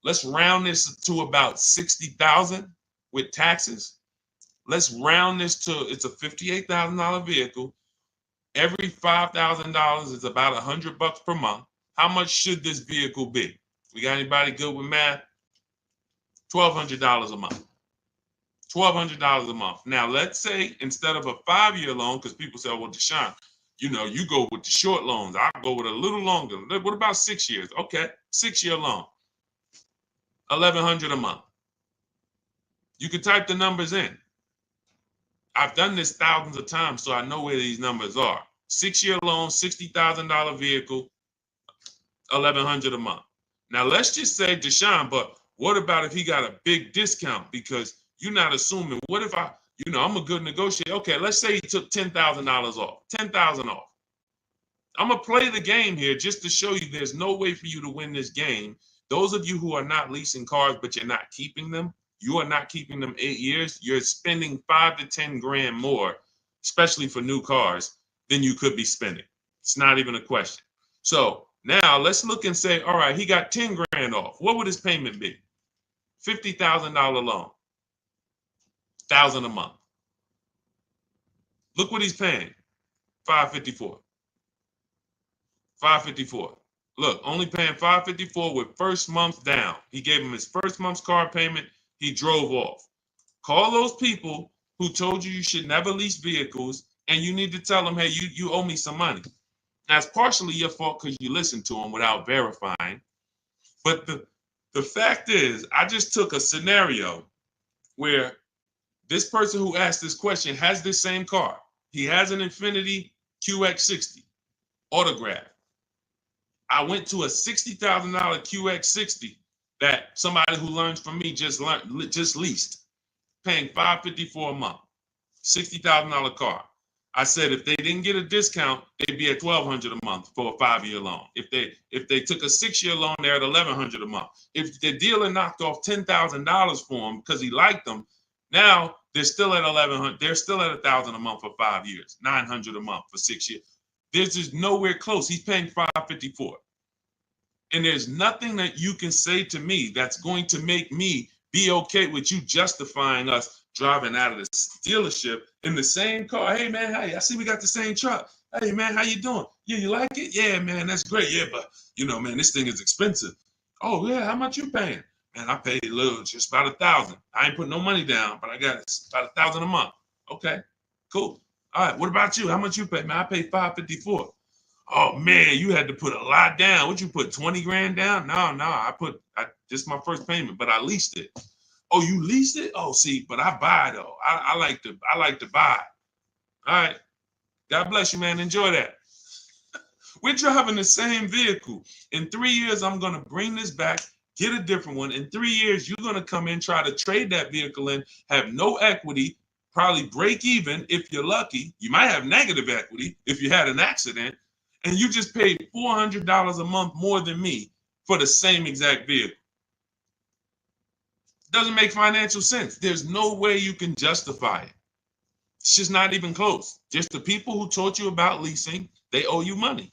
Let's round this to about 60,000 with taxes. Let's round this to, it's a $58,000 vehicle. Every $5,000 is about $100 per month. How much should this vehicle be? We got anybody good with math? $1,200 a month. $1,200 a month. Now, let's say instead of a 5-year loan, because people say, oh, well, Deshone, you know, you go with the short loans. I'll go with a little longer. What about 6 years? Okay, 6-year loan. $1,100 a month. You can type the numbers in. I've done this thousands of times, so I know where these numbers are. 6-year loan, $60,000 vehicle, $1,100 a month. Now, let's just say, Deshone, but what about if he got a big discount? Because you're not assuming, what if I'm a good negotiator. Okay, let's say he took $10,000 off, $10,000 off. I'm going to play the game here just to show you there's no way for you to win this game. Those of you who are not leasing cars, but you're not keeping them, you are not keeping them 8 years, you're spending 5 to 10 grand more, especially for new cars, than you could be spending. It's not even a question. So now let's look and say, all right, he got 10 grand off. What would his payment be? $50,000 loan, $1,000 a month. Look what he's paying, $554. $554. Look, only paying $554 with first month down. He gave him his first month's car payment. He drove off. Call those people who told you you should never lease vehicles, and you need to tell them, hey, you owe me some money. That's partially your fault because you listened to them without verifying. But the fact is, I just took a scenario where this person who asked this question has this same car. He has an Infiniti QX60 autograph. I went to a $60,000 QX60 that somebody who learns from me just leased, paying $554 a month, $60,000 car. I said if they didn't get a discount, they'd be at $1,200 a month for a 5-year loan. If they took a 6-year loan, they're at $1,100 a month. If the dealer knocked off $10,000 for them because he liked them, now they're still at $1,100. They're still at $1,000 a month for 5 years, $900 a month for 6 years. There's just nowhere close. He's paying $554. And there's nothing that you can say to me that's going to make me be okay with you justifying us driving out of this dealership in the same car. Hey, man, hey, I see we got the same truck. Hey, man, how you doing? Yeah, you like it? Yeah, man, that's great. Yeah, but, man, this thing is expensive. Oh, yeah, how much you paying? Man, I paid a little, just about $1,000. I ain't putting no money down, but I got about $1,000 a month. Okay, cool. All right, what about you? How much you pay? Man, I paid $554. Oh man, you had to put a lot down. What you put, 20 grand down? No, I just my first payment, but I leased it. Oh, you leased it? Oh, see, but I buy though. I like to buy. All right. God bless you, man. Enjoy that. We're driving the same vehicle. In 3 years, I'm gonna bring this back, get a different one. In 3 years, you're gonna come in, try to trade that vehicle in, have no equity, probably break even if you're lucky. You might have negative equity if you had an accident. And you just paid $400 a month more than me for the same exact vehicle. Doesn't make financial sense. There's no way you can justify it. It's just not even close. Just the people who taught you about leasing, they owe you money.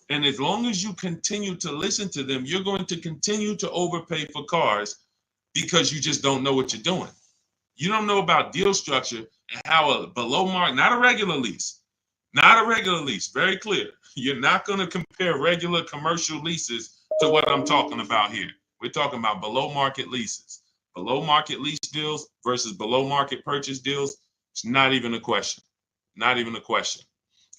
And as long as you continue to listen to them, you're going to continue to overpay for cars because you just don't know what you're doing. You don't know about deal structure and how a below market, not a regular lease, very clear. You're not going to compare regular commercial leases to what I'm talking about here. We're talking about below market leases. Below market lease deals versus below market purchase deals. It's not even a question. Not even a question.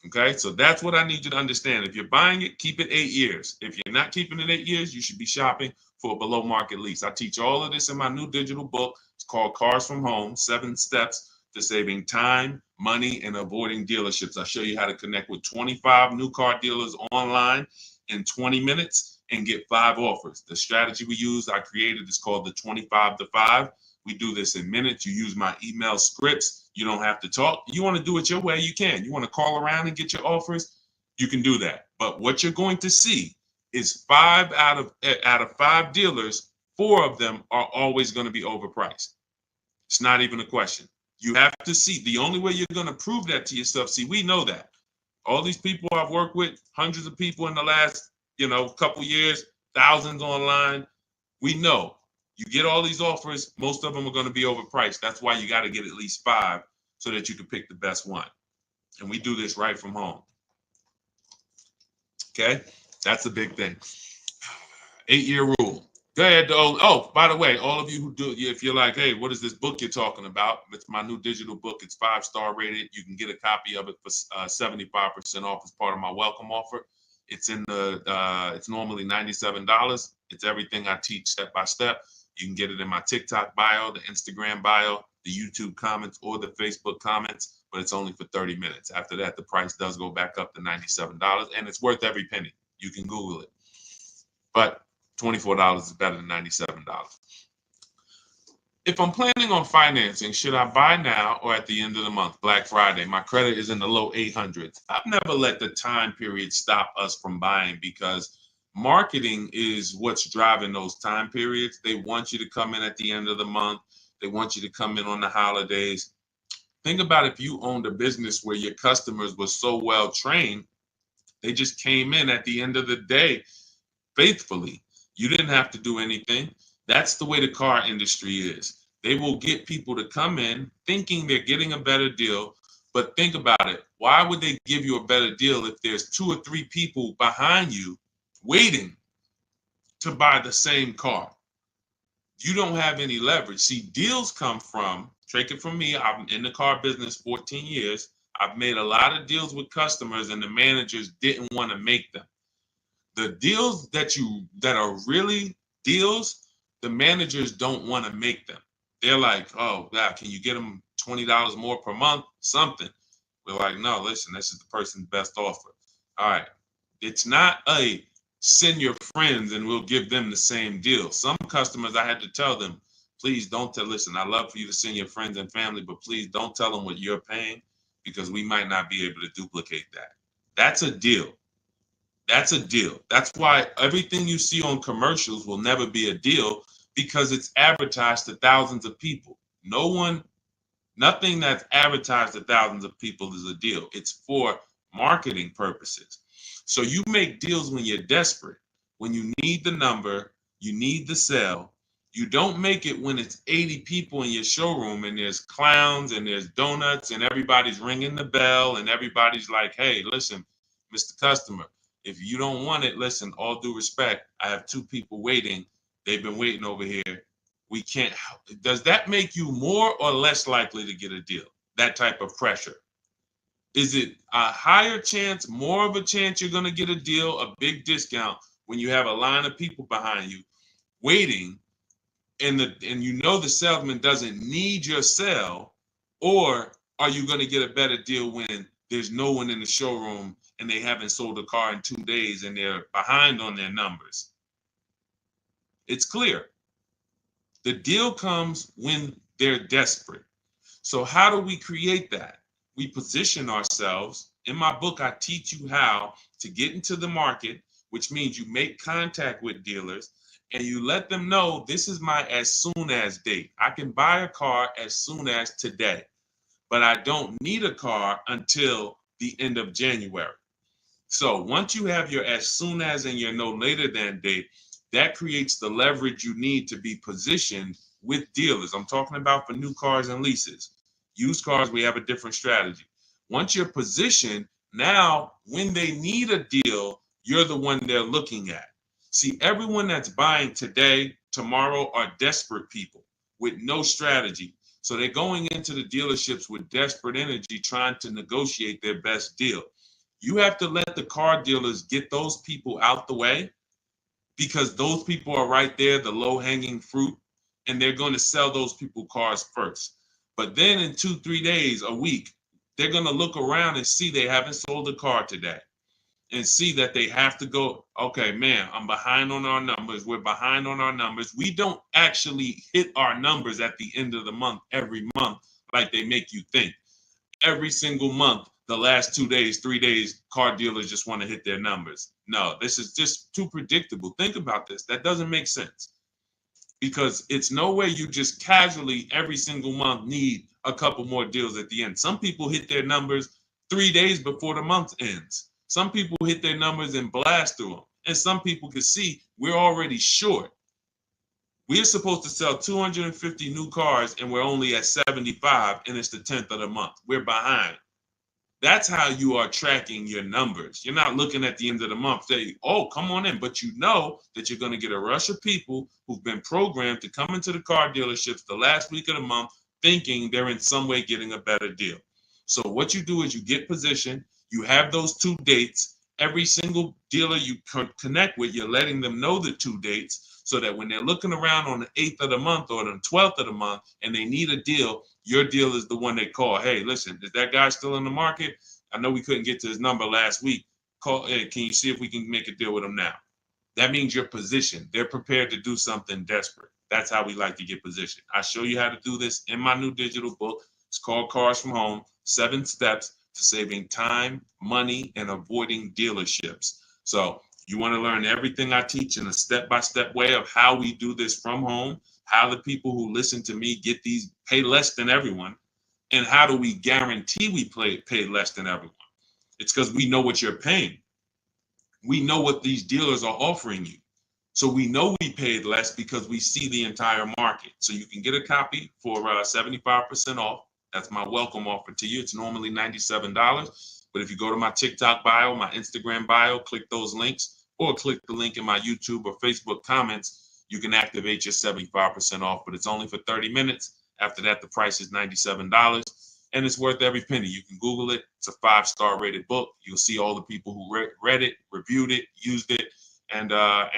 Okay, so that's what I need you to understand. If you're buying it, keep it 8 years. If you're not keeping it 8 years, you should be shopping for a below market lease. I teach all of this in my new digital book. It's called Cars from Home, 7 Steps to Saving Time, Money, and Avoiding Dealerships. I show you how to connect with 25 new car dealers online in 20 minutes and get 5 offers. The strategy we use, I created, is called the 25 to 5. We do this in minutes. You use my email scripts. You don't have to talk. You want to do it your way, you can. You want to call around and get your offers, you can do that. But what you're going to see is 5 out of 5 dealers, 4 of them are always going to be overpriced. It's not even a question. You have to see. The only way you're going to prove that to yourself, see, we know that. All these people I've worked with, hundreds of people in the last, couple years, thousands online. We know you get all these offers, most of them are going to be overpriced. That's why you got to get at least 5 so that you can pick the best one. And we do this right from home. Okay, that's a big thing. 8-year rule. Go ahead. Oh, by the way, all of you who do, if you're like, hey, what is this book you're talking about? It's my new digital book. It's 5-star rated. You can get a copy of it for 75% off as part of my welcome offer. It's in the. It's normally $97. It's everything I teach step by step. You can get it in my TikTok bio, the Instagram bio, the YouTube comments, or the Facebook comments. But it's only for 30 minutes. After that, the price does go back up to $97, and it's worth every penny. You can Google it. But $24 is better than $97. If I'm planning on financing, should I buy now or at the end of the month, Black Friday? My credit is in the low 800s. I've never let the time period stop us from buying because marketing is what's driving those time periods. They want you to come in at the end of the month. They want you to come in on the holidays. Think about if you owned a business where your customers were so well trained, they just came in at the end of the day faithfully. You didn't have to do anything. That's the way the car industry is. They will get people to come in thinking they're getting a better deal, but think about it. Why would they give you a better deal if there's 2 or 3 people behind you waiting to buy the same car? You don't have any leverage. See, deals come from, take it from me, I'm in the car business 14 years. I've made a lot of deals with customers and the managers didn't want to make them. The deals that are really deals, the managers don't want to make them. They're like, oh, God, can you get them $20 more per month? Something. We're like, no, listen, this is the person's best offer. All right. It's not a send your friends and we'll give them the same deal. Some customers, I had to tell them, please don't listen, I love for you to send your friends and family, but please don't tell them what you're paying because we might not be able to duplicate that. That's a deal. That's a deal. That's why everything you see on commercials will never be a deal because it's advertised to thousands of people. Nothing that's advertised to thousands of people is a deal. It's for marketing purposes. So you make deals when you're desperate, when you need the number, you need the sale. You don't make it when it's 80 people in your showroom and there's clowns and there's donuts and everybody's ringing the bell and everybody's like, hey, listen, Mr. Customer, if you don't want it, listen, all due respect, I have 2 people waiting. They've been waiting over here. We can't. Does that make you more or less likely to get a deal? That type of pressure. Is it a higher chance, more of a chance you're going to get a deal, a big discount when you have a line of people behind you waiting and you know the salesman doesn't need your sale, or are you going to get a better deal when there's no one in the showroom and they haven't sold a car in 2 days and they're behind on their numbers? It's clear. The deal comes when they're desperate. So how do we create that? We position ourselves. In my book, I teach you how to get into the market, which means you make contact with dealers and you let them know this is my as soon as date. I can buy a car as soon as today, but I don't need a car until the end of January. So once you have your as soon as and your no later than date, that creates the leverage you need to be positioned with dealers. I'm talking about for new cars and leases. Used cars, we have a different strategy. Once you're positioned, now when they need a deal, you're the one they're looking at. See, everyone that's buying today, tomorrow are desperate people with no strategy. So they're going into the dealerships with desperate energy trying to negotiate their best deal. You have to let the car dealers get those people out the way because those people are right there, the low-hanging fruit, and they're going to sell those people cars first. But then in 2-3 days, a week, they're going to look around and see they haven't sold a car today and see that they have to go, okay, man, I'm behind on our numbers. We're behind on our numbers. We don't actually hit our numbers at the end of the month, every month, like they make you think. Every single month, the last 2 days, 3 days, car dealers just want to hit their numbers. No, this is just too predictable. Think about this. That doesn't make sense. Because it's no way you just casually every single month need a couple more deals at the end. Some people hit their numbers 3 days before the month ends. Some people hit their numbers and blast through them. And some people can see we're already short. We are supposed to sell 250 new cars and we're only at 75 and it's the 10th of the month. We're behind. That's how you are tracking your numbers. You're not looking at the end of the month saying, oh, come on in. But you know that you're going to get a rush of people who've been programmed to come into the car dealerships the last week of the month thinking they're in some way getting a better deal. So what you do is you get positioned. You have those 2 dates. Every single dealer you connect with, you're letting them know the 2 dates so that when they're looking around on the 8th of the month or the 12th of the month and they need a deal, your deal is the one they call. Hey, listen, is that guy still in the market? I know we couldn't get to his number last week. Call. Hey, can you see if we can make a deal with him now? That means you're positioned. They're prepared to do something desperate. That's how we like to get positioned. I show you how to do this in my new digital book. It's called Cars from Home, 7 Steps to Saving Time, Money, and Avoiding Dealerships. So you want to learn everything I teach in a step-by-step way of how we do this from home, how the people who listen to me get these, pay less than everyone, and how do we guarantee we pay less than everyone? It's because we know what you're paying. We know what these dealers are offering you. So we know we paid less because we see the entire market. So you can get a copy for 75% off. That's my welcome offer to you. It's normally $97. But if you go to my TikTok bio, my Instagram bio, click those links, or click the link in my YouTube or Facebook comments, you can activate your 75% off. But it's only for 30 minutes. After that, the price is $97. And it's worth every penny. You can Google it. It's a 5-star rated book. You'll see all the people who read it, reviewed it, used it, and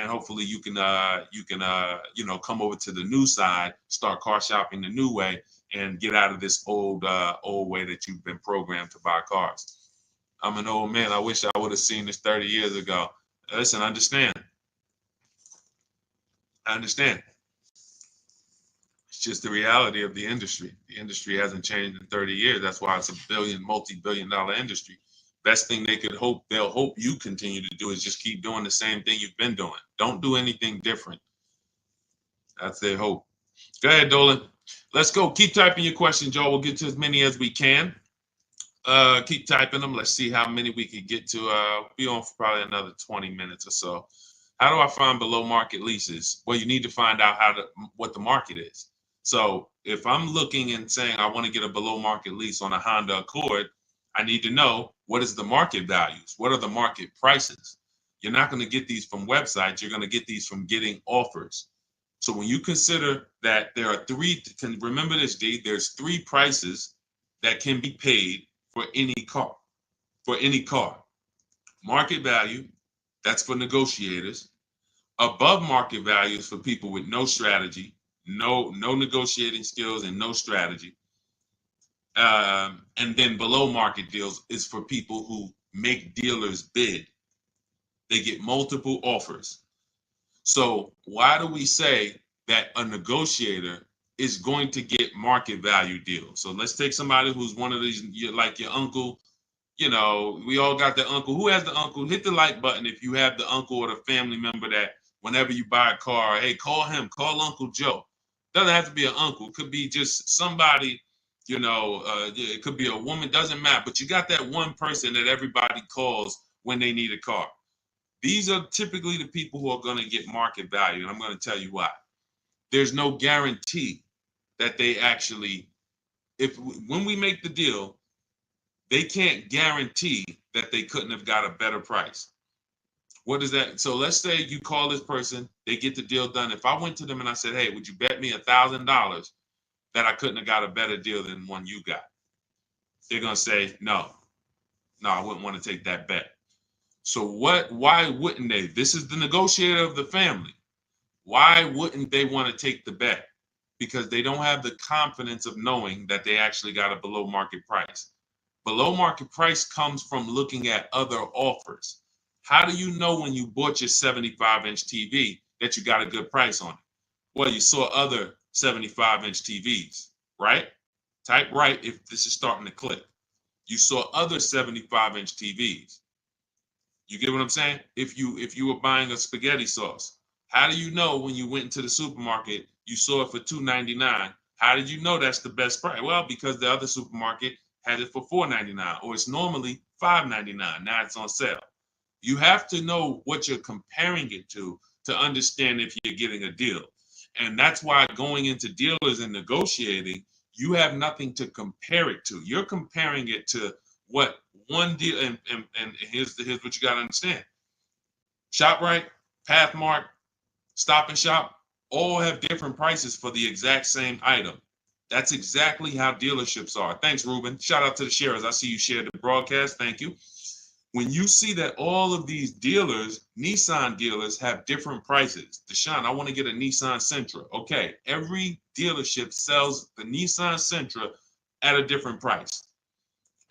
hopefully you can come over to the new side, start car shopping the new way, and get out of this old way that you've been programmed to buy cars. I'm an old man. I wish I would have seen this 30 years ago. Listen, understand. I understand. It's just the reality of the industry. The industry hasn't changed in 30 years. That's why it's a multi-billion-dollar industry. Best thing they'll hope you continue to do is just keep doing the same thing you've been doing. Don't do anything different. That's their hope. Go ahead, Dolan. Let's go. Keep typing your questions, y'all. We'll get to as many as we can. Keep typing them. Let's see how many we can get to. We'll be on for probably another 20 minutes or so. How do I find below market leases? Well, you need to find out what the market is. So if I'm looking and saying I want to get a below market lease on a Honda Accord, I need to know what is the market values? What are the market prices? You're not going to get these from websites. You're going to get these from getting offers. So when you consider that there are remember this, D, there's 3 prices that can be paid for any car. Market value, that's for negotiators. Above market values for people with no strategy, no negotiating skills and no strategy. And then below market deals is for people who make dealers bid. They get multiple offers. So why do we say that a negotiator is going to get market value deals? So let's take somebody who's one of these, like your uncle. You know, we all got the uncle. Who has the uncle? Hit the like button if you have the uncle or the family member that whenever you buy a car, hey, call him, call Uncle Joe. Doesn't have to be an uncle. It could be just somebody, it could be a woman, doesn't matter. But you got that one person that everybody calls when they need a car. These are typically the people who are going to get market value. And I'm going to tell you why. There's no guarantee that they actually, when we make the deal, they can't guarantee that they couldn't have got a better price. What is that? So let's say you call this person, they get the deal done. If I went to them and I said, hey, would you bet me $1,000 that I couldn't have got a better deal than one you got? They're going to say, no, I wouldn't want to take that bet. So why wouldn't they? This is the negotiator of the family. Why wouldn't they want to take the bet? Because they don't have the confidence of knowing that they actually got a below market price. Below market price comes from looking at other offers. How do you know when you bought your 75-inch TV that you got a good price on it? Well, you saw other 75-inch TVs, right? Type right if this is starting to click. You saw other 75-inch TVs. You get what I'm saying? If you were buying a spaghetti sauce, how do you know when you went into the supermarket, you saw it for $2.99? How did you know that's the best price? Well, because the other supermarket had it for $4.99, or it's normally $5.99. Now it's on sale. You have to know what you're comparing it to understand if you're getting a deal. And that's why going into dealers and negotiating, you have nothing to compare it to. You're comparing it to what one deal, and here's what you got to understand. ShopRite, Pathmark, Stop and Shop, all have different prices for the exact same item. That's exactly how dealerships are. Thanks, Ruben. Shout out to the sharers. I see you shared the broadcast. Thank you. When you see that all of these dealers, Nissan dealers, have different prices. Deshone, I want to get a Nissan Sentra. Okay, every dealership sells the Nissan Sentra at a different price.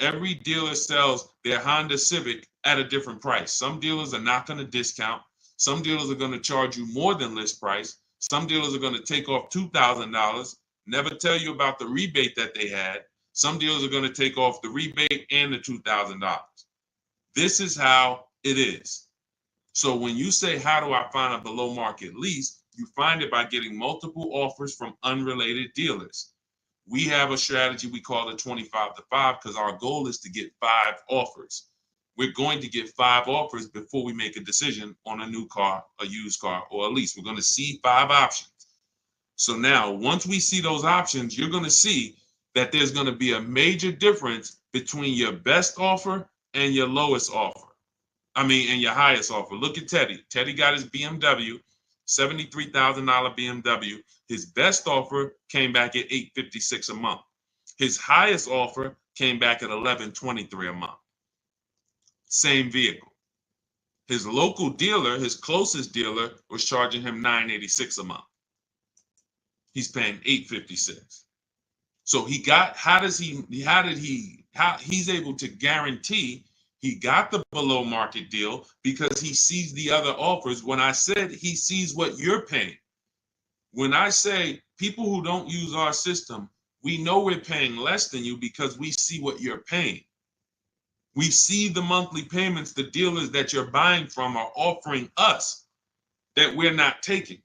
Every dealer sells their Honda Civic at a different price. Some dealers are not going to discount. Some dealers are going to charge you more than list price. Some dealers are going to take off $2,000, never tell you about the rebate that they had. Some dealers are going to take off the rebate and the $2,000. This is how it is. So when you say, how do I find a below market lease? You find it by getting multiple offers from unrelated dealers. We have a strategy we call the 25 to 5 because our goal is to get 5 offers. We're going to get 5 offers before we make a decision on a new car, a used car, or a lease. We're going to see 5 options. So now, once we see those options, you're going to see that there's going to be a major difference between your best offer and your lowest offer. And your highest offer. Look at Teddy. Teddy got his BMW, $73,000 BMW. His best offer came back at $856 a month. His highest offer came back at $1123 a month. Same vehicle. His local dealer, his closest dealer, was charging him $986 a month. He's paying $856. So he's able to guarantee he got the below market deal because he sees the other offers. When I said he sees what you're paying, when I say people who don't use our system, we know we're paying less than you because we see what you're paying. We see the monthly payments the dealers that you're buying from are offering us that we're not taking.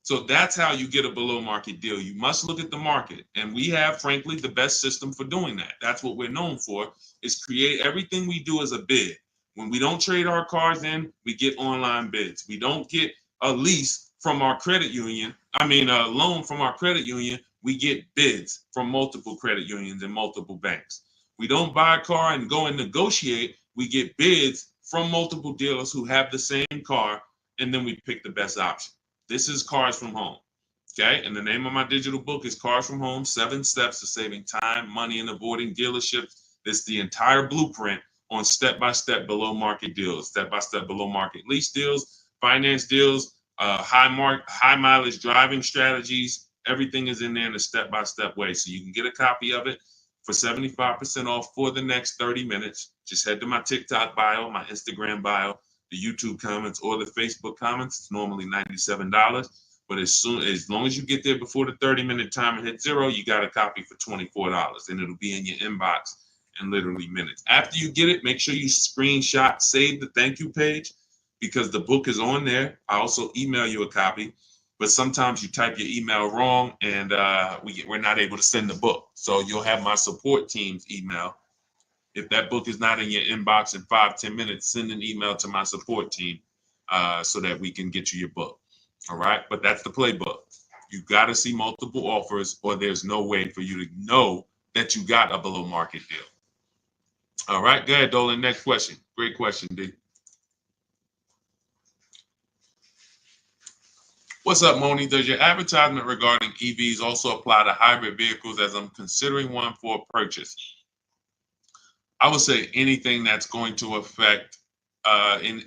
So that's how you get a below market deal. You must look at the market. And we have, frankly, the best system for doing that. That's what we're known for, is create everything we do as a bid. When we don't trade our cars in, we get online bids. We don't get a lease from our credit union. A loan from our credit union. We get bids from multiple credit unions and multiple banks. We don't buy a car and go and negotiate. We get bids from multiple dealers who have the same car, and then we pick the best option. This is Cars from Home, okay? And the name of my digital book is Cars from Home, 7 Steps to Saving Time, Money, and Avoiding Dealerships. It's the entire blueprint on step-by-step below market deals, step-by-step below market lease deals, finance deals, high mileage driving strategies. Everything is in there in a step-by-step way. So you can get a copy of it for 75% off for the next 30 minutes. Just head to my TikTok bio, my Instagram bio, the YouTube comments, or the Facebook comments. It's normally $97. But as long as you get there before the 30-minute timer hits 0, you got a copy for $24. And it'll be in your inbox in literally minutes. After you get it, make sure you screenshot, save the thank you page, because the book is on there. I also email you a copy. But sometimes you type your email wrong, and we're not able to send the book. So you'll have my support team's email. If that book is not in your inbox in 5-10 minutes, send an email to my support team so that we can get you your book. All right. But that's the playbook. You got to see multiple offers, or there's no way for you to know that you got a below market deal. All right. Go ahead, Dolan. Next question. Great question, D. What's up, Moni? Does your advertisement regarding EVs also apply to hybrid vehicles, as I'm considering one for purchase? I would say anything that's going to affect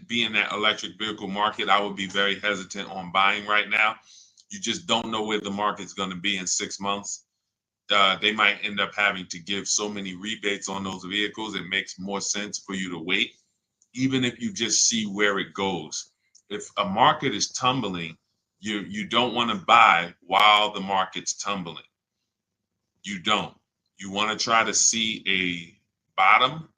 being that electric vehicle market, I would be very hesitant on buying right now. You just don't know where the market's going to be in 6 months. They might end up having to give so many rebates on those vehicles. It makes more sense for you to wait, even if you just see where it goes. If a market is tumbling, you don't want to buy while the market's tumbling. You don't. You want to try to see a bottom,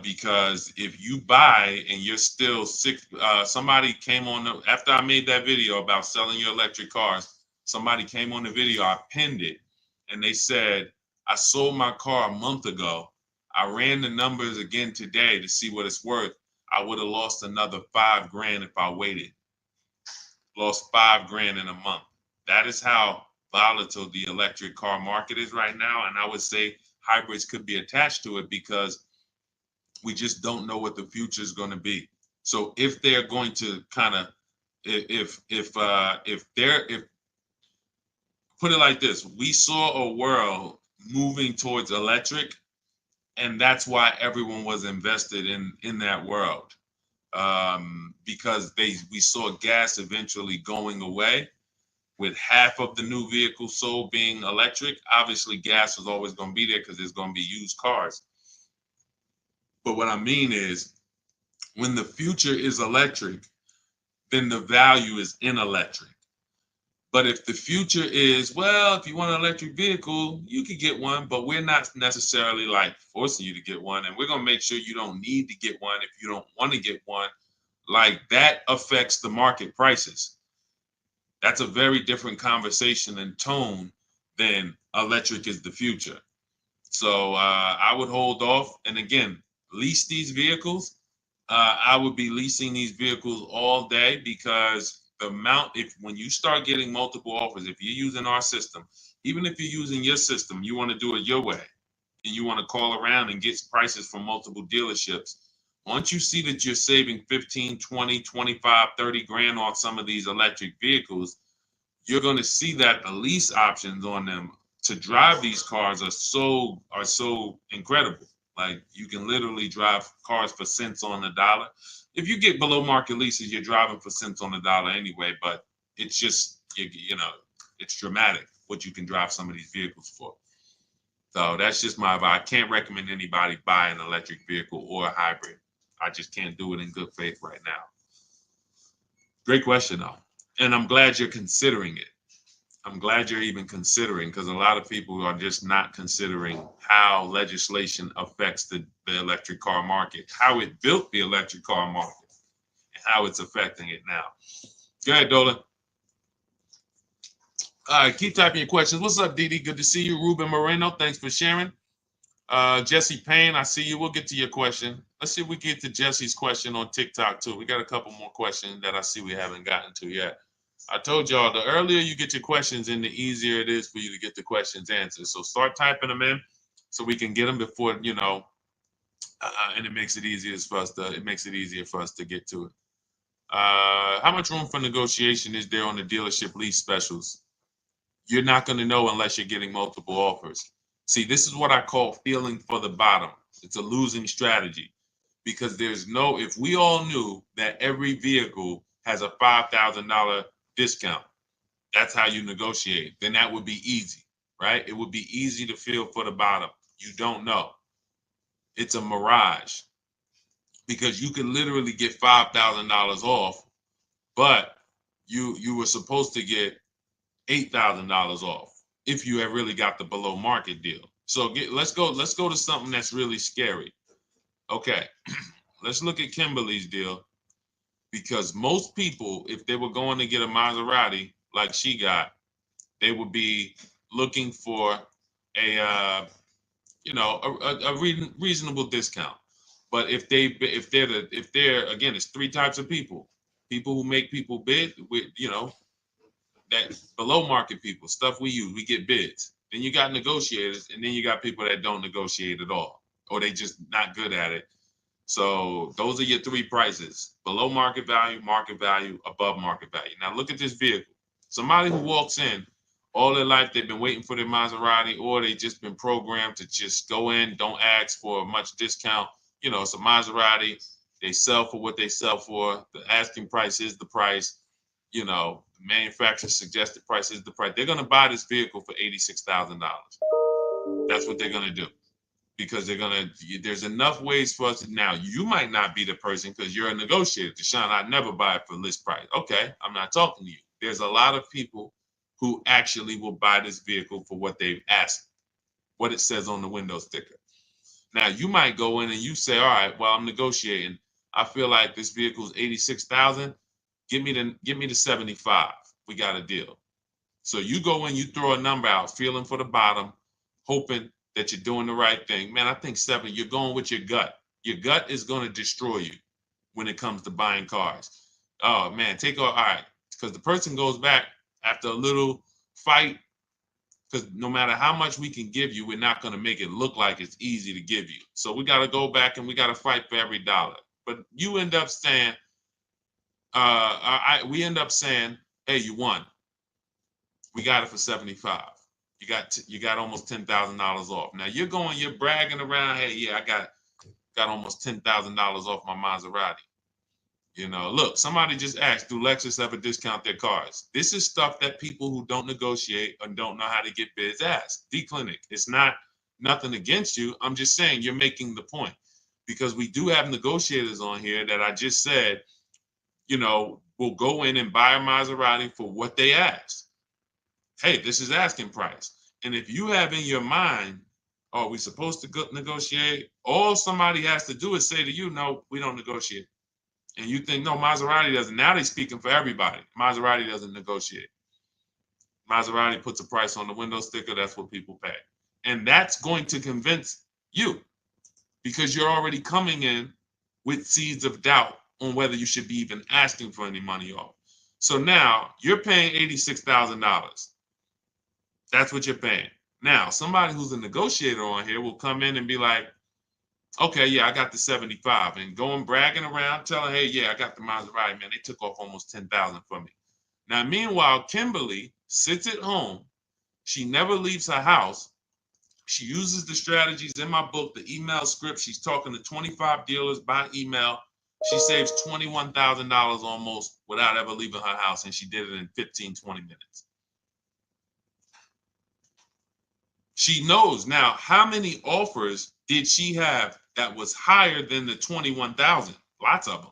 because if you buy and you're still sick, somebody came on after I made that video about selling your electric cars. Somebody came on the video, I pinned it, and they said, I sold my car a month ago. I ran the numbers again today to see what it's worth. I would have lost another $5,000 if I waited. lost $5,000 in a month. That is how volatile the electric car market is right now. And I would say hybrids could be attached to it because we just don't know what the future is going to be. So if they're going to kind of, if put it like this, we saw a world moving towards electric, and that's why everyone was invested in that world, because we saw gas eventually going away, with half of the new vehicles sold being electric. Obviously, gas is always going to be there because there's going to be used cars. But what I mean is, when the future is electric, then the value is in electric. But if the future is, well, if you want an electric vehicle, you could get one, but we're not necessarily like forcing you to get one. And we're going to make sure you don't need to get one if you don't want to get one. Like, that affects the market prices. That's a very different conversation and tone than electric is the future. So I would hold off. And again, lease these vehicles. I would be leasing these vehicles all day, because the amount, when you start getting multiple offers, if you're using our system, even if you're using your system, you want to do it your way, and you want to call around and get prices from multiple dealerships. Once you see that you're saving 15, 20, 25, 30 grand on some of these electric vehicles, you're going to see that the lease options on them to drive these cars are so incredible. Like, you can literally drive cars for cents on the dollar. If you get below market leases, you're driving for cents on the dollar anyway, but it's just, it's dramatic what you can drive some of these vehicles for. So that's just my advice. I can't recommend anybody buy an electric vehicle or a hybrid. I just can't do it in good faith right now. Great question, though. And I'm glad you're considering it. I'm glad you're even considering, because a lot of people are just not considering how legislation affects the electric car market, how it built the electric car market, and how it's affecting it now. Go ahead, Dolan. All right, keep typing your questions. What's up, Didi? Good to see you. Ruben Moreno, thanks for sharing. Jesse Payne, I see you. We'll get to your question. Let's see if we get to Jesse's question on TikTok too. We got a couple more questions that I see we haven't gotten to yet. I told y'all, the earlier you get your questions in, the easier it is for you to get the questions answered. So start typing them in so we can get them before, and it makes it easier for us to get to it. How much room for negotiation is there on the dealership lease specials? You're not going to know unless you're getting multiple offers. See, this is what I call feeling for the bottom. It's a losing strategy, because if we all knew that every vehicle has a $5,000 discount, that's how you negotiate, then that would be easy, right? It would be easy to feel for the bottom. You don't know. It's a mirage, because you can literally get $5,000 off, but you were supposed to get $8,000 off if you have really got the below market deal. So let's go to something that's really scary. Okay, let's look at Kimberly's deal, because most people, if they were going to get a Maserati like she got, they would be looking for a reasonable discount. But if they're again, it's three types of people: people who make people bid with, that below market people, stuff we use, we get bids. Then you got negotiators, and then you got people that don't negotiate at all, or they just not good at it. So those are your three prices: below market value, above market value. Now look at this vehicle. Somebody who walks in, all their life they've been waiting for their Maserati, or they just been programmed to just go in, don't ask for much discount. It's a Maserati. They sell for what they sell for. The asking price is the price. The manufacturer's suggested price is the price. They're going to buy this vehicle for $86,000. That's what they're going to do, because there's enough ways for us to, now you might not be the person because you're a negotiator. Deshone, I never buy it for list price. Okay, I'm not talking to you. There's a lot of people who actually will buy this vehicle for what they've asked, what it says on the window sticker. Now you might go in and you say, all right, well, I'm negotiating. I feel like this vehicle is $86,000. Give me the 75. We got a deal. So you go in, you throw a number out, feeling for the bottom, hoping that you're doing the right thing. Man, I think 7, you're going with your gut. Your gut is going to destroy you when it comes to buying cars. Oh man, all right, because the person goes back after a little fight, because no matter how much we can give you, we're not going to make it look like it's easy to give you. So we got to go back and we got to fight for every dollar. But you end up saying, we end up saying, hey, you won. We got it for 75. You got almost $10,000 off. Now you're bragging around, hey, yeah, I got almost $10,000 off my Maserati. You know, look, somebody just asked, do Lexus ever discount their cars? This is stuff that people who don't negotiate and don't know how to get bids ask. D-Clinic, it's not nothing against you. I'm just saying you're making the point, because we do have negotiators on here that I just said, you know, will go in and buy a Maserati for what they asked. Hey, this is asking price. And if you have in your mind, are we supposed to negotiate? All somebody has to do is say to you, no, we don't negotiate. And you think, no, Maserati doesn't. Now they're speaking for everybody. Maserati doesn't negotiate. Maserati puts a price on the window sticker. That's what people pay. And that's going to convince you, because you're already coming in with seeds of doubt on whether you should be even asking for any money off. So now you're paying $86,000. That's what you're paying. Now, somebody who's a negotiator on here will come in and be like, okay, yeah, I got the 75, and going bragging around, telling, hey, yeah, I got the Maserati, man. They took off almost 10,000 from me. Now, meanwhile, Kimberly sits at home. She never leaves her house. She uses the strategies in my book, the email script. She's talking to 25 dealers by email. She saves $21,000 almost without ever leaving her house, and she did it in 15, 20 minutes. She knows now how many offers did she have that was higher than the 21,000. Lots of them.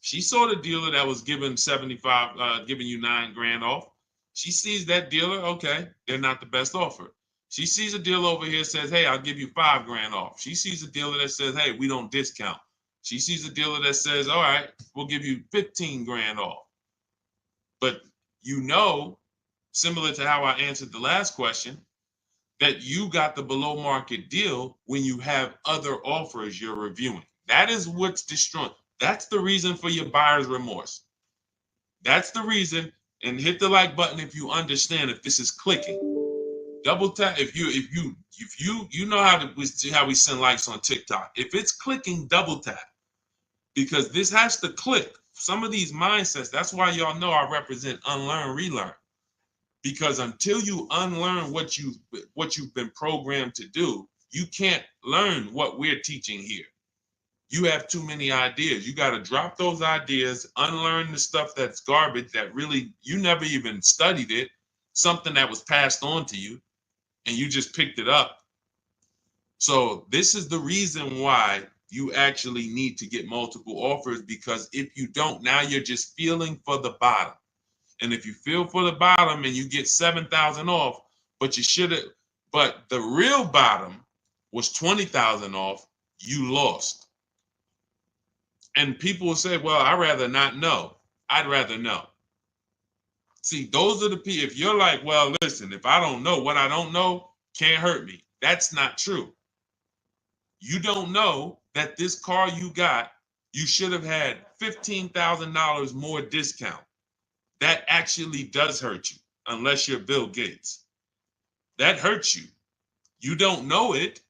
She saw the dealer that was giving 75, giving you $9,000 off. She sees that dealer, okay, they're not the best offer. She sees a dealer over here says, hey, I'll give you $5,000 off. She sees a dealer that says, hey, we don't discount. She sees a dealer that says, all right, we'll give you $15,000 off. But you know, similar to how I answered the last question, that you got the below market deal when you have other offers you're reviewing. That is what's destroying. That's the reason for your buyer's remorse. That's the reason. And hit the like button if you understand, if this is clicking. Double tap if you know how we send likes on TikTok. If it's clicking, double tap, because this has to click. Some of these mindsets, that's why y'all know I represent unlearn, relearn. Because until you unlearn what you've been programmed to do, you can't learn what we're teaching here. You have too many ideas. You got to drop those ideas, unlearn the stuff that's garbage, that really you never even studied it, something that was passed on to you, and you just picked it up. So this is the reason why you actually need to get multiple offers, because if you don't, now you're just feeling for the bottom. And if you feel for the bottom and you get 7,000 off, but the real bottom was 20,000 off, you lost. And people will say, well, I'd rather not know. I'd rather know. See, those are the people. If you're like, well, listen, if I don't know, what I don't know can't hurt me. That's not true. You don't know that this car you got, you should have had $15,000 more discount. That actually does hurt you, unless you're Bill Gates. That hurts you. You don't know it,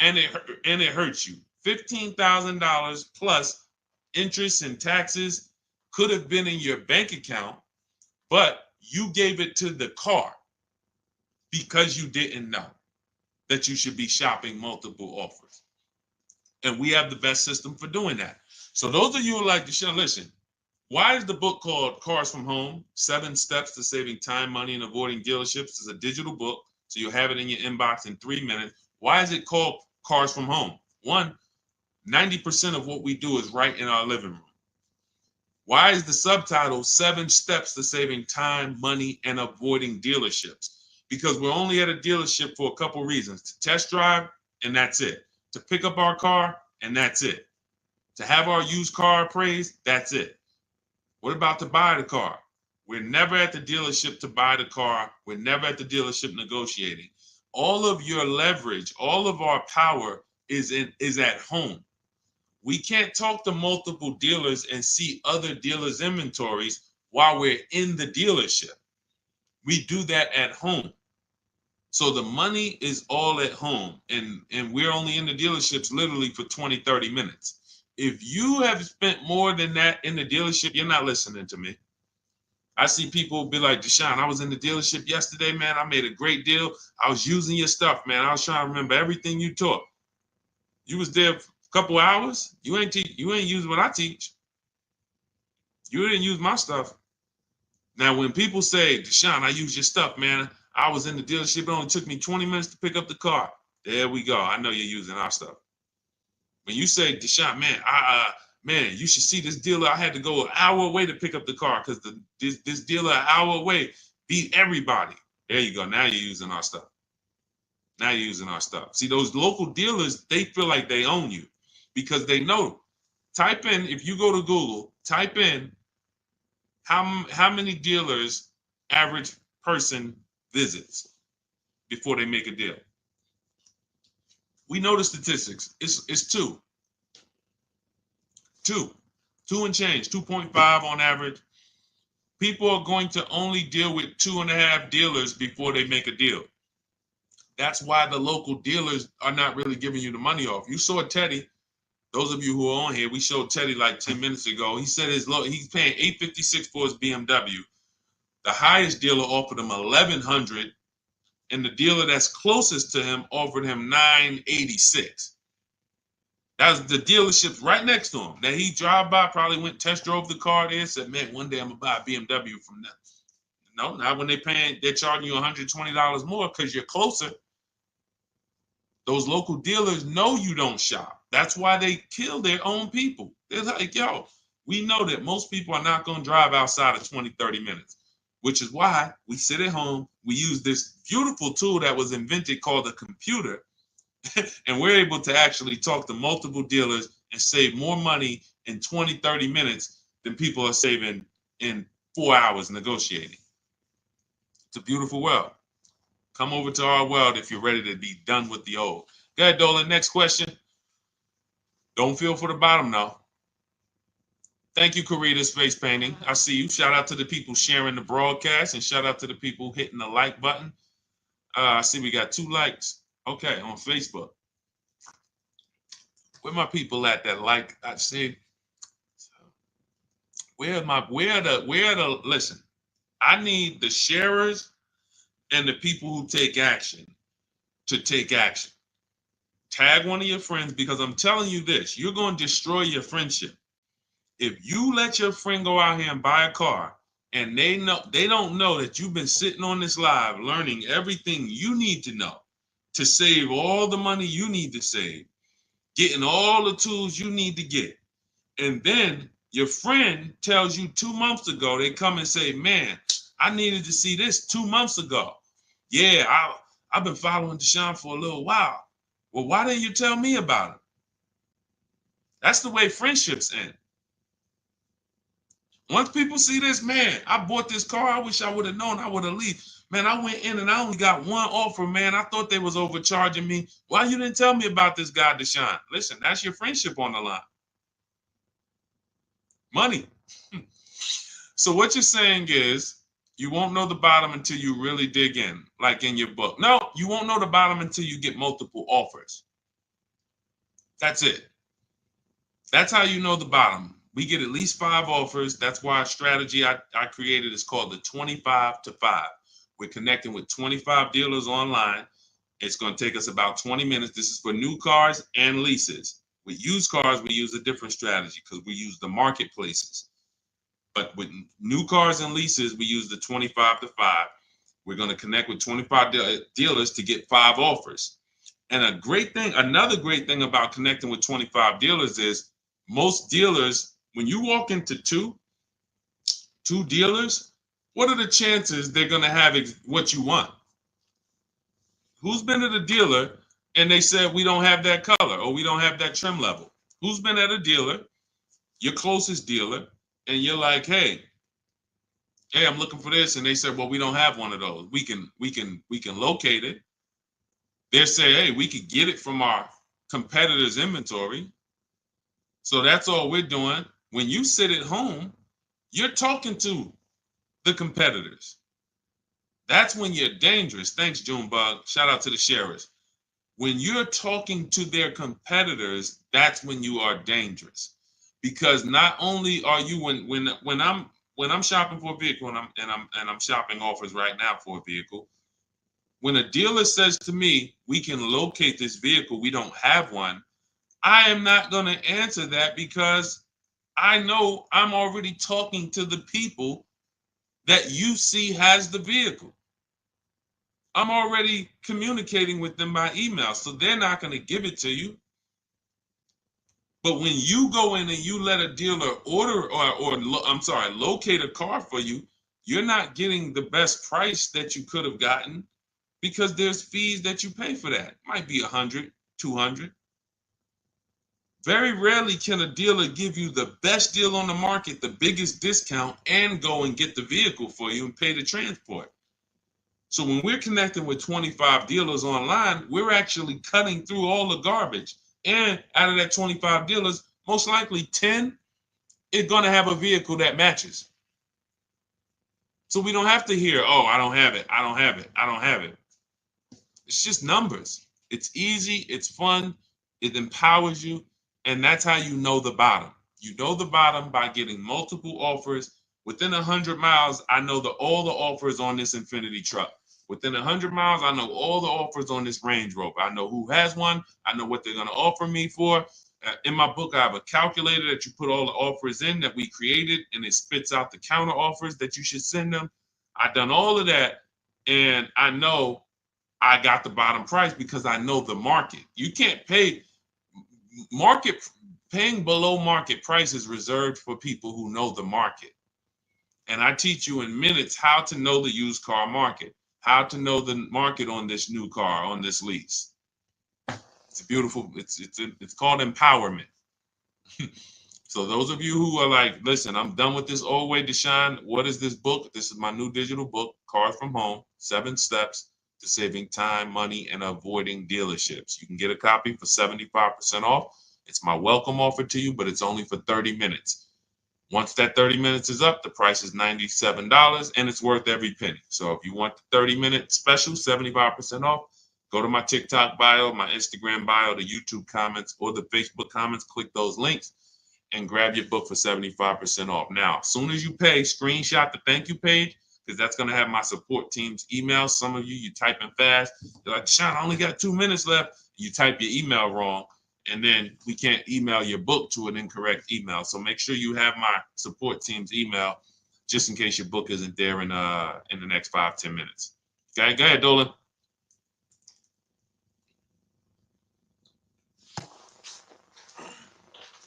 and it hurts you. $15,000 plus interest and taxes could have been in your bank account, but you gave it to the car because you didn't know that you should be shopping multiple offers. And we have the best system for doing that. So those of you who like to share, listen, why is the book called Cars from Home? 7 Steps to Saving Time, Money, and Avoiding Dealerships. It's a digital book, so you'll have it in your inbox in 3 minutes. Why is it called Cars from Home? 90% of what we do is right in our living room. Why is the subtitle 7 Steps to Saving Time, Money, and Avoiding Dealerships? Because we're only at a dealership for a couple reasons. To test drive, and that's it. To pick up our car, and that's it. To have our used car appraised, that's it. What about to buy the car? We're never at the dealership to buy the car. We're never at the dealership negotiating. All of your leverage, all of our power is at home. We can't talk to multiple dealers and see other dealers' inventories while we're in the dealership. We do that at home. So the money is all at home, and we're only in the dealerships literally for 20, 30 minutes. If you have spent more than that in the dealership, you're not listening to me. I see people be like, Deshone, I was in the dealership yesterday, man. I made a great deal. I was using your stuff, man. I was trying to remember everything you taught. You was there for a couple hours. You ain't use what I teach. You didn't use my stuff. Now, when people say, Deshone, I used your stuff, man. I was in the dealership. It only took me 20 minutes to pick up the car. There we go. I know you're using our stuff. When you say, Deshone, man, man, you should see this dealer. I had to go an hour away to pick up the car because this dealer an hour away beat everybody. There you go. Now you're using our stuff. Now you're using our stuff. See, those local dealers, they feel like they own you because they know. Type in, if you go to Google, type in how many dealers average person visits before they make a deal. We know the statistics. It's two and change, 2.5 on average. People are going to only deal with 2.5 dealers before they make a deal. That's why the local dealers are not really giving you the money off. You saw Teddy. Those of you who are on here, we showed Teddy like 10 minutes ago. He said he's paying $856 for his BMW. The highest dealer offered him $1,100, and the dealer that's closest to him offered him $986. That's the dealership right next to him that he drive by, probably went test drove the car there and said, man, one day I'm gonna buy a BMW from them. No, not when they're charging you $120 more because you're closer. Those local dealers know you don't shop. That's why they kill their own people. They're like, yo, we know that most people are not gonna drive outside of 20, 30 minutes, which is why we sit at home, we use this beautiful tool that was invented called a computer, and we're able to actually talk to multiple dealers and save more money in 20, 30 minutes than people are saving in 4 hours negotiating. It's a beautiful world. Come over to our world if you're ready to be done with the old. Go ahead, Dolan. Next question. Don't feel for the bottom now. Thank you, Karita's face painting. I see you. Shout out to the people sharing the broadcast and shout out to the people hitting the like button. I see we got 2 likes. Okay, on Facebook. Where my people at that like? I see. Listen, I need the sharers and the people who take action to take action. Tag one of your friends because I'm telling you this, you're going to destroy your friendship. If you let your friend go out here and buy a car and they don't know that you've been sitting on this live learning everything you need to know to save all the money you need to save, getting all the tools you need to get. And then your friend tells you 2 months ago, they come and say, man, I needed to see this 2 months ago. Yeah, I've been following Deshone for a little while. Well, why didn't you tell me about it? That's the way friendships end. Once people see this, man, I bought this car. I wish I would have known. I would have left. Man, I went in and I only got one offer, man. I thought they was overcharging me. Why you didn't tell me about this guy, Deshone? Listen, that's your friendship on the line. Money. So what you're saying is you won't know the bottom until you really dig in, like in your book. No, you won't know the bottom until you get multiple offers. That's it. That's how you know the bottom. We get at least 5 offers. That's why our strategy I created is called the 25 to 5. We're connecting with 25 dealers online. It's going to take us about 20 minutes. This is for new cars and leases. With used cars, we use a different strategy because we use the marketplaces. But with new cars and leases, we use the 25 to 5. We're going to connect with 25 dealers to get 5 offers. And another great thing about connecting with 25 dealers is most dealers, when you walk into two dealers, what are the chances they're going to have what you want? Who's been at a dealer and they said, we don't have that color or we don't have that trim level? Who's been at a dealer, your closest dealer, and you're like, hey, I'm looking for this. And they said, well, we don't have one of those. We can locate it. They say, hey, we could get it from our competitor's inventory. So that's all we're doing. When you sit at home, you're talking to the competitors. That's when you're dangerous. Thanks, Junebug. Shout out to the sharers. When you're talking to their competitors, that's when you are dangerous. Because not only are you when I'm shopping for a vehicle and I'm shopping offers right now for a vehicle, when a dealer says to me, we can locate this vehicle, we don't have one, I am not going to answer that because I know I'm already talking to the people that you see has the vehicle. I'm already communicating with them by email, so they're not going to give it to you. But when you go in and you let a dealer order locate a car for you, you're not getting the best price that you could have gotten because there's fees that you pay for that. It might be 100, 200. Very rarely can a dealer give you the best deal on the market, the biggest discount, and go and get the vehicle for you and pay the transport. So when we're connecting with 25 dealers online, we're actually cutting through all the garbage. And out of that 25 dealers, most likely 10 are going to have a vehicle that matches. So we don't have to hear, oh, I don't have it, I don't have it, I don't have it. It's just numbers. It's easy, it's fun, it empowers you, and that's how you know the bottom. You know the bottom by getting multiple offers. Within 100 miles, I know all the offers on this Infiniti truck. Within 100 miles, I know all the offers on this Range Rover. I know who has one. I know what they're going to offer me for. In my book, I have a calculator that you put all the offers in that we created, and it spits out the counter offers that you should send them. I've done all of that, and I know I got the bottom price because I know the market. You can't pay paying below market price is reserved for people who know the market. And I teach you in minutes how to know the used car market, how to know the market on this new car, on this lease. It's a beautiful, it's called empowerment. So those of you who are like, listen, I'm done with this old way, Deshone. What is this book? This is my new digital book, Cars from Home, 7 Steps to Saving Time, Money, and Avoiding Dealerships. You can get a copy for 75% off. It's my welcome offer to you, but it's only for 30 minutes. Once that 30 minutes is up, the price is $97, and it's worth every penny. So if you want the 30-minute special, 75% off, go to my TikTok bio, my Instagram bio, the YouTube comments, or the Facebook comments. Click those links and grab your book for 75% off. Now, as soon as you pay, screenshot the thank you page, because that's going to have my support team's email. Some of you typing fast. You're like, Deshone, I only got 2 minutes left. You type your email wrong, and then we can't email your book to an incorrect email. So make sure you have my support team's email just in case your book isn't there in the next 5-10 minutes. Okay, go ahead, Dolan.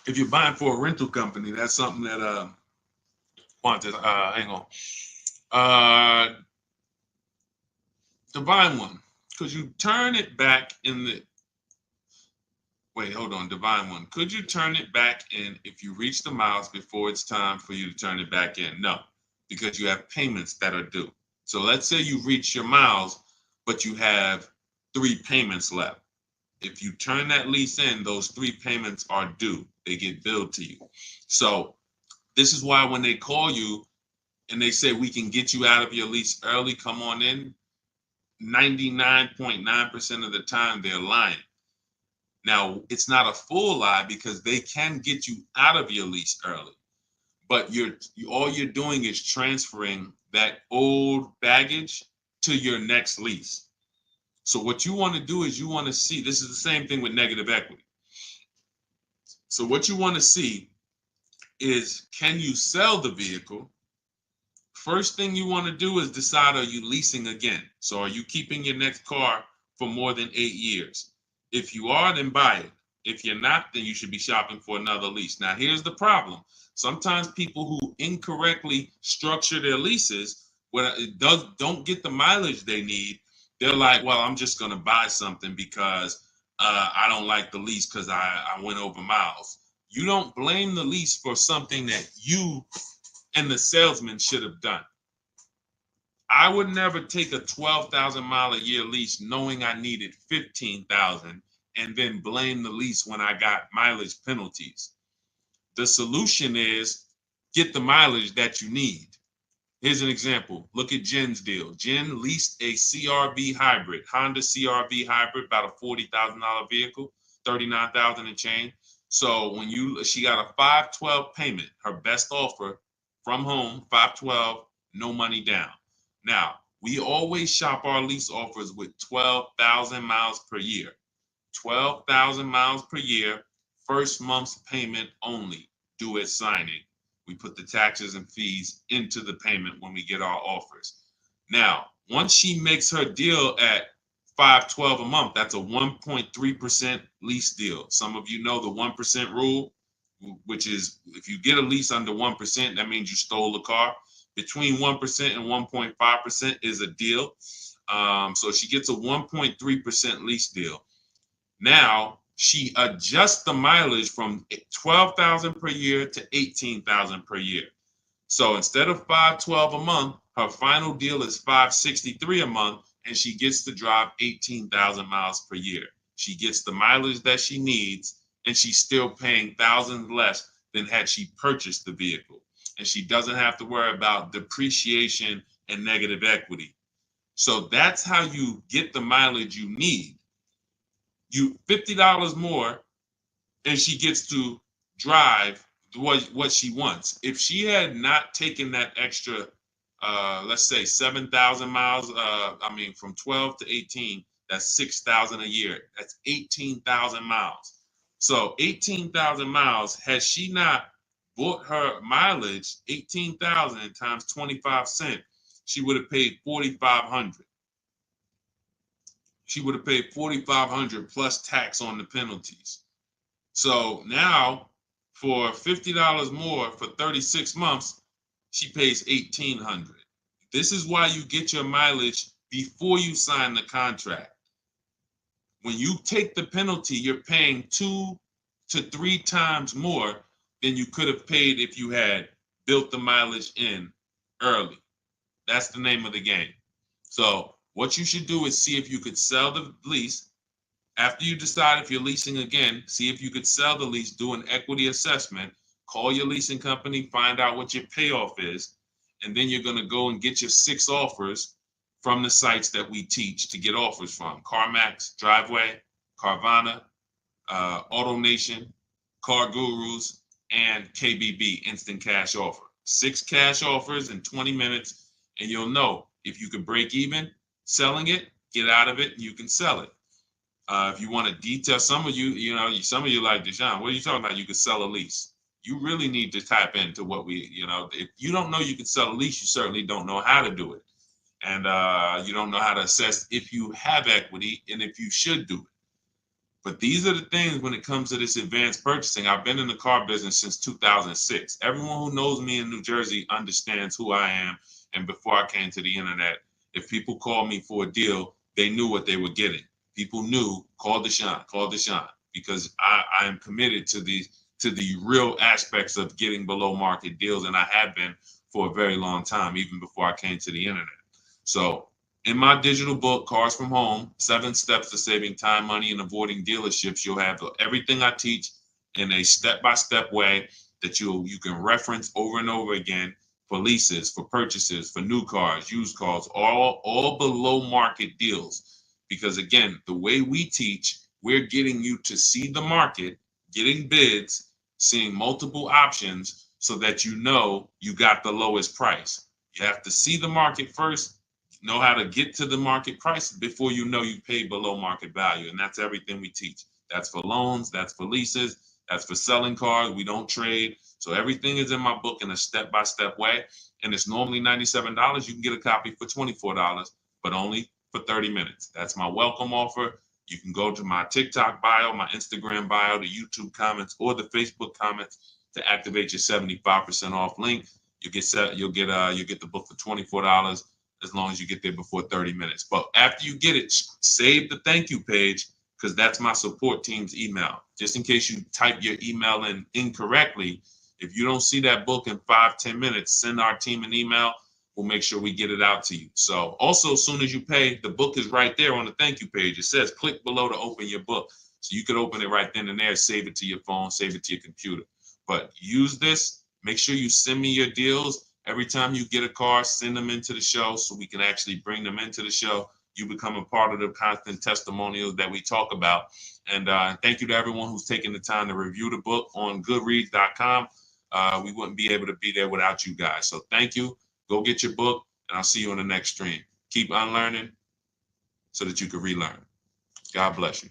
If you're buying for a rental company, that's something that hang on. Divine One, could you turn it back in the wait, hold on, Divine One. Could you turn it back in if you reach the miles before it's time for you to turn it back in? No, because you have payments that are due. So let's say you reach your miles, but you have 3 payments left. If you turn that lease in, those 3 payments are due. They get billed to you. So this is why when they call you and they say we can get you out of your lease early, come on in, 99.9% of the time they're lying. Now, it's not a full lie because they can get you out of your lease early, but all you're doing is transferring that old baggage to your next lease. So what you want to do is you want to see, this is the same thing with negative equity. So what you want to see is, can you sell the vehicle? First thing you want to do is decide, are you leasing again? So are you keeping your next car for more than 8 years? If you are, then buy it. If you're not, then you should be shopping for another lease. Now, here's the problem. Sometimes people who incorrectly structure their leases, when it don't get the mileage they need, they're like, well, I'm just going to buy something because I don't like the lease because I went over miles. You don't blame the lease for something that you and the salesman should have done. I would never take a 12,000 mile a year lease knowing I needed 15,000 and then blame the lease when I got mileage penalties. The solution is get the mileage that you need. Here's an example. Look at Jen's deal. Jen leased a CRV hybrid, Honda CRV hybrid, about a $40,000 vehicle, 39,000 and change. So when she got a 512 payment, her best offer from home, 512, no money down. Now, we always shop our lease offers with 12,000 miles per year. 12,000 miles per year, first month's payment only, due at signing. We put the taxes and fees into the payment when we get our offers. Now, once she makes her deal at 512 a month, that's a 1.3% lease deal. Some of you know the 1% rule, which is if you get a lease under 1%, that means you stole the car. Between 1% and 1.5% is a deal. So she gets a 1.3% lease deal. Now she adjusts the mileage from 12,000 per year to 18,000 per year. So instead of 512 a month, her final deal is 563 a month, and she gets to drive 18,000 miles per year. She gets the mileage that she needs, and she's still paying thousands less than had she purchased the vehicle. And she doesn't have to worry about depreciation and negative equity. So that's how you get the mileage you need. You $50 more, and she gets to drive what she wants. If she had not taken that extra, let's say 7,000 miles, from 12 to 18, that's 6,000 a year. That's 18,000 miles. So 18,000 miles, has she not bought her mileage, 18,000 times 25 cents, she would have paid 4,500. She would have paid 4,500 plus tax on the penalties. So now for $50 more for 36 months, she pays 1,800. This is why you get your mileage before you sign the contract. When you take the penalty, you're paying 2 to 3 times more than you could have paid if you had built the mileage in early. That's the name of the game. So what you should do is see if you could sell the lease. After you decide if you're leasing again, see if you could sell the lease, do an equity assessment, call your leasing company, find out what your payoff is, and then you're going to go and get your 6 offers from the sites that we teach to get offers from: CarMax, Driveway, Carvana, AutoNation, Car Gurus, and KBB, Instant Cash Offer. 6 cash offers in 20 minutes, and you'll know if you can break even selling it, get out of it, and you can sell it. If you want to detail, some of you like, Deshone, what are you talking about? You could sell a lease. You really need to tap into what if you don't know you could sell a lease, you certainly don't know how to do it. And you don't know how to assess if you have equity and if you should do it. But these are the things when it comes to this advanced purchasing. I've been in the car business since 2006. Everyone who knows me in New Jersey understands who I am. And before I came to the internet, if people called me for a deal, they knew what they were getting. People knew, call Deshone, because I am committed to the real aspects of getting below market deals, and I have been for a very long time, even before I came to the internet. So in my digital book, Cars from Home, 7 Steps to Saving Time, Money, and Avoiding Dealerships, you'll have everything I teach in a step-by-step way that you can reference over and over again for leases, for purchases, for new cars, used cars, all below market deals. Because again, the way we teach, we're getting you to see the market, getting bids, seeing multiple options so that you know you got the lowest price. You have to see the market first, know how to get to the market price before you know you pay below market value. And that's everything we teach. That's for loans, that's for leases, that's for selling cars. We don't trade. So everything is in my book in a step-by-step way. And it's normally $97. You can get a copy for $24, but only for 30 minutes. That's my welcome offer. You can go to my TikTok bio, my Instagram bio, the YouTube comments, or the Facebook comments to activate your 75% off link. You'll get the book for $24 as long as you get there before 30 minutes. But after you get it, save the thank you page, because that's my support team's email. Just in case you type your email in incorrectly, if you don't see that book in 5-10 minutes, send our team an email. We'll make sure we get it out to you. So also, as soon as you pay, the book is right there on the thank you page. It says click below to open your book. So you could open it right then and there, save it to your phone, save it to your computer. But use this. Make sure you send me your deals. Every time you get a car, send them into the show so we can actually bring them into the show. You become a part of the constant testimonials that we talk about. And thank you to everyone who's taken the time to review the book on goodreads.com. We wouldn't be able to be there without you guys. So thank you. Go get your book, and I'll see you on the next stream. Keep unlearning so that you can relearn. God bless you.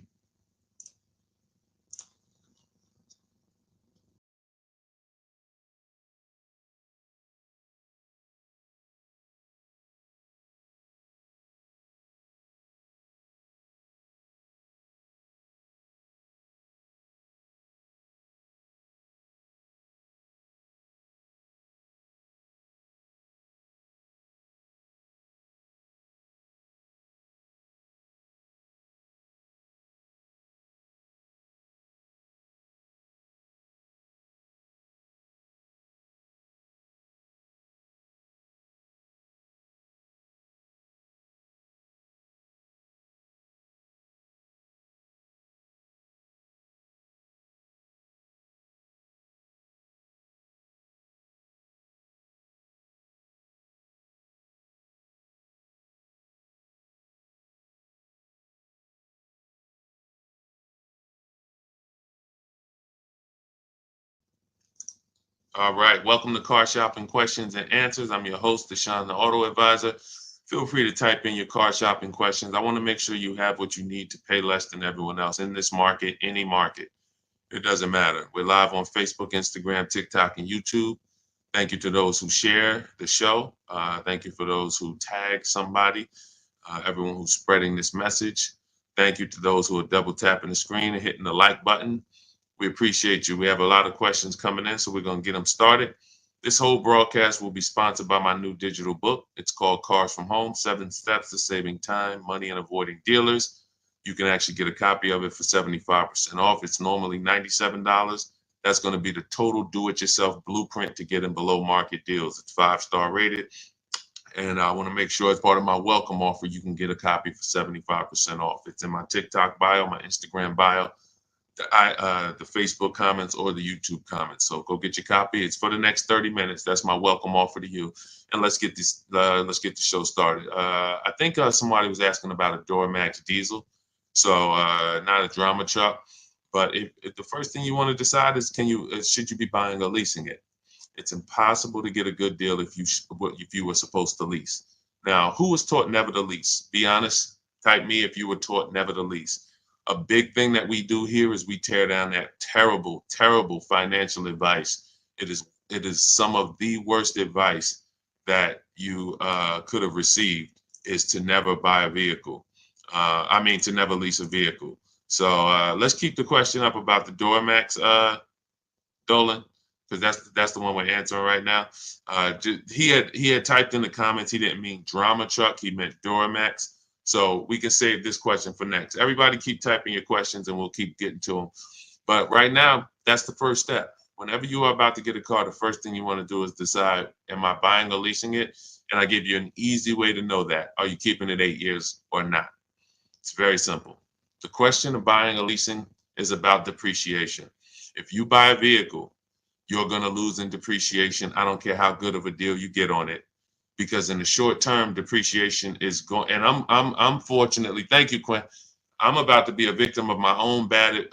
All right. Welcome to Car Shopping Questions and Answers. I'm your host, Deshone the Auto Advisor. Feel free to type in your car shopping questions. I want to make sure you have what you need to pay less than everyone else in this market, any market. It doesn't matter. We're live on Facebook, Instagram, TikTok, and YouTube. Thank you to those who share the show. Thank you for those who tag somebody, everyone who's spreading this message. Thank you to those who are double tapping the screen and hitting the like button. We appreciate you. We have a lot of questions coming in, so we're going to get them started. This whole broadcast will be sponsored by my new digital book. It's called Cars from Home, 7 Steps to Saving Time, Money, and Avoiding Dealers. You can actually get a copy of it for 75% off. It's normally $97. That's going to be the total do-it-yourself blueprint to get in below market deals. It's 5-star rated. And I want to make sure as part of my welcome offer, you can get a copy for 75% off. It's in my TikTok bio, my Instagram bio, the Facebook comments, or the YouTube comments. So go get your copy. It's for the next 30 minutes. That's my welcome offer to you. And let's get the show started. I think somebody was asking about a Duramax diesel. So not a drama truck. But if the first thing you want to decide is should you be buying or leasing it? It's impossible to get a good deal if you were supposed to lease. Now, who was taught never to lease? Be honest. Type me if you were taught never to lease. A big thing that we do here is we tear down that terrible, terrible financial advice. It is some of the worst advice that you could have received, is to never buy a vehicle. To never lease a vehicle. So let's keep the question up about the Duramax, Dolan, because that's the one we're answering right now. He had typed in the comments he didn't mean drama truck, he meant Duramax. So we can save this question for next. Everybody keep typing your questions and we'll keep getting to them. But right now, that's the first step. Whenever you are about to get a car, the first thing you want to do is decide, am I buying or leasing it? And I give you an easy way to know that. Are you keeping it 8 years or not? It's very simple. The question of buying or leasing is about depreciation. If you buy a vehicle, you're going to lose in depreciation. I don't care how good of a deal you get on it, because in the short term, depreciation is going. And I'm fortunately, thank you, Quinn. I'm about to be a victim of my own bad.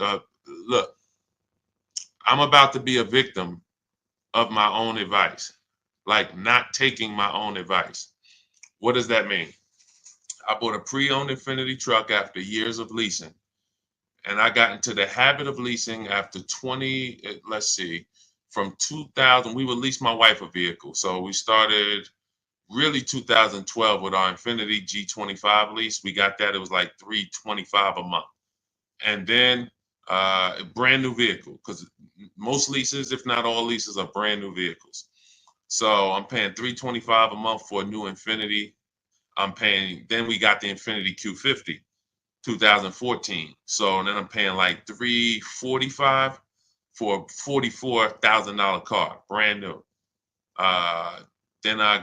Look, I'm about to be a victim of my own advice, like not taking my own advice. What does that mean? I bought a pre-owned Infiniti truck after years of leasing. And I got into the habit of leasing after 20, let's see, from 2000. We would lease my wife a vehicle. So we started really 2012 with our Infiniti G25 lease. We got that. It was like $325 a month. And then a brand new vehicle, because most leases, if not all leases, are brand new vehicles. So I'm paying $325 a month for a new Infiniti. Then we got the Infiniti Q50, 2014. So then I'm paying like $345 for a $44,000 car, brand new. Then I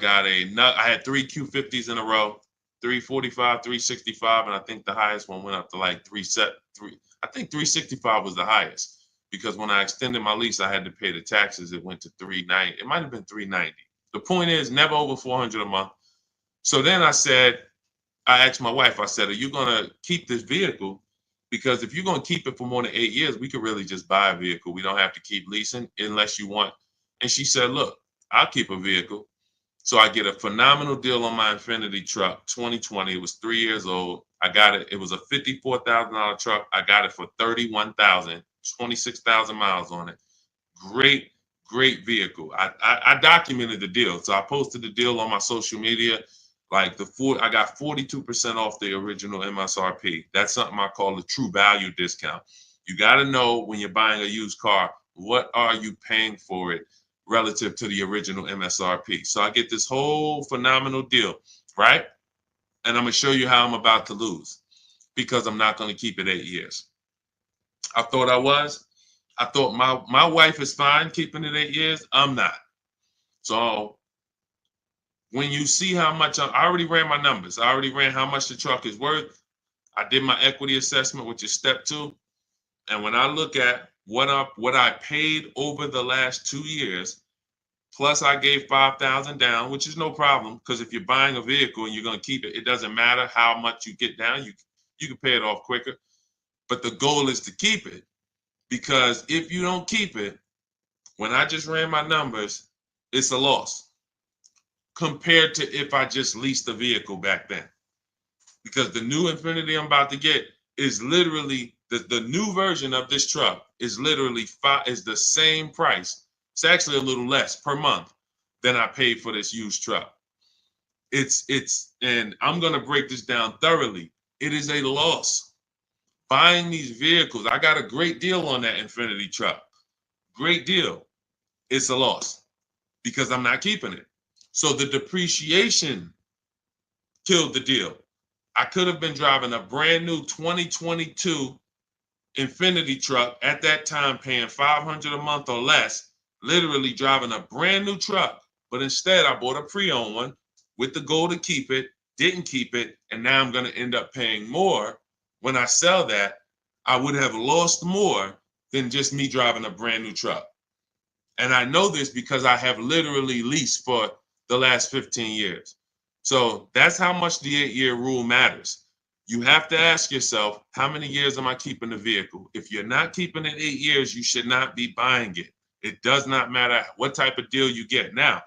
had 3 Q50s in a row, 345, 365, and I think the highest one went up to like I think 365 was the highest, because when I extended my lease, I had to pay the taxes. It went to 390. It might have been 390. The point is never over $400 a month. So then I asked my wife, I said, are you going to keep this vehicle? Because if you're going to keep it for more than 8 years, we could really just buy a vehicle. We don't have to keep leasing unless you want. And she said, look, I'll keep a vehicle. So I get a phenomenal deal on my Infiniti truck, 2020. It was 3 years old. I got it. It was a $54,000 truck. I got it for $31,000, 26,000 miles on it. Great, great vehicle. I documented the deal. So I posted the deal on my social media. I got 42% off the original MSRP. That's something I call a true value discount. You got to know when you're buying a used car, what are you paying for it relative to the original MSRP. So I get this whole phenomenal deal, right? And I'm going to show you how I'm about to lose because I'm not going to keep it 8 years. I thought I was. I thought my wife is fine keeping it 8 years. I'm not. So when you see how much, I already ran my numbers. I already ran how much the truck is worth. I did my equity assessment, which is step 2. And when I look at what I paid over the last 2 years, plus I gave $5,000 down, which is no problem, because if you're buying a vehicle and you're going to keep it, it doesn't matter how much you get down. You can pay it off quicker. But the goal is to keep it, because if you don't keep it, when I just ran my numbers, it's a loss compared to if I just leased the vehicle back then. Because the new Infiniti I'm about to get is literally the new version of this truck is literally is the same price. It's actually a little less per month than I paid for this used truck. And I'm gonna break this down thoroughly. It is a loss. Buying these vehicles, I got a great deal on that Infiniti truck. Great deal. It's a loss because I'm not keeping it. So the depreciation killed the deal. I could have been driving a brand new 2022 Infiniti truck at that time, paying $500 a month or less, literally driving a brand new truck. But instead, I bought a pre-owned one with the goal to keep it, didn't keep it, and now I'm going to end up paying more. When I sell that, I would have lost more than just me driving a brand new truck. And I know this because I have literally leased for the last 15 years. So that's how much the 8-year rule matters. You have to ask yourself, how many years am I keeping the vehicle? If you're not keeping it 8 years, you should not be buying it. It does not matter what type of deal you get. Now,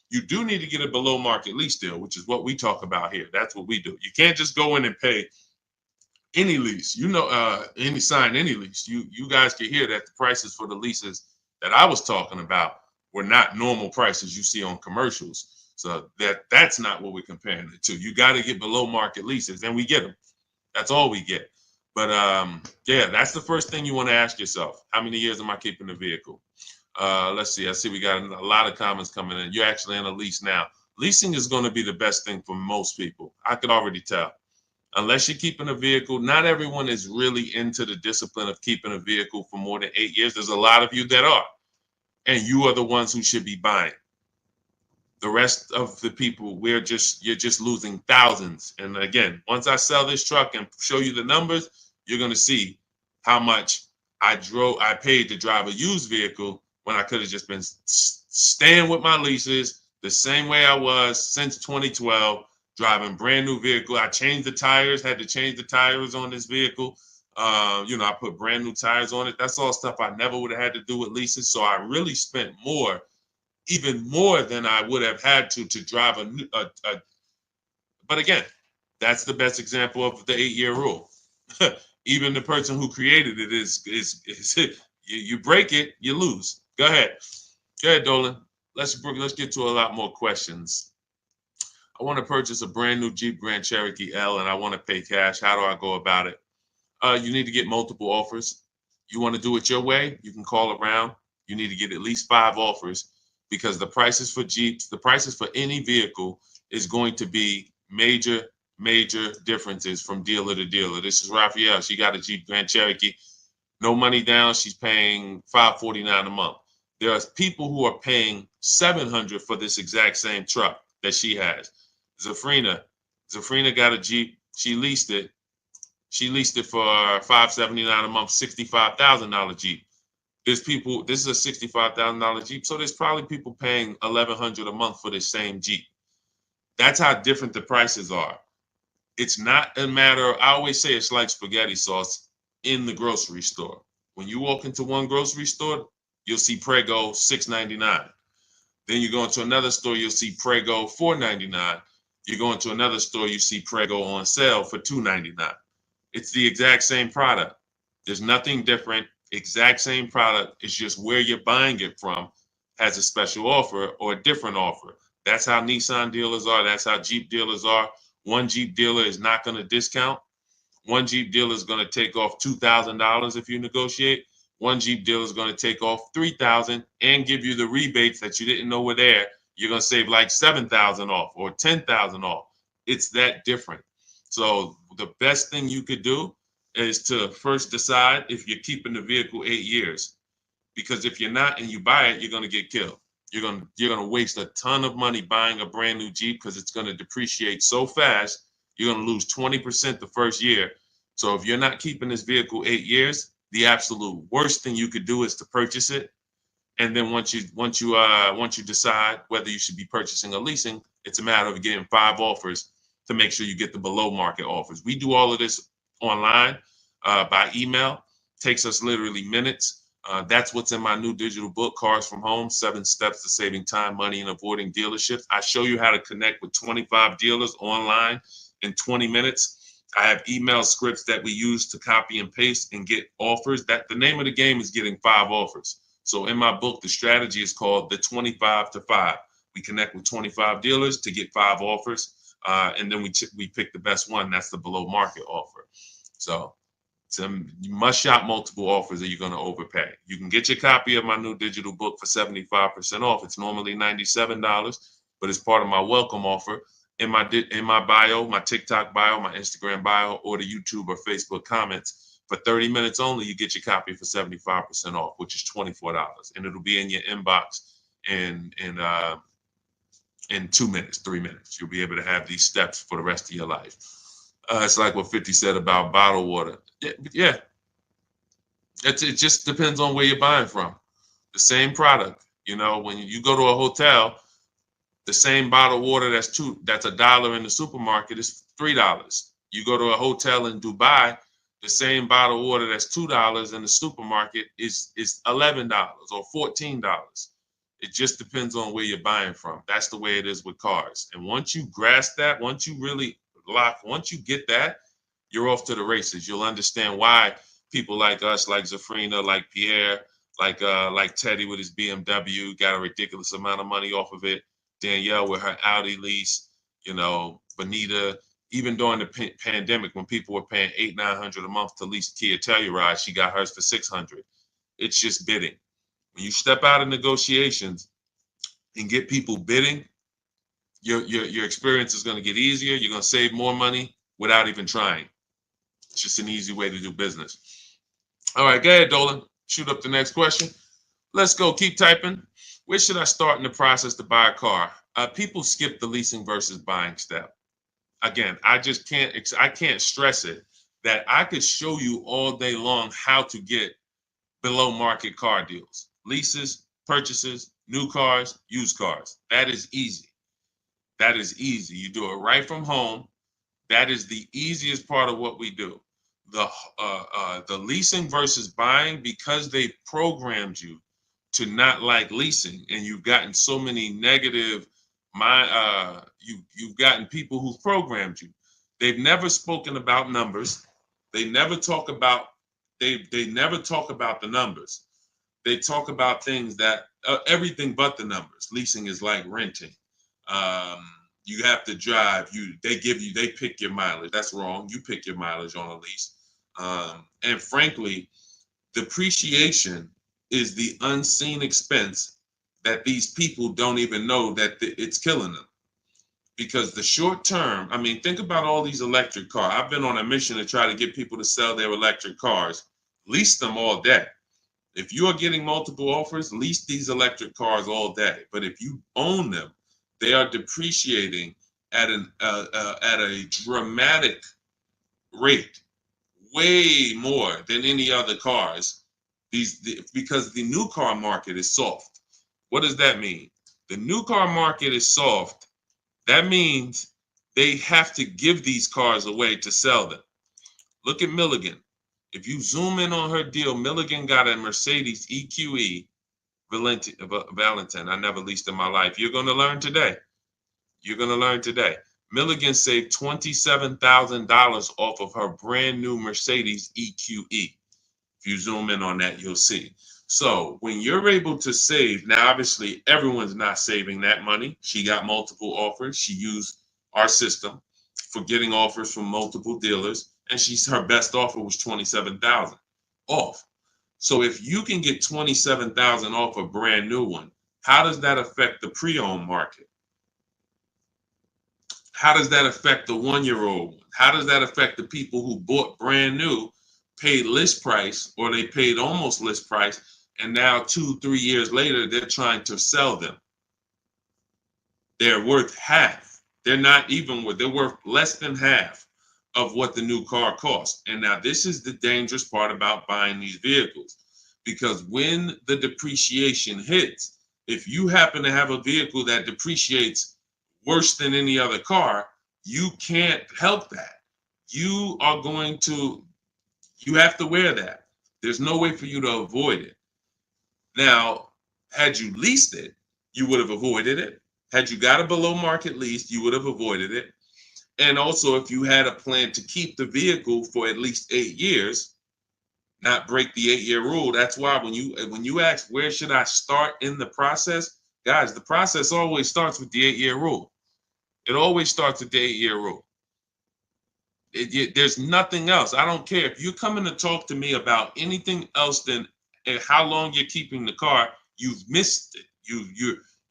you do need to get a below market lease deal, which is what we talk about here. That's what we do. You can't just go in and pay any lease, sign any lease. You guys can hear that the prices for the leases that I was talking about were not normal prices you see on commercials. So that's not what we're comparing it to. You got to get below market leases, and we get them. That's all we get. But yeah, that's the first thing you want to ask yourself. How many years am I keeping the vehicle? Let's see. I see we got a lot of comments coming in. You're actually in a lease now. Leasing is going to be the best thing for most people. I could already tell. Unless you're keeping a vehicle, not everyone is really into the discipline of keeping a vehicle for more than 8 years. There's a lot of you that are, and you are the ones who should be buying. The rest of the people, you're just losing thousands. And again, once I sell this truck and show you the numbers, you're going to see how much I paid to drive a used vehicle when I could have just been staying with my leases the same way I was since 2012, driving brand new vehicle. I changed the tires, had to change the tires on this vehicle. I put brand new tires on it. That's all stuff I never would have had to do with leases. So I really spent more, even more than I would have had to drive but again, that's the best example of the 8-year rule. Even the person who created it is you break it, you lose. Go ahead, Dolan. Let's get to a lot more questions. I want to purchase a brand new Jeep Grand Cherokee L, and I want to pay cash. How do I go about it? You need to get multiple offers. You want to do it your way? You can call around. You need to get at least 5 offers, because the prices for Jeeps, the prices for any vehicle is going to be major differences from dealer to dealer. This is Raphael. She got a Jeep Grand Cherokee. No money down. She's paying $549 a month. There are people who are paying $700 for this exact same truck that she has. Zafrina got a Jeep. She leased it. She leased it for $579 a month, $65,000 Jeep. There's people, this is a $65,000 Jeep, so there's probably people paying $1,100 a month for the same Jeep. That's how different the prices are. It's not a matter of, I always say it's like spaghetti sauce in the grocery store. When you walk into one grocery store, you'll see Prego $6.99. Then you go into another store, you'll see Prego $4.99. You go into another store, you see Prego on sale for $2.99. It's the exact same product. There's nothing different. Exact same product. It's just where you're buying it from has a special offer or a different offer. That's how Nissan dealers are. That's how Jeep dealers are. One Jeep dealer is not going to discount. One Jeep dealer is going to take off $2,000 if you negotiate. One Jeep dealer is going to take off $3,000 and give you the rebates that you didn't know were there. You're going to save like $7,000 off or $10,000 off. It's that different. So the best thing you could do is to first decide if you're keeping the vehicle 8 years, because if you're not and you buy it, you're going to get killed. You're going to waste a ton of money buying a brand new Jeep because it's going to depreciate so fast. You're going to lose 20% the first year. So if you're not keeping this vehicle 8 years, the absolute worst thing you could do is to purchase it. And then once you decide whether you should be purchasing or leasing, it's a matter of getting 5 offers to make sure you get the below market offers. We do all of this online by email. Takes us literally minutes. That's what's in my new digital book, Cars from Home, 7 Steps to Saving Time, Money, and Avoiding Dealerships. I show you how to connect with 25 dealers online in 20 minutes. I have email scripts that we use to copy and paste and get offers. That the name of the game is getting 5 offers. So in my book, the strategy is called the 25 to 5. We connect with 25 dealers to get 5 offers. And then we pick the best one. That's the below market offer. So you must shop multiple offers or you're going to overpay. You can get your copy of my new digital book for 75% off. It's normally $97, but it's part of my welcome offer in my bio, my TikTok bio, my Instagram bio, or the YouTube or Facebook comments. For 30 minutes only, you get your copy for 75% off, which is $24, and it'll be in your inbox in 2 minutes, 3 minutes. You'll be able to have these steps for the rest of your life. It's like what 50 said about bottled water. Yeah. It just depends on where you're buying from. The same product, when you go to a hotel, the same bottled water that's $1 in the supermarket is $3. You go to a hotel in Dubai, the same bottled water that's $2 in the supermarket is $11 or $14. It just depends on where you're buying from. That's the way it is with cars. And once you grasp that, once you get that, you're off to the races. You'll understand why people like us, like Zafrina, like Pierre, like Teddy with his BMW, got a ridiculous amount of money off of it. Danielle with her Audi lease, Bonita, even during the pandemic when people were paying $800-900 a month to lease Kia Telluride, she got hers for $600. It's just bidding. When you step out of negotiations and get people bidding, your experience is going to get easier. You're going to save more money without even trying. It's just an easy way to do business. All right, go ahead, Dolan. Shoot up the next question. Let's go. Keep typing. Where should I start in the process to buy a car? People skip the leasing versus buying step. Again, I can't stress it that I could show you all day long how to get below market car deals, leases, purchases, new cars, used cars. That is easy. That is easy. You do it right from home. That is the easiest part of what we do. The leasing versus buying, because they programmed you to not like leasing, and you've gotten so many negative you've gotten people who've programmed you. They've never spoken about numbers. They never talk about they never talk about the numbers. They talk about things that everything but the numbers. Leasing is like renting. You have to drive. They pick your mileage. That's wrong. You pick your mileage on a lease. And frankly, depreciation is the unseen expense that these people don't even know that it's killing them. Because the short term, think about all these electric cars. I've been on a mission to try to get people to sell their electric cars. Lease them all day. If you are getting multiple offers, lease these electric cars all day. But if you own them, they are depreciating at a dramatic rate, way more than any other cars. Because the new car market is soft. What does that mean? The new car market is soft. That means they have to give these cars away to sell them. Look at Milligan. If you zoom in on her deal, Milligan got a Mercedes EQE Valentine. I never leased in my life. You're going to learn today. You're going to learn today. Milligan saved $27,000 off of her brand new Mercedes EQE. If you zoom in on that, you'll see. So when you're able to save, now obviously everyone's not saving that money. She got multiple offers. She used our system for getting offers from multiple dealers, and her best offer was $27,000 off. So if you can get $27,000 off a brand new one, how does that affect the pre-owned market? How does that affect the one-year-old one? How does that affect the people who bought brand new, paid list price, or they paid almost list price, and now 2-3 years later, they're trying to sell them? They're worth half. They're not even worth, they're worth less than half of what the new car costs. And now this is the dangerous part about buying these vehicles, because when the depreciation hits, if you happen to have a vehicle that depreciates worse than any other car, you can't help that. You have to wear that. There's no way for you to avoid it. Now, had you leased it, you would have avoided it. Had you got a below market lease, you would have avoided it. And also, if you had a plan to keep the vehicle for at least 8 years, not break the 8-year rule. That's why when you ask, where should I start in the process? Guys, the process always starts with the 8-year rule. It always starts with the 8-year rule. There's nothing else. I don't care if you're coming to talk to me about anything else than how long you're keeping the car. You've missed it.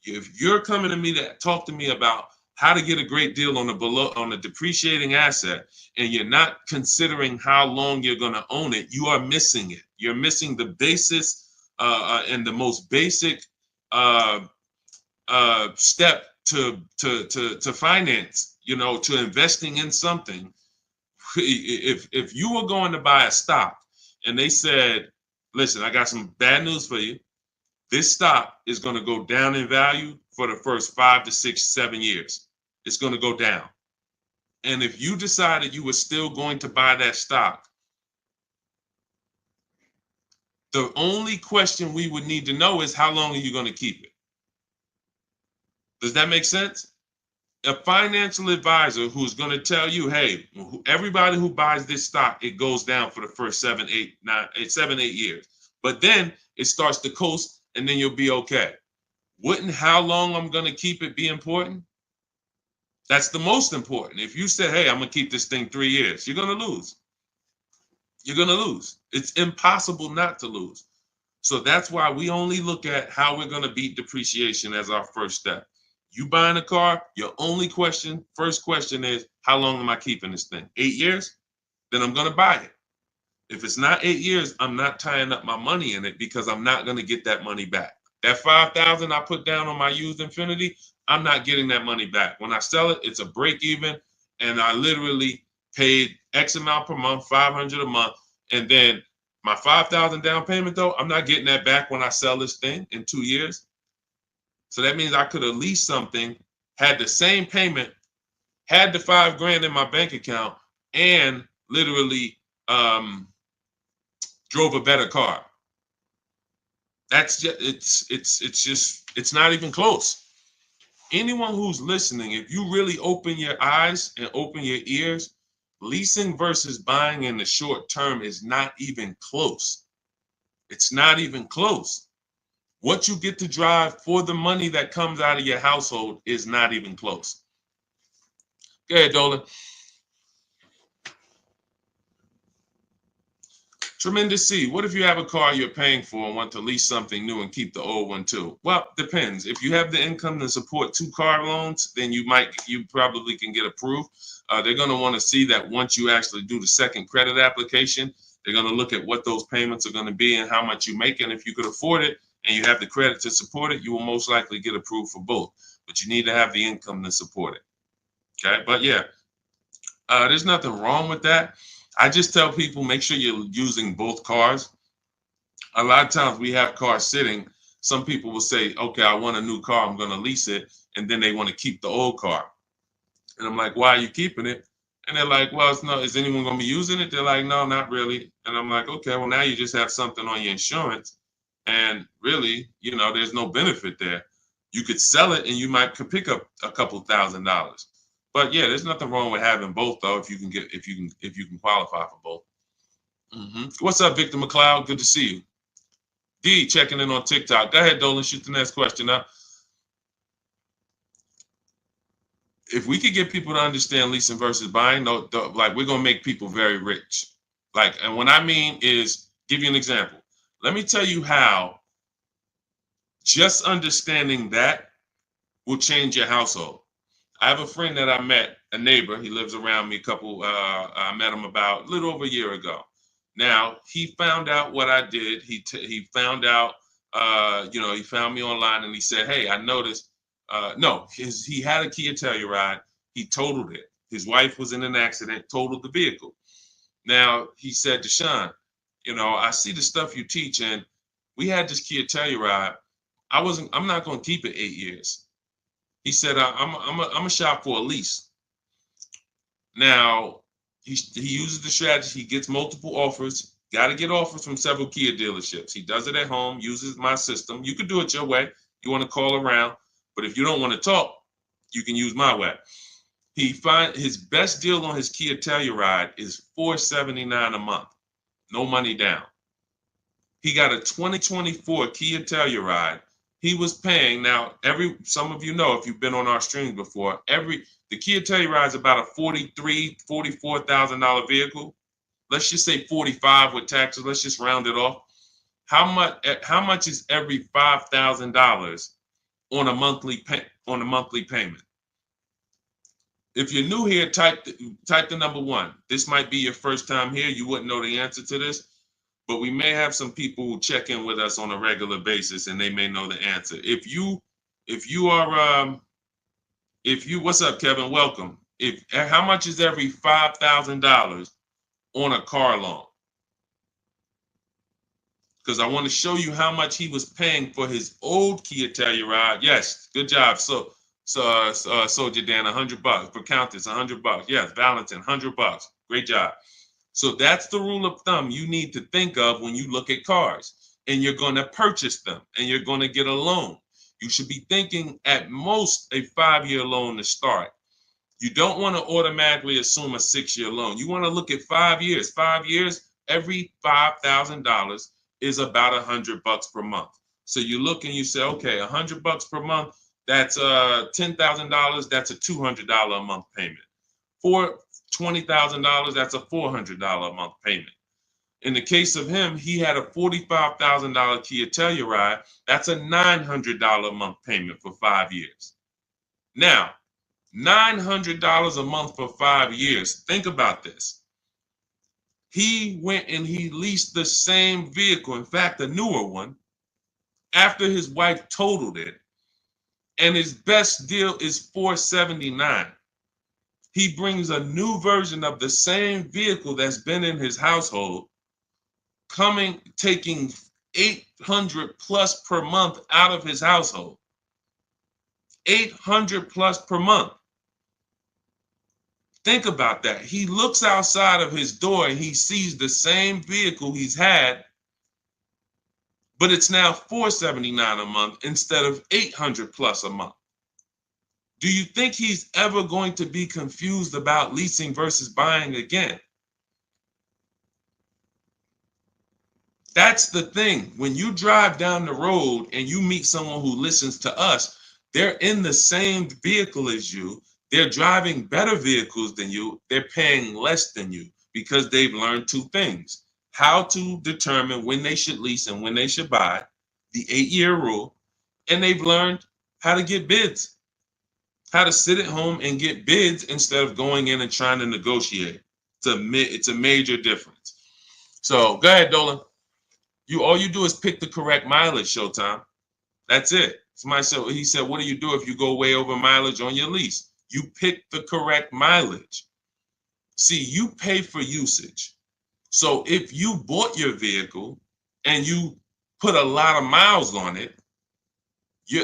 If you're coming to me to talk to me about how to get a great deal on a depreciating asset, and you're not considering how long you're going to own it, you are missing it. You're missing the basis and the most basic step to finance. To investing in something. If you were going to buy a stock and they said, listen, I got some bad news for you. This stock is going to go down in value for the first 5 to 6, 7 years. It's going to go down. And if you decided you were still going to buy that stock, the only question we would need to know is, how long are you going to keep it? Does that make sense? A financial advisor who's going to tell you, hey, everybody who buys this stock, it goes down for the first 7, 8 years. But then it starts to coast, and then you'll be okay. Wouldn't how long I'm going to keep it be important? That's the most important. If you say, hey, I'm going to keep this thing 3 years, you're going to lose. You're going to lose. It's impossible not to lose. So that's why we only look at how we're going to beat depreciation as our first step. You buying a car, your first question is, how long am I keeping this thing? 8 years? Then I'm going to buy it. If it's not 8 years, I'm not tying up my money in it, because I'm not going to get that money back. That $5,000 I put down on my used Infiniti, I'm not getting that money back. When I sell it, it's a break even, and I literally paid X amount per month, $500 a month, and then my $5,000 down payment, though, I'm not getting that back when I sell this thing in 2 years. So that means I could have leased something, had the same payment, had the $5,000 in my bank account, and literally drove a better car. That's just it's not even close. Anyone who's listening, if you really open your eyes and open your ears, leasing versus buying in the short term is not even close. It's not even close. What you get to drive for the money that comes out of your household is not even close. Go ahead, Dolan. Tremendous C. What if you have a car you're paying for and want to lease something new and keep the old one too? Well, depends. If you have the income to support 2 car loans, then you probably can get approved. They're going to want to see that once you actually do the second credit application. They're going to look at what those payments are going to be and how much you make. And if you could afford it and you have the credit to support it, you will most likely get approved for both. But you need to have the income to support it. Okay, but yeah, there's nothing wrong with that. I just tell people, make sure you're using both cars. A lot of times we have cars sitting. Some people will say, okay, I want a new car, I'm going to lease it. And then they want to keep the old car. And I'm like, why are you keeping it? And they're like, well, it's no, is anyone going to be using it? They're like, no, not really. And I'm like, okay, well, now you just have something on your insurance. And really, there's no benefit there. You could sell it and you might could pick up a couple $1,000s. But yeah, there's nothing wrong with having both though, if you can qualify for both. What's up, Victor McLeod? Good to see you. D checking in on TikTok. Go ahead, Dolan. Shoot the next question up. If we could get people to understand leasing versus buying, like we're gonna make people very rich. And what I mean is, give you an example. Let me tell you how just understanding that will change your household. I have a friend that I met, a neighbor. He lives around me. I met him about a little over a year ago. Now he found out what I did. He found out, he found me online and he said, "Hey, I noticed." No, he had a Kia Telluride. He totaled it. His wife was in an accident, totaled the vehicle. Now he said, "Deshone, I see the stuff you teach, and we had this Kia Telluride. I'm not going to keep it 8 years." He said, I'm a shop for a lease. Now, he uses the strategy. He gets multiple offers. Got to get offers from several Kia dealerships. He does it at home, uses my system. You could do it your way. You want to call around. But if you don't want to talk, you can use my way. His best deal on his Kia Telluride is $479 a month. No money down. He got a 2024 Kia Telluride. He was paying, now some of you know if you've been on our streams before, the Kia Telluride is about a $44,000 vehicle. Let's just say 45 with taxes. Let's just round it off. How much is every $5,000 on a monthly payment? If you're new here, type the number 1. This might be your first time here. You wouldn't know the answer to this. But we may have some people who check in with us on a regular basis and they may know the answer. What's up, Kevin? Welcome. How much is every $5,000 on a car loan? Because I want to show you how much he was paying for his old Kia Telluride. Yes, good job. Soldier Dan, $100 for Countess, $100. Yes, Valentin, $100. Great job. So that's the rule of thumb you need to think of when you look at cars and you're going to purchase them and you're going to get a loan. You should be thinking at most a 5-year loan to start. You don't want to automatically assume a 6-year loan. You want to look at 5 years. 5 years, every $5,000 is about $100 per month. So you look and you say, okay, $100 per month, that's $10,000. That's a $200 a month payment. For $20,000, that's a $400 a month payment. In the case of him, he had a $45,000 Kia Telluride. That's a $900 a month payment for 5 years. Now, $900 a month for 5 years. Think about this. He went and he leased the same vehicle, in fact, a newer one, after his wife totaled it. And his best deal is $479. He brings a new version of the same vehicle that's been in his household, taking $800 plus per month out of his household. $800 plus per month. Think about that. He looks outside of his door and he sees the same vehicle he's had, but it's now $479 a month instead of $800 plus a month. Do you think he's ever going to be confused about leasing versus buying again? That's the thing. When you drive down the road and you meet someone who listens to us, they're in the same vehicle as you. They're driving better vehicles than you. They're paying less than you because they've learned 2 things. How to determine when they should lease and when they should buy, the 8-year rule, and they've learned how to get bids. How to sit at home and get bids instead of going in and trying to negotiate. It's a major difference. So go ahead, Dolan. All you do is pick the correct mileage, Showtime. That's it. He said, what do you do if you go way over mileage on your lease? You pick the correct mileage. See, you pay for usage. So if you bought your vehicle and you put a lot of miles on it,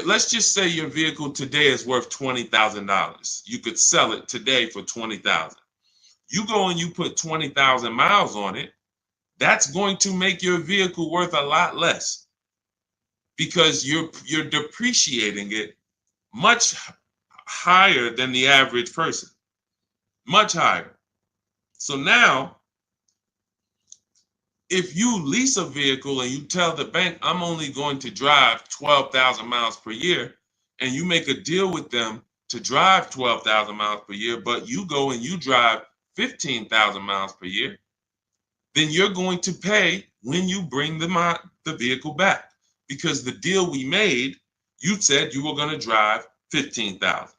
let's just say your vehicle today is worth $20,000. You could sell it today for $20,000. You go and you put 20,000 miles on it, that's going to make your vehicle worth a lot less because you're depreciating it much higher than the average person, much higher. So now, if you lease a vehicle and you tell the bank, I'm only going to drive 12,000 miles per year, and you make a deal with them to drive 12,000 miles per year, but you go and you drive 15,000 miles per year, then you're going to pay when you bring the vehicle back, because the deal we made, you said you were going to drive 15,000.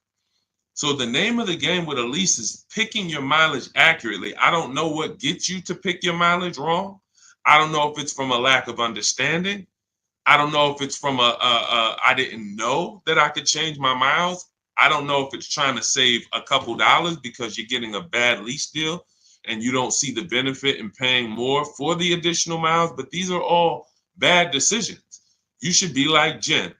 So the name of the game with a lease is picking your mileage accurately. I don't know what gets you to pick your mileage wrong. I don't know if it's from a lack of understanding. I don't know if it's from I didn't know that I could change my miles. I don't know if it's trying to save a couple dollars because you're getting a bad lease deal and you don't see the benefit in paying more for the additional miles. But these are all bad decisions. You should be like Jen.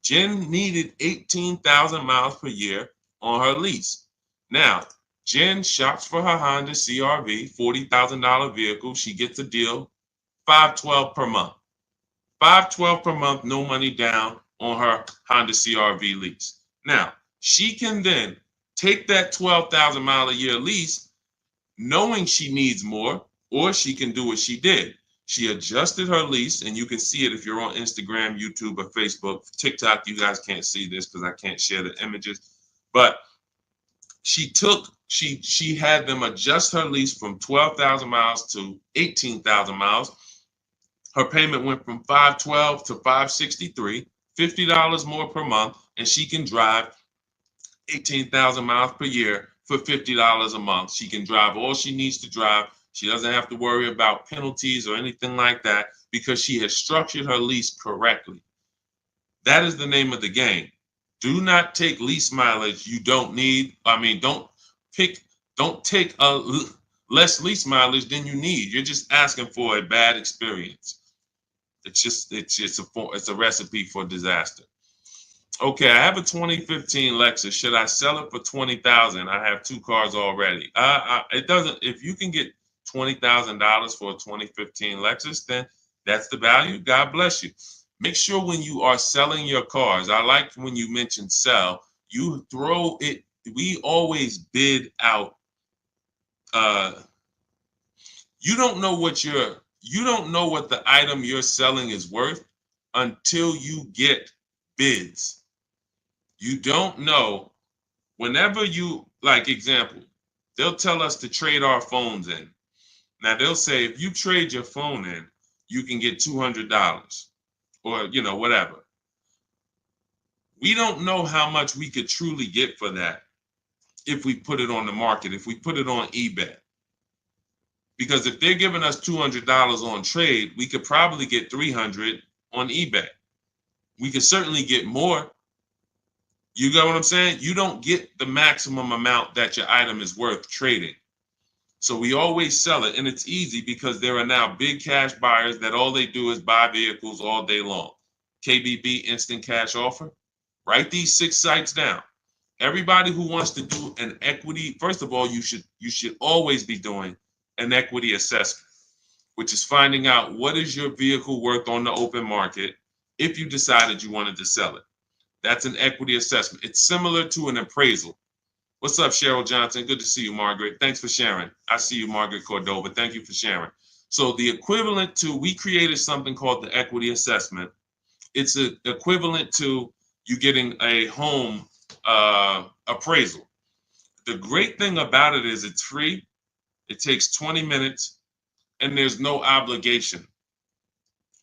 Jen needed 18,000 miles per year on her lease. Now, Jen shops for her Honda CRV, $40,000 vehicle. She gets a deal, $512 per month. $512 per month, no money down on her Honda CRV lease. Now, she can then take that 12,000 mile a year lease, knowing she needs more, or she can do what she did. She adjusted her lease, and you can see it if you're on Instagram, YouTube, or Facebook. TikTok, you guys can't see this because I can't share the images. But she had them adjust her lease from 12,000 miles to 18,000 miles. Her payment went from $512 to $563, $50 more per month, and she can drive 18,000 miles per year for $50 a month. She can drive all she needs to drive. She doesn't have to worry about penalties or anything like that because she has structured her lease correctly. That is the name of the game. Do not take lease mileage you don't need. Don't take a less lease mileage than you need. You're just asking for a bad experience. It's a recipe for disaster. Okay, I have a 2015 Lexus. Should I sell it for 20,000? I have two cars already. It doesn't. If you can get $20,000 for a 2015 Lexus, then that's the value. God bless you. Make sure when you are selling your cars, I like when you mention sell, you throw it. We always bid out. You don't know what the item you're selling is worth until you get bids. You don't know. Whenever like example, they'll tell us to trade our phones in. Now they'll say if you trade your phone in, you can get $200 or whatever. We don't know how much we could truly get for that if we put it on the market, if we put it on eBay. Because if they're giving us $200 on trade, we could probably get $300 on eBay. We could certainly get more. You got what I'm saying? You don't get the maximum amount that your item is worth trading. So we always sell it, and it's easy because there are now big cash buyers that all they do is buy vehicles all day long. KBB Instant Cash Offer. Write these 6 sites down. Everybody who wants to do an equity, first of all, you should always be doing an equity assessment, which is finding out what is your vehicle worth on the open market if you decided you wanted to sell it. That's an equity assessment. It's similar to an appraisal. What's up, Cheryl Johnson? Good to see you, Margaret. Thanks for sharing. I see you, Margaret Cordova. Thank you for sharing. So the equivalent to, we created something called the equity assessment. It's equivalent to you getting a home appraisal. The great thing about it is it's free. It takes 20 minutes and there's no obligation.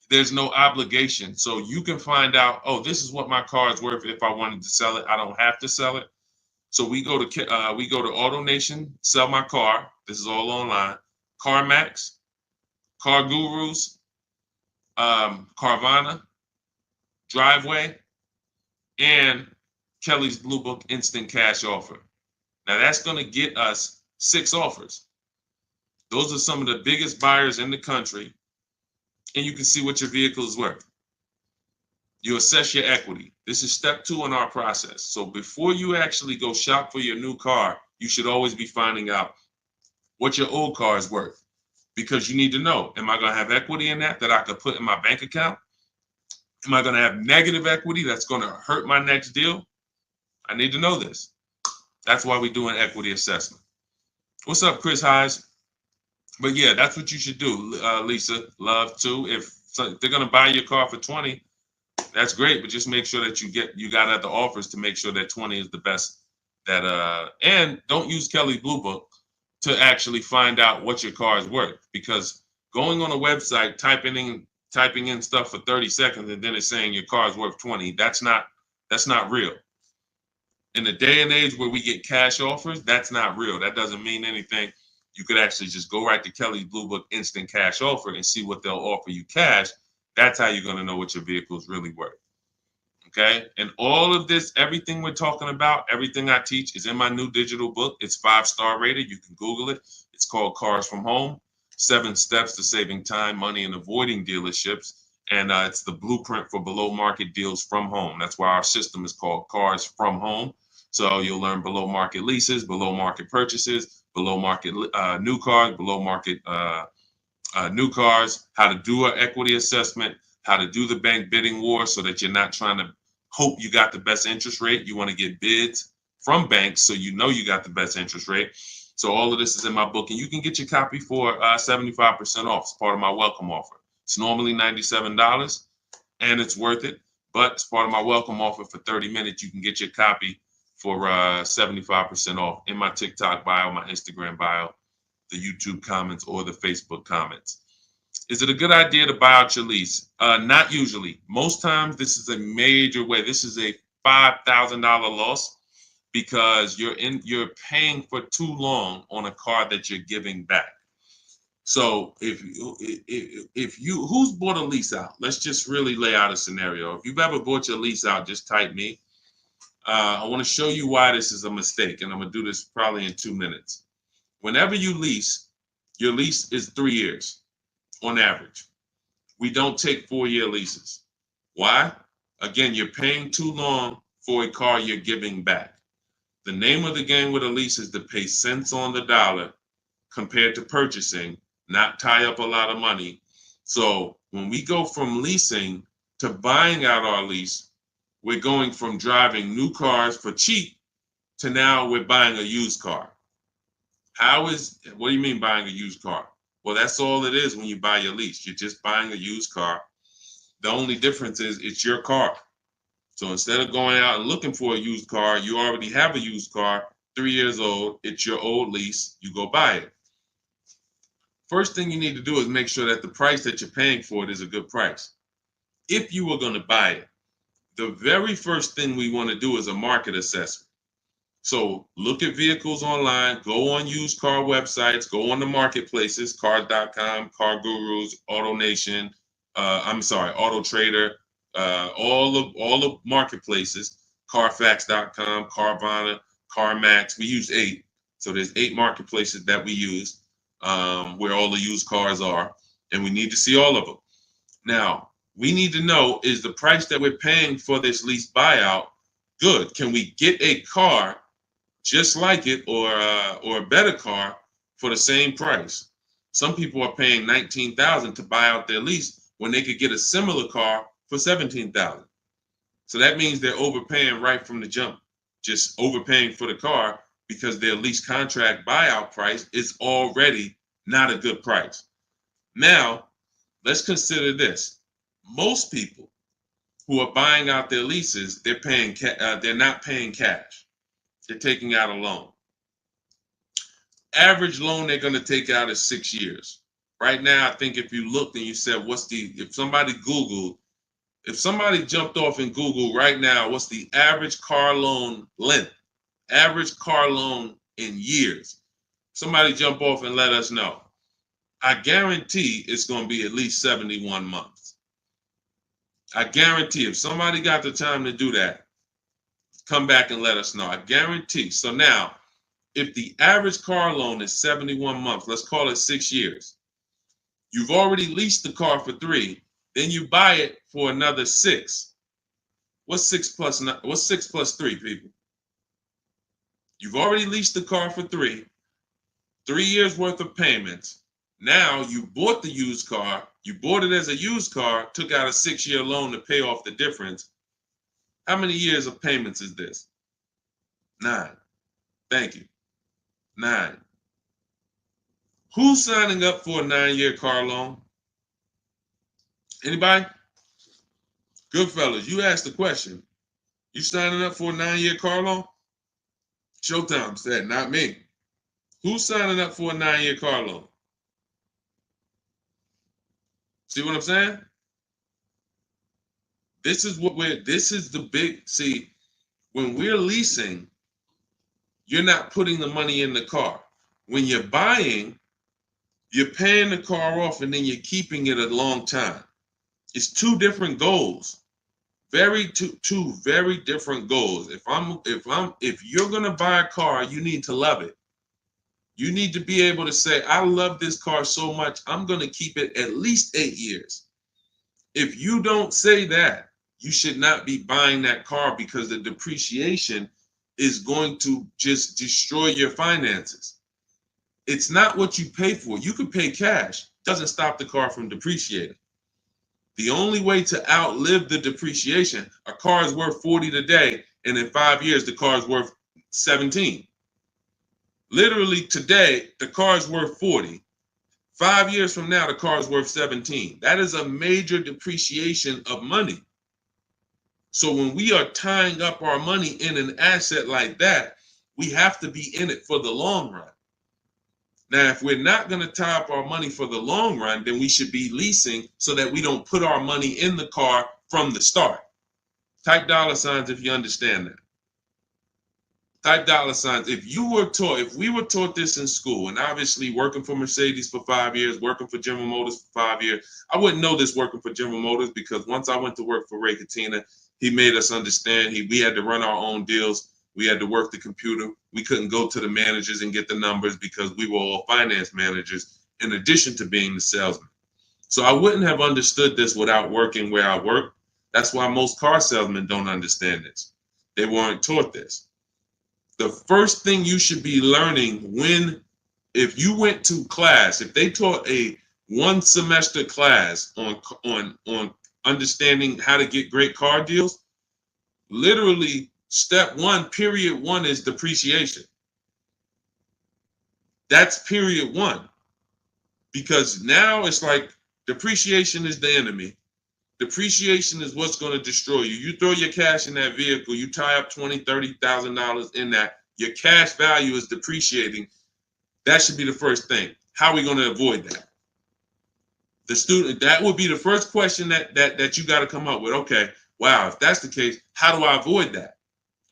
There's no obligation. So you can find out, oh, this is what my car is worth if I wanted to sell it. I don't have to sell it. So we go to AutoNation, sell my car. This is all online. CarMax, Car Gurus, Carvana, Driveway, and Kelly's Blue Book Instant Cash Offer. Now that's going to get us 6 offers. Those are some of the biggest buyers in the country. and you can see what your vehicle is worth. You assess your equity. This is step 2 in our process. So before you actually go shop for your new car, you should always be finding out what your old car is worth, because you need to know, am I going to have equity in that I could put in my bank account? Am I going to have negative equity that's going to hurt my next deal? I need to know this. That's why we do an equity assessment. What's up, Chris Hayes? But yeah, that's what you should do, Lisa. Love too. If they're going to buy your car for 20, that's great, but just make sure that you got other offers to make sure that 20 is the best. And don't use Kelly Blue Book to actually find out what your car is worth, because going on a website, typing in stuff for 30 seconds and then it's saying your car is worth 20, that's not real. In the day and age where we get cash offers, that's not real. That doesn't mean anything. You could actually just go right to Kelly Blue Book instant cash offer and see what they'll offer you cash. That's how you're going to know what your vehicle is really worth. Okay. And all of this, everything we're talking about, everything I teach is in my new digital book. It's 5-star rated. You can Google it. It's called Cars from Home, 7 Steps to Saving Time, Money, and Avoiding Dealerships. And it's the blueprint for below market deals from home. That's why our system is called Cars from Home. So you'll learn below market leases, below market purchases, below market new cars, below market new cars, how to do an equity assessment, how to do the bank bidding war so that you're not trying to hope you got the best interest rate. You want to get bids from banks so you know you got the best interest rate. So all of this is in my book, and you can get your copy for 75% off. It's part of my welcome offer. It's normally $97, and it's worth it, but it's part of my welcome offer. For 30 minutes, you can get your copy for 75% off in my TikTok bio, my Instagram bio, the YouTube comments, or the Facebook comments. Is it a good idea to buy out your lease? Not usually. Most times, this is a major way. This is a $5,000 loss because you're paying for too long on a car that you're giving back. So if you who's bought a lease out? Let's just really lay out a scenario. If you've ever bought your lease out, just type me. I want to show you why this is a mistake, and I'm gonna do this probably in 2 minutes. Whenever you lease, your lease is 3 years on average. We don't take 4-year leases. Why? Again, you're paying too long for a car you're giving back. The name of the game with a lease is to pay cents on the dollar compared to purchasing, not tie up a lot of money. So when we go from leasing to buying out our lease, we're going from driving new cars for cheap to now we're buying a used car. What do you mean buying a used car? Well, that's all it is when you buy your lease. You're just buying a used car. The only difference is it's your car. So instead of going out and looking for a used car, you already have a used car, 3 years old. It's your old lease. You go buy it. First thing you need to do is make sure that the price that you're paying for it is a good price. If you were going to buy it, the very first thing we want to do is a market assessment. So look at vehicles online, go on used car websites, go on the marketplaces, cars.com, Car Gurus, AutoNation, Auto Trader, all the marketplaces, Carfax.com, Carvana, CarMax. We use 8. So there's 8 marketplaces that we use where all the used cars are, and we need to see all of them. Now, we need to know, is the price that we're paying for this lease buyout good? Can we get a car just like it or a better car for the same price? Some people are paying $19,000 to buy out their lease when they could get a similar car for $17,000. So that means they're overpaying right from the jump, just overpaying for the car because their lease contract buyout price is already not a good price. Now, let's consider this. Most people who are buying out their leases, they're not paying cash. They're taking out a loan. Average loan they're going to take out is 6 years. Right now, I think if you looked and you said, if somebody jumped off in Google right now, what's the average car loan length? Average car loan in years. Somebody jump off and let us know. I guarantee it's going to be at least 71 months. I guarantee if somebody got the time to do that, come back and let us know. I guarantee. So now, if the average car loan is 71 months, let's call it 6 years. You've already leased the car for 3. Then you buy it for another 6. What's 6 plus 3, people? You've already leased the car for 3 years worth of payments. Now you bought the used car. You bought it as a used car, took out a 6-year loan to pay off the difference. How many years of payments is this? 9. Thank you. 9. Who's signing up for a 9-year car loan? Anybody? Good fellas, you asked the question. You signing up for a 9-year car loan? Showtime said, not me. Who's signing up for a 9-year car loan? See what I'm saying? This is the big, see, when we're leasing, you're not putting the money in the car. When you're buying, you're paying the car off and then you're keeping it a long time. It's 2 different goals. Two very different goals. If you're gonna buy a car, you need to love it. You need to be able to say, I love this car so much, I'm gonna keep it at least 8 years. If you don't say that, you should not be buying that car, because the depreciation is going to just destroy your finances. It's not what you pay for. You can pay cash. Doesn't stop the car from depreciating. The only way to outlive the depreciation, a car is worth 40 today, and in 5 years, the car is worth 17. Literally today, the car is worth 40. 5 years from now, the car is worth 17. That is a major depreciation of money. So when we are tying up our money in an asset like that, we have to be in it for the long run. Now, if we're not going to tie up our money for the long run, then we should be leasing so that we don't put our money in the car from the start. Type $ if you understand that. Type $. If we were taught this in school, and obviously working for Mercedes for 5 years, working for General Motors for 5 years, I wouldn't know this working for General Motors, because once I went to work for Ray Katina, he made us understand we had to run our own deals. We had to work the computer. We couldn't go to the managers and get the numbers, because we were all finance managers in addition to being the salesman. So I wouldn't have understood this without working where I work. That's why most car salesmen don't understand this. They weren't taught this. The first thing you should be learning if you went to class, if they taught a 1-semester class on understanding how to get great car deals, literally step 1, period 1 is depreciation. That's period 1. Because now it's like depreciation is the enemy. Depreciation is what's going to destroy you. You throw your cash in that vehicle, you tie up $20,000, $30,000 in that, your cash value is depreciating. That should be the first thing. How are we going to avoid that? That would be the first question that you got to come up with. Okay, wow, if that's the case, how do I avoid that?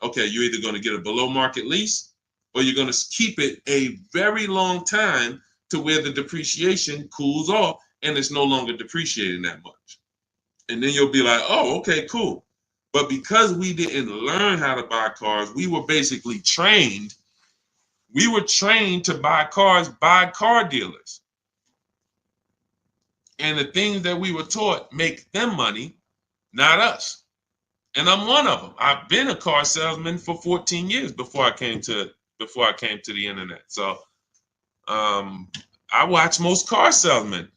Okay, you're either going to get a below market lease, or you're going to keep it a very long time to where the depreciation cools off and it's no longer depreciating that much. And then you'll be like, oh, okay, cool. But because we didn't learn how to buy cars, we were basically trained. We were trained to buy cars by car dealers. And the things that we were taught make them money, not us. And I'm one of them. I've been a car salesman for 14 years before I came to the internet. So I watch most car salesmen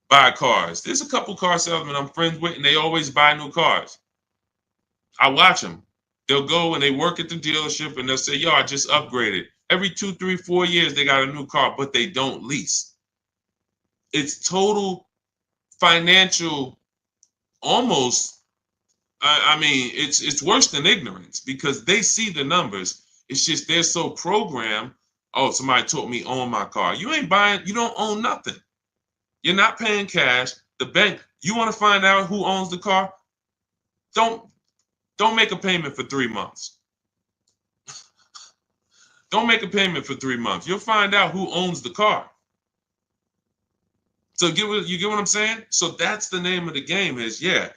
buy cars. There's a couple car salesmen I'm friends with, and they always buy new cars. I watch them. They'll go and they work at the dealership, and they'll say, yo, I just upgraded. Every 2, 3, 4 years, they got a new car, but they don't lease. It's total financial, almost, it's worse than ignorance, because they see the numbers. It's just they're so programmed. Oh, somebody taught me own my car. You ain't buying, you don't own nothing. You're not paying cash. The bank, you want to find out who owns the car? Don't make a payment for 3 months. Don't make a payment for 3 months. You'll find out who owns the car. So you get what I'm saying? So that's the name of the game is, yeah,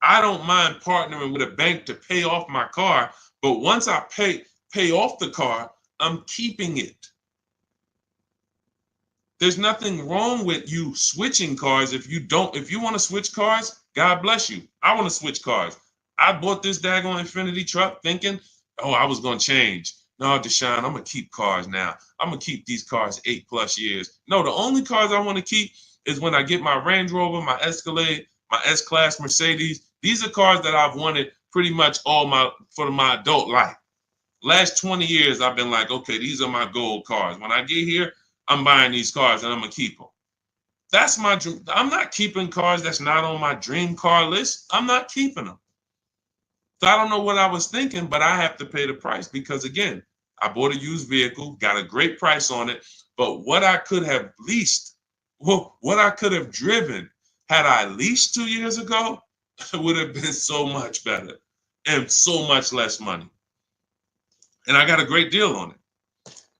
I don't mind partnering with a bank to pay off my car, but once I pay off the car, I'm keeping it. There's nothing wrong with you switching cars. If you want to switch cars, God bless you. I want to switch cars. I bought this daggone Infinity truck thinking, oh, I was going to change. No, Deshone, I'm going to keep cars now. I'm going to keep these cars 8+ years. No, the only cars I want to keep is when I get my Range Rover, my Escalade, my S-Class Mercedes. These are cars that I've wanted pretty much for my adult life. Last 20 years, I've been like, okay, these are my gold cars. When I get here, I'm buying these cars and I'm going to keep them. That's my dream. I'm not keeping cars that's not on my dream car list. I'm not keeping them. So I don't know what I was thinking, but I have to pay the price because, again, I bought a used vehicle, got a great price on it, but what I could have leased, what I could have driven had I leased 2 years ago, it would have been so much better and so much less money. And I got a great deal on it.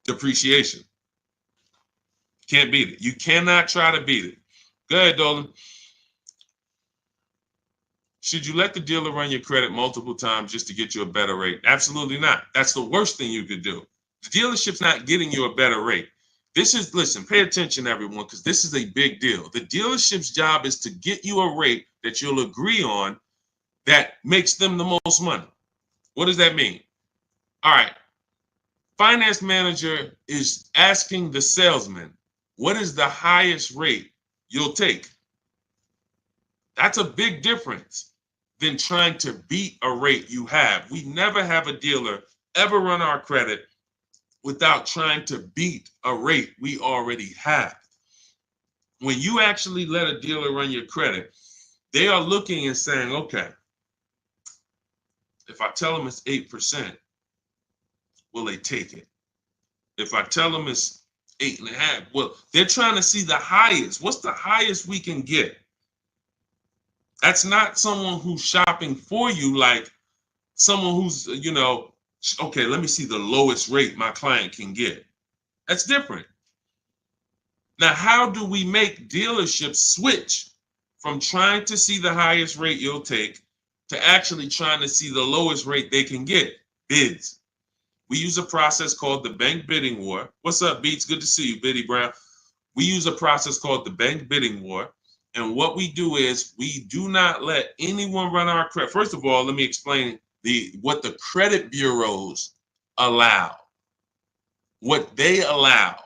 Depreciation. Can't beat it. You cannot try to beat it. Go ahead, Dolan. Should you let the dealer run your credit multiple times just to get you a better rate? Absolutely not. That's the worst thing you could do. The dealership's not getting you a better rate. Listen, pay attention, everyone, because this is a big deal. The dealership's job is to get you a rate that you'll agree on that makes them the most money. What does that mean? All right. Finance manager is asking the salesman, what is the highest rate you'll take? That's a big difference than trying to beat a rate you have. We never have a dealer ever run our credit without trying to beat a rate we already have. When you actually let a dealer run your credit, they are looking and saying, okay, if I tell them it's 8%, will they take it? If I tell them it's 8.5, well, they're trying to see the highest. What's the highest we can get? That's not someone who's shopping for you, like someone who's, okay, let me see the lowest rate my client can get. That's different. Now, how do we make dealerships switch from trying to see the highest rate you'll take to actually trying to see the lowest rate they can get? Bids. We use a process called the bank bidding war. What's up, Beats? Good to see you, Biddy Brown. We use a process called the bank bidding war. And what we do is we do not let anyone run our credit. First of all, let me explain what the credit bureaus allow. What they allow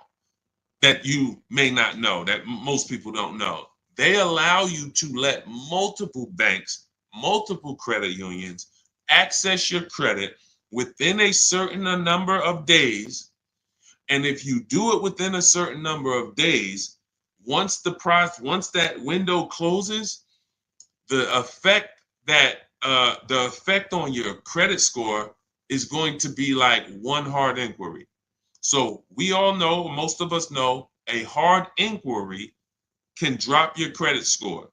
that you may not know, that most people don't know. They allow you to let multiple banks, multiple credit unions access your credit within a certain number of days. And if you do it within a certain number of days, once that window closes, the effect on your credit score is going to be like one hard inquiry. So we all know, most of us know, a hard inquiry can drop your credit score.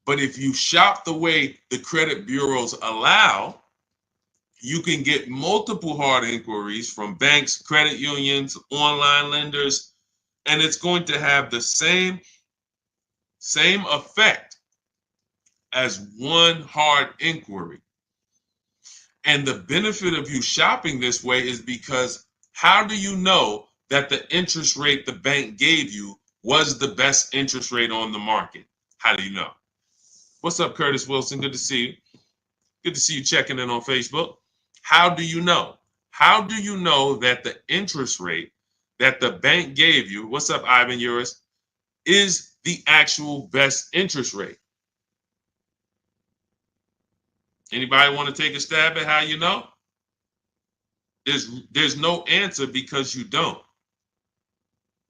But if you shop the way the credit bureaus allow, you can get multiple hard inquiries from banks, credit unions, online lenders, and it's going to have the same effect as one hard inquiry. And the benefit of you shopping this way is because how do you know that the interest rate the bank gave you was the best interest rate on the market? How do you know? What's up, Curtis Wilson? Good to see you. Good to see you checking in on Facebook. How do you know? How do you know that the interest rate that the bank gave you, what's up, Ivan Uris, is the actual best interest rate? Anybody want to take a stab at how you know? There's no answer because you don't.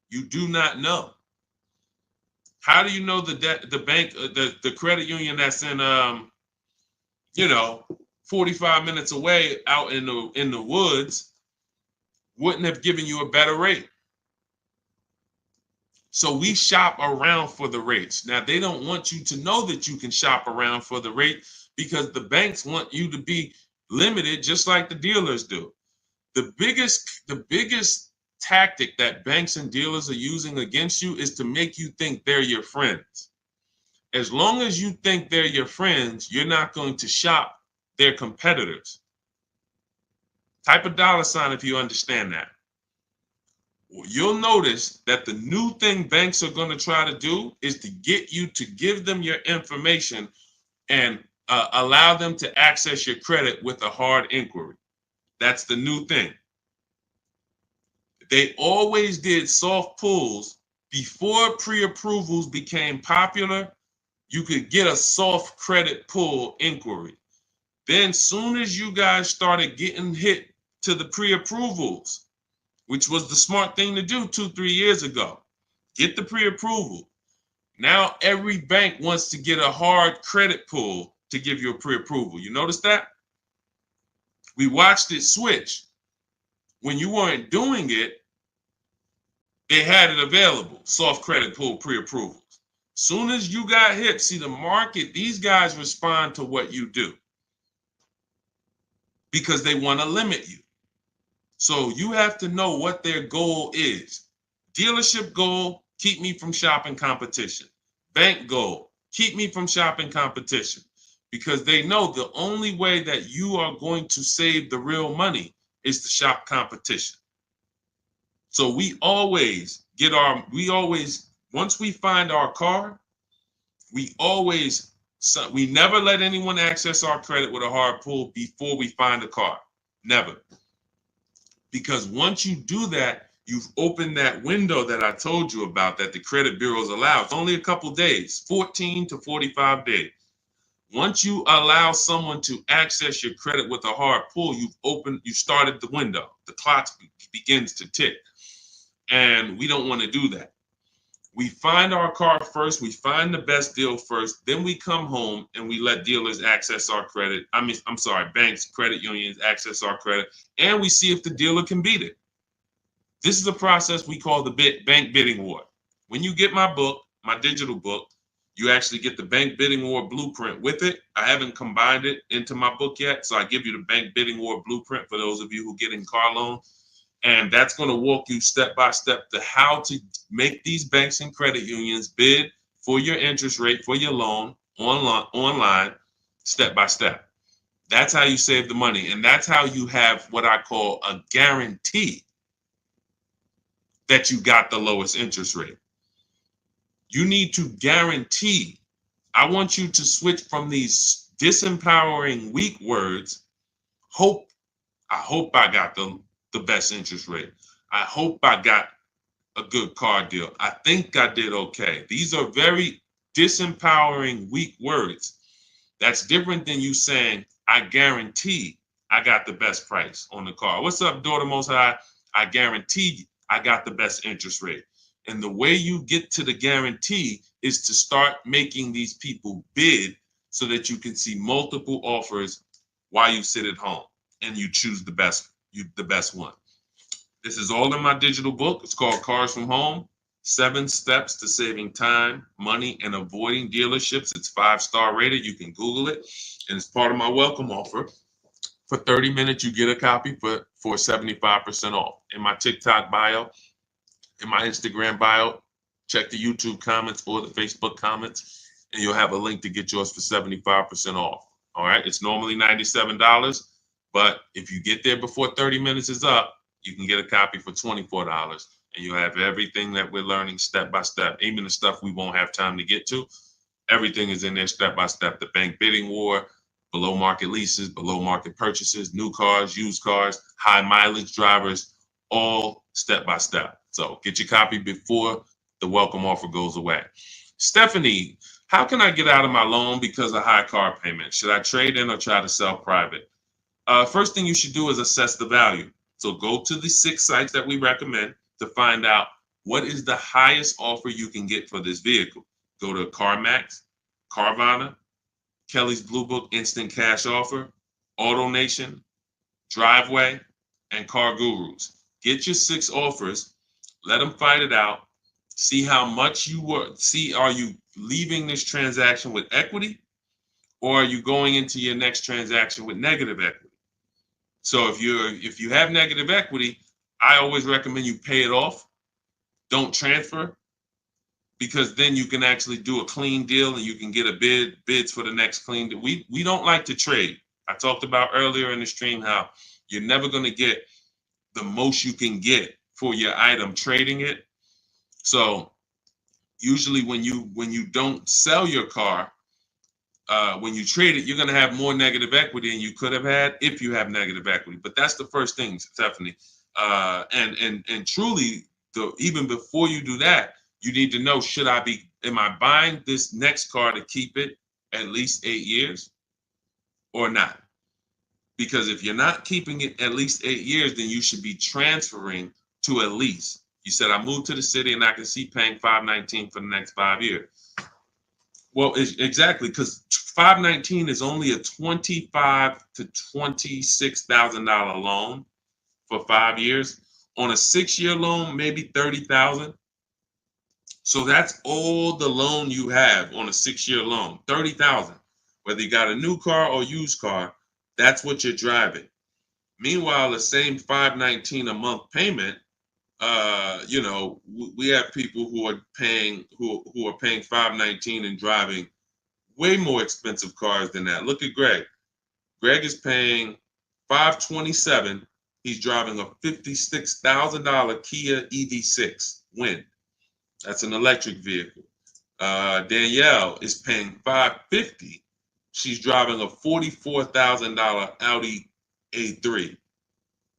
You do not know. How do you know the bank, the credit union that's in 45 minutes away out in the woods wouldn't have given you a better rate? So we shop around for the rates. Now, they don't want you to know that you can shop around for the rate because the banks want you to be limited just like the dealers do. The biggest tactic that banks and dealers are using against you is to make you think they're your friends. As long as you think they're your friends, you're not going to shop their competitors. Type a $sign if you understand that. you'll notice that the new thing banks are going to try to do is to get you to give them your information and allow them to access your credit with a hard inquiry. That's the new thing. They always did soft pulls before pre-approvals became popular. You could get a soft credit pull inquiry. Then soon as you guys started getting hit to the pre-approvals, which was the smart thing to do 2-3 years ago, get the pre-approval. Now every bank wants to get a hard credit pull to give you a pre-approval. You notice that? We watched it switch. When you weren't doing it, they had it available, soft credit pull pre-approvals. Soon as you got hit, see the market, these guys respond to what you do because they want to limit you. So you have to know what their goal is. Dealership goal, keep me from shopping competition. Bank goal, keep me from shopping competition. Because they know the only way that you are going to save the real money is to shop competition. So we always once we find our car, we never let anyone access our credit with a hard pull before we find a car. Never. Because once you do that, you've opened that window that I told you about that the credit bureaus allow. It's only a couple days, 14 to 45 days. Once you allow someone to access your credit with a hard pull, you started the window. The clock begins to tick. And we don't want to do that. We find our car first, we find the best deal first, then we come home and we let dealers access our credit. Banks, credit unions access our credit, and we see if the dealer can beat it. This is a process we call the bank bidding war. When you get my book, my digital book, you actually get the bank bidding war blueprint with it. I haven't combined it into my book yet, so I give you the bank bidding war blueprint for those of you who get in car loan. And that's going to walk you step by step to how to make these banks and credit unions bid for your interest rate for your loan online, step by step. That's how you save the money. And that's how you have what I call a guarantee that you got the lowest interest rate. You need to guarantee. I want you to switch from these disempowering weak words. I hope I got the best interest rate. I hope I got a good car deal. I think I did okay. These are very disempowering, weak words. That's different than you saying, I guarantee I got the best price on the car. What's up, Daughter Most High? I guarantee I got the best interest rate. And the way you get to the guarantee is to start making these people bid so that you can see multiple offers while you sit at home and you choose the best one. This is all in my digital book. It's called Cars from Home, 7 Steps to Saving Time, Money, and Avoiding Dealerships. It's 5-star rated. You can Google it. And it's part of my welcome offer. For 30 minutes, you get a copy for 75% off. In my TikTok bio, in my Instagram bio, check the YouTube comments or the Facebook comments, and you'll have a link to get yours for 75% off. All right. It's normally $97. But if you get there before 30 minutes is up, you can get a copy for $24, and you'll have everything that we're learning step by step, even the stuff we won't have time to get to. Everything is in there step by step. The bank bidding war, below market leases, below market purchases, new cars, used cars, high mileage drivers, all step by step. So get your copy before the welcome offer goes away. Stephanie, how can I get out of my loan because of high car payment? Should I trade in or try to sell private? First thing you should do is assess the value. So go to the 6 sites that we recommend to find out what is the highest offer you can get for this vehicle. Go to CarMax, Carvana, Kelly's Blue Book Instant Cash Offer, AutoNation, Driveway, and Car Gurus. Get your 6 offers, let them fight it out, see how much are you leaving this transaction with equity, or are you going into your next transaction with negative equity? So if you have negative equity, I always recommend you pay it off. Don't transfer, because then you can actually do a clean deal and you can get bids for the next clean deal. We don't like to trade. I talked about earlier in the stream how you're never going to get the most you can get for your item, trading it. So usually when you don't sell your car, when you trade it, you're going to have more negative equity than you could have had if you have negative equity. But that's the first thing, Stephanie. And truly, even before you do that, you need to know, am I buying this next car to keep it at least 8 years or not? Because if you're not keeping it at least 8 years, then you should be transferring to a lease. You said, I moved to the city and I can see paying $519 for the next 5 years. Well, exactly, because $519 is only a $25,000 to $26,000 loan for 5 years. On a 6-year loan, maybe $30,000. So that's all the loan you have on a 6-year loan, $30,000. Whether you got a new car or used car, that's what you're driving. Meanwhile, the same $519 a month payment, we have people who are paying $519 and driving way more expensive cars than that. Look at Greg. Greg is paying $527. He's driving a $56,000 Kia EV6 Wind. That's an electric vehicle. Danielle is paying $550. She's driving a $44,000 Audi A3.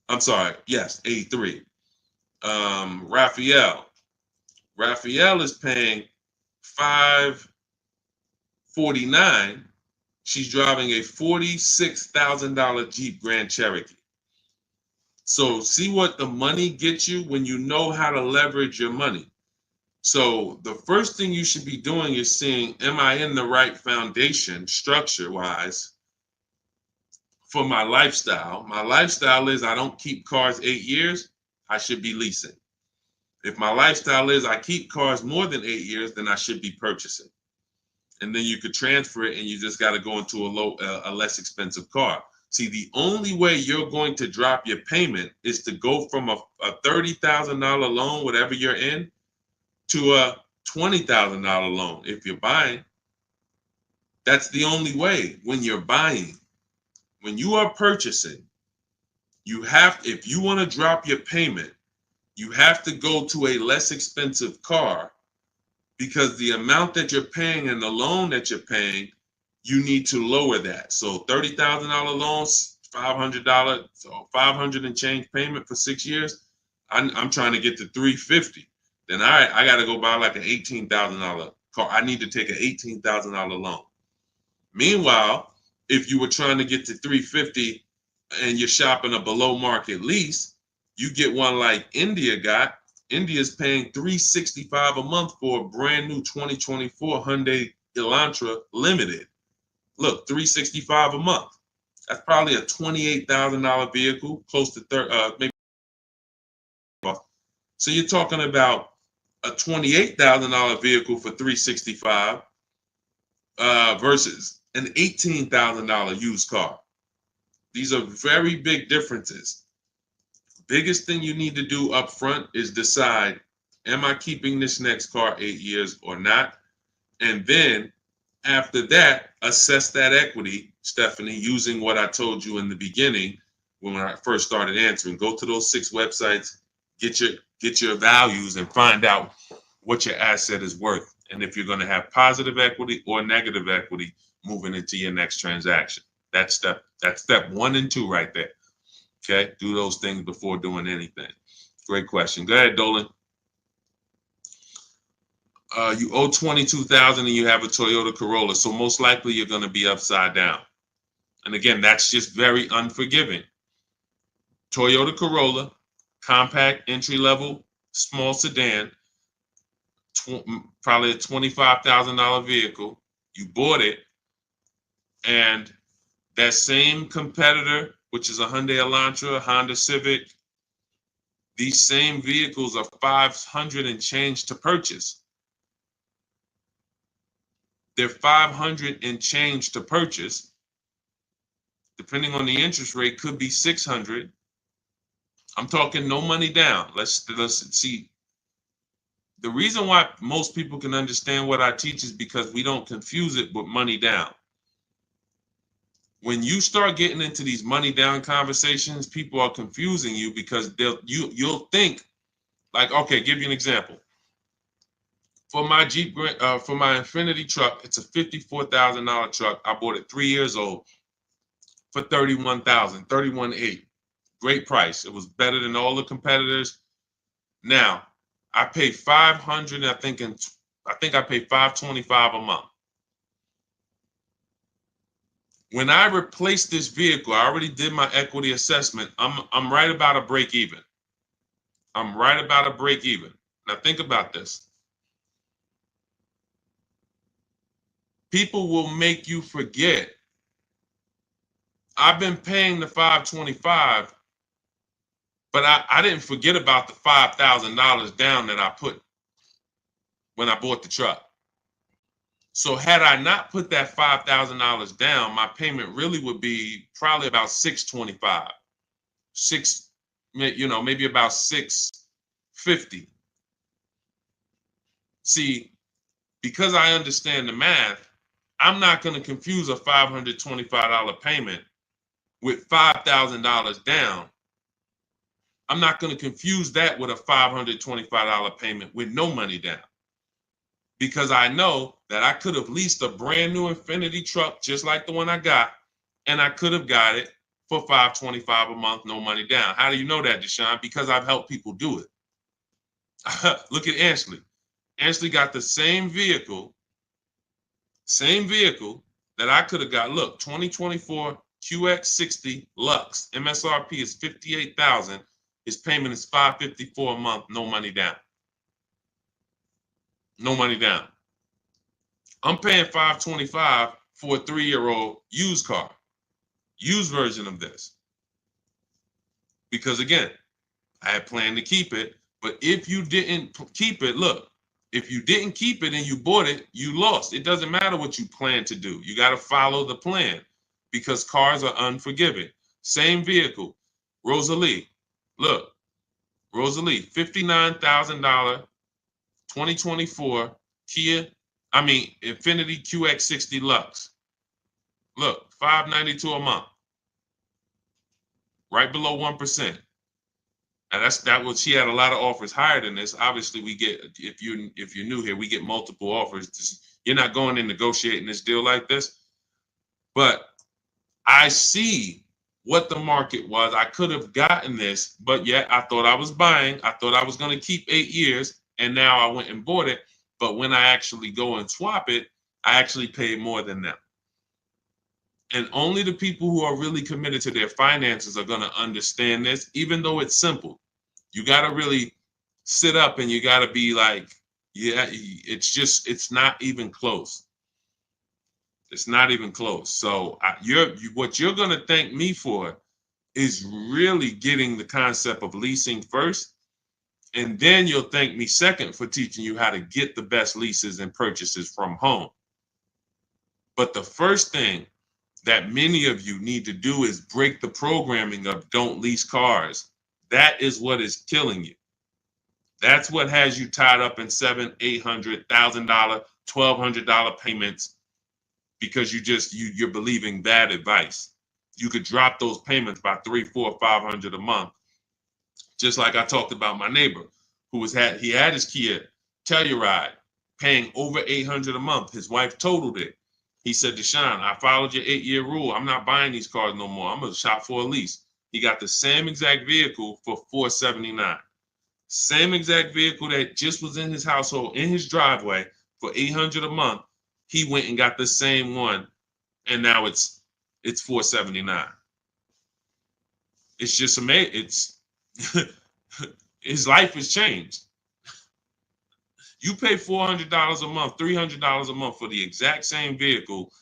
I'm sorry, yes, A3. Raphael is paying $549. She's driving a $46,000 Jeep Grand Cherokee. So see what the money gets you when you know how to leverage your money. So the first thing you should be doing is seeing, am I in the right foundation structure-wise for my lifestyle? My lifestyle is I don't keep cars 8 years, I should be leasing. If my lifestyle is I keep cars more than 8 years, then I should be purchasing. And then you could transfer it and you just got to go into a less expensive car. See, the only way you're going to drop your payment is to go from a $30,000 loan, whatever you're in, to a $20,000 loan if you're buying. That's the only way when you're buying. When you are purchasing, if you want to drop your payment, you have to go to a less expensive car, because the amount that you're paying and the loan that you're paying, you need to lower that. So $30,000 loans, $500, so $500 and change payment for 6 years. I'm trying to get to $350. Then I got to go buy like an $18,000 car. I need to take an $18,000 loan. Meanwhile, if you were trying to get to $350 and you're shopping a below market lease, you get one like India got. India's paying $365 a month for a brand new 2024 Hyundai Elantra Limited. Look, $365 a month. That's probably a $28,000 vehicle, close to maybe. So you're talking about a $28,000 vehicle for $365 versus an $18,000 used car. These are very big differences. Biggest thing you need to do up front is decide, am I keeping this next car 8 years or not? And then after that, assess that equity, Stephanie, using what I told you in the beginning when I first started answering. Go to those 6 websites, get your values and find out what your asset is worth. And if you're going to have positive equity or negative equity moving into your next transaction. That's step 1 and 2 right there. Okay, do those things before doing anything. Great question. Go ahead, Dolan. You owe $22,000 and you have a Toyota Corolla, so most likely you're going to be upside down. And again, that's just very unforgiving. Toyota Corolla, compact, entry level, small sedan, probably a $25,000 vehicle. You bought it, and that same competitor, which is a Hyundai Elantra, Honda Civic, these same vehicles are $500 and change to purchase. They're $500 and change to purchase. Depending on the interest rate, could be $600. I'm talking no money down. Let's see. The reason why most people can understand what I teach is because we don't confuse it with money down. When you start getting into these money down conversations, people are confusing you because you'll think Like, okay, give you an example. For my for my Infinity truck, it's a $54,000 truck. I bought it 3 years old for 31,000, 31,800. Great price. It was better than all the competitors. Now, I pay 500. I think I pay 525 a month. When I replace this vehicle, I already did my equity assessment. I'm right about a break even. I'm right about a break even. Now think about this. People will make you forget. I've been paying the 525, but I didn't forget about the $5,000 down that I put when I bought the truck. So had I not put that $5,000 down, my payment really would be probably about 625, maybe about 650. See, because I understand the math, I'm not going to confuse a $525 payment with $5,000 down. I'm not going to confuse that with a $525 payment with no money down. Because I know that I could have leased a brand new Infinity truck just like the one I got, and I could have got it for $525 a month, no money down. How do you know that, Deshone? Because I've helped people do it. Look at Ashley. Ashley got the same vehicle that I could have got. Look, 2024 QX60 Lux. MSRP is $58,000. His payment is $554 a month, no money down. No money down. I'm paying $525 for a 3-year-old used car, used version of this. Because again, I had planned to keep it, but if you didn't keep it, look, if you didn't keep it and you bought it, you lost. It doesn't matter what you plan to do. You got to follow the plan because cars are unforgiving. Same vehicle, Rosalie. Look, Rosalie, $59,000, 2024 Infinity QX60 Lux. Look, $592 a month, right below 1%. And that was, she had a lot of offers higher than this. Obviously, we get, if you're new here, we get multiple offers. You're not going in negotiating this deal like this. But I see what the market was. I could have gotten this, but yet I thought I was buying. I thought I was going to keep 8 years, and now I went and bought it. But when I actually go and swap it, I actually paid more than them. And only the people who are really committed to their finances are going to understand this, even though it's simple. You got to really sit up and you got to be like, yeah, it's not even close. It's not even close. So what you're going to thank me for is really getting the concept of leasing first. And then you'll thank me second for teaching you how to get the best leases and purchases from home. But the first thing that many of you need to do is break the programming of don't lease cars. That is what is killing you. That's what has you tied up in $700, $800, $1,000, $1,200 payments because you're believing bad advice. You could drop those payments by $300, $400, $500 a month. Just like I talked about my neighbor who he had his Kia Telluride paying over $800 a month. His wife totaled it. He said, Deshone, I followed your 8-year rule. I'm not buying these cars no more. I'm going to shop for a lease. He got the same exact vehicle for $479. Same exact vehicle that just was in his household, in his driveway for $800 a month. He went and got the same one, and now it's $479. It's just amazing. His life has changed. You pay $400 a month, $300 a month for the exact same vehicle,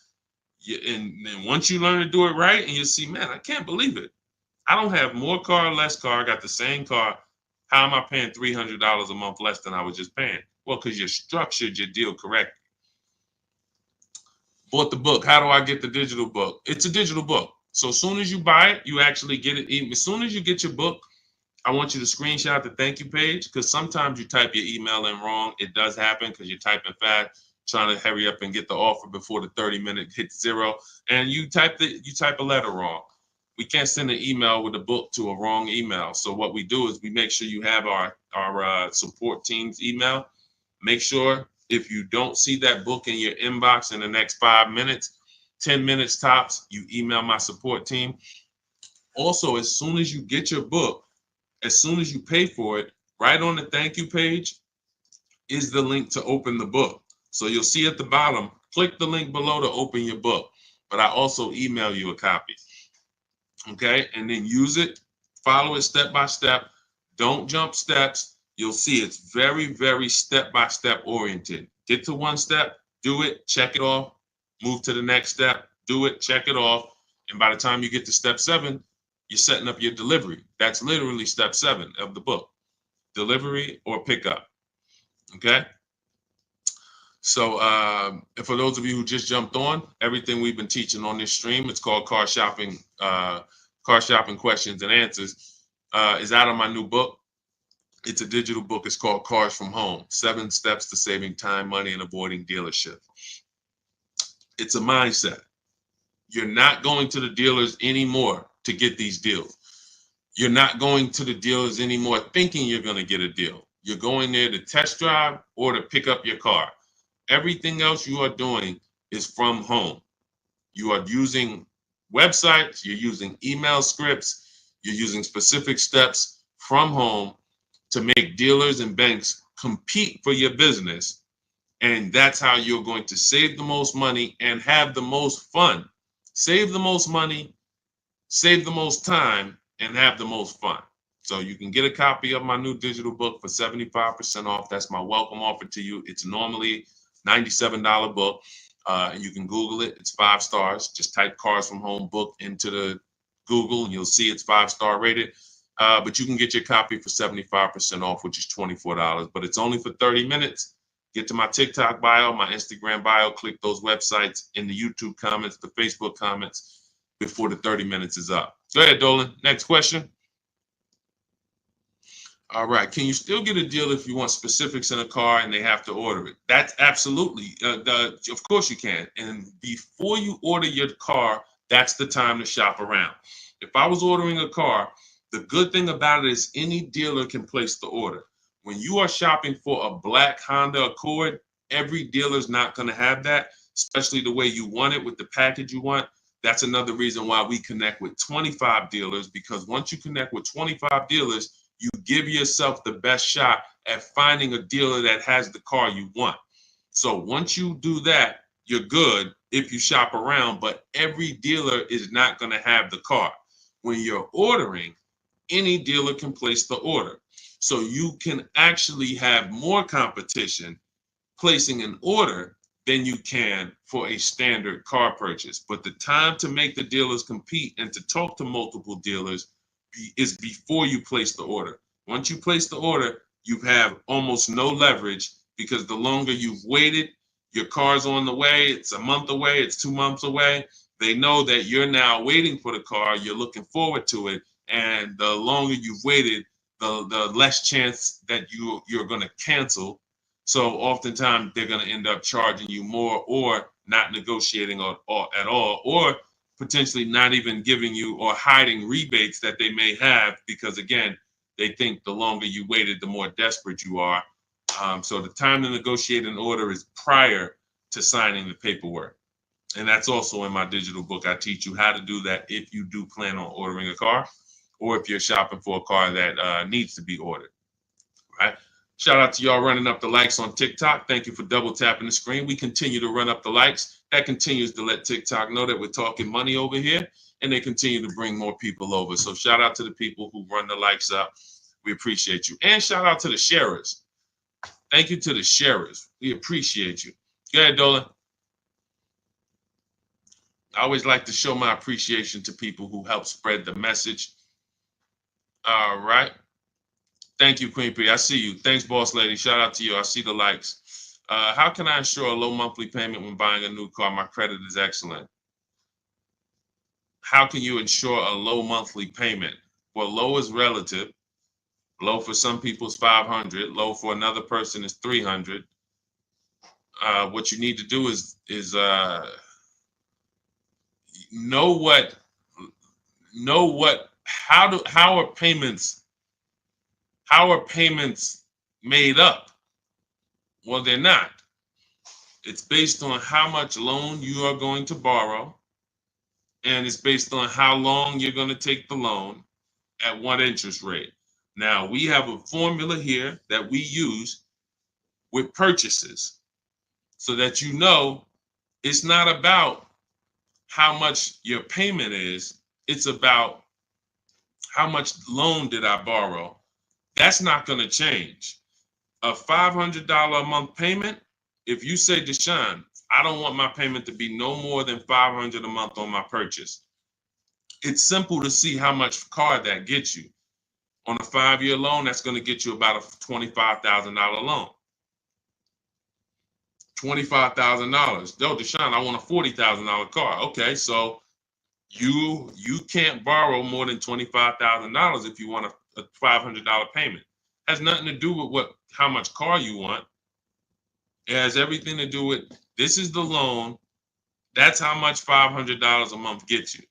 and once you learn to do it right, and you see, man, I can't believe it. I don't have more car, less car. I got the same car. How am I paying $300 a month less than I was just paying? Well, because you structured your deal correctly. Bought the book. How do I get the digital book? It's a digital book. So as soon as you buy it, you actually get it. Even as soon as you get your book, I want you to screenshot the thank you page because sometimes you type your email in wrong. It does happen because you're typing fast, trying to hurry up and get the offer before the 30-minute hits zero, and you type a letter wrong. we can't send an email with a book to a wrong email. So what we do is we make sure you have our support team's email. Make sure if you don't see that book in your inbox in the next 5 minutes, 10 minutes tops, you email my support team. Also, as soon as you get your book, as soon as you pay for it, right on the thank you page is the link to open the book. So you'll see at the bottom, click the link below to open your book. But I also email you a copy. Okay, and then use it, follow it step by step. Don't jump steps. You'll see it's very, very step by step oriented. Get to one step, do it, check it off, move to the next step, do it, check it off. And by the time you get to step 7, you're setting up your delivery. That's literally step 7 of the book, delivery or pickup. Okay. So for those of you who just jumped on, everything we've been teaching on this stream, it's called Car Shopping Questions and Answers, is out of my new book. It's a digital book. It's called Cars from Home, 7 Steps to Saving Time, Money, and Avoiding Dealership. It's a mindset. You're not going to the dealers anymore to get these deals. You're not going to the dealers anymore thinking you're going to get a deal. You're going there to test drive or to pick up your car. Everything else you are doing is from home. You are using websites, you're using email scripts, you're using specific steps from home to make dealers and banks compete for your business. And that's how you're going to save the most money and have the most fun. Save the most money, save the most time, and have the most fun. So you can get a copy of my new digital book for 75% off. That's my welcome offer to you. It's normally $97 book. And you can Google it. It's 5 stars. Just type Cars from Home book into the Google and you'll see it's 5-star rated. But you can get your copy for 75% off, which is $24. But it's only for 30 minutes. Get to my TikTok bio, my Instagram bio, click those websites in the YouTube comments, the Facebook comments before the 30 minutes is up. Go ahead, Dolan. Next question. All right. Can you still get a deal if you want specifics in a car and they have to order it? That's absolutely. Of course you can. And before you order your car, that's the time to shop around. If I was ordering a car, the good thing about it is any dealer can place the order. When you are shopping for a black Honda Accord, every dealer is not going to have that, especially the way you want it with the package you want. That's another reason why we connect with 25 dealers, because once you connect with 25 dealers, you give yourself the best shot at finding a dealer that has the car you want. So once you do that, you're good if you shop around, but every dealer is not going to have the car. When you're ordering, any dealer can place the order. So you can actually have more competition placing an order than you can for a standard car purchase. But the time to make the dealers compete and to talk to multiple dealers is before you place the order. Once you place the order, you have almost no leverage, because the longer you've waited, your car's on the way, it's a month away, it's 2 months away. They know that you're now waiting for the car, you're looking forward to it, and the longer you've waited, the less chance that you're going to cancel. So oftentimes they're going to end up charging you more, or not negotiating at all, or potentially not even giving you or hiding rebates that they may have, because again, they think the longer you waited, the more desperate you are. So the time to negotiate an order is prior to signing the paperwork. And that's also in my digital book. I teach you how to do that if you do plan on ordering a car, or if you're shopping for a car that needs to be ordered. Right? Shout out to y'all running up the likes on TikTok. Thank you for double tapping the screen. We continue to run up the likes. That continues to let TikTok know that we're talking money over here, and they continue to bring more people over. So shout out to the people who run the likes up. We appreciate you. And shout out to the sharers. Thank you to the sharers. We appreciate you. Go ahead, Dolan. I always like to show my appreciation to people who help spread the message. All right. Thank you, Queen P. I see you. Thanks, boss lady. Shout out to you. I see the likes. How can I ensure a low monthly payment when buying a new car? My credit is excellent. How can you ensure a low monthly payment? Well, low is relative. Low for some people is 500. Low for another person is 300. What you need to do is know know how are payments made up? Well, they're not. It's based on how much loan you are going to borrow, and it's based on how long you're going to take the loan at what interest rate. Now, we have a formula here that we use with purchases so that you know it's not about how much your payment is, it's about how much loan did I borrow. That's not going to change. A $500 a month payment, if you say, Deshone, I don't want my payment to be no more than $500 a month on my purchase. It's simple to see how much car that gets you. On a 5-year loan, that's going to get you about a $25,000 loan. $25,000. Yo, Deshone, I want a $40,000 car. Okay, so you can't borrow more than $25,000 if you want a $500 payment. It has nothing to do with how much car you want. It has everything to do with, this is the loan. That's how much $500 a month gets you.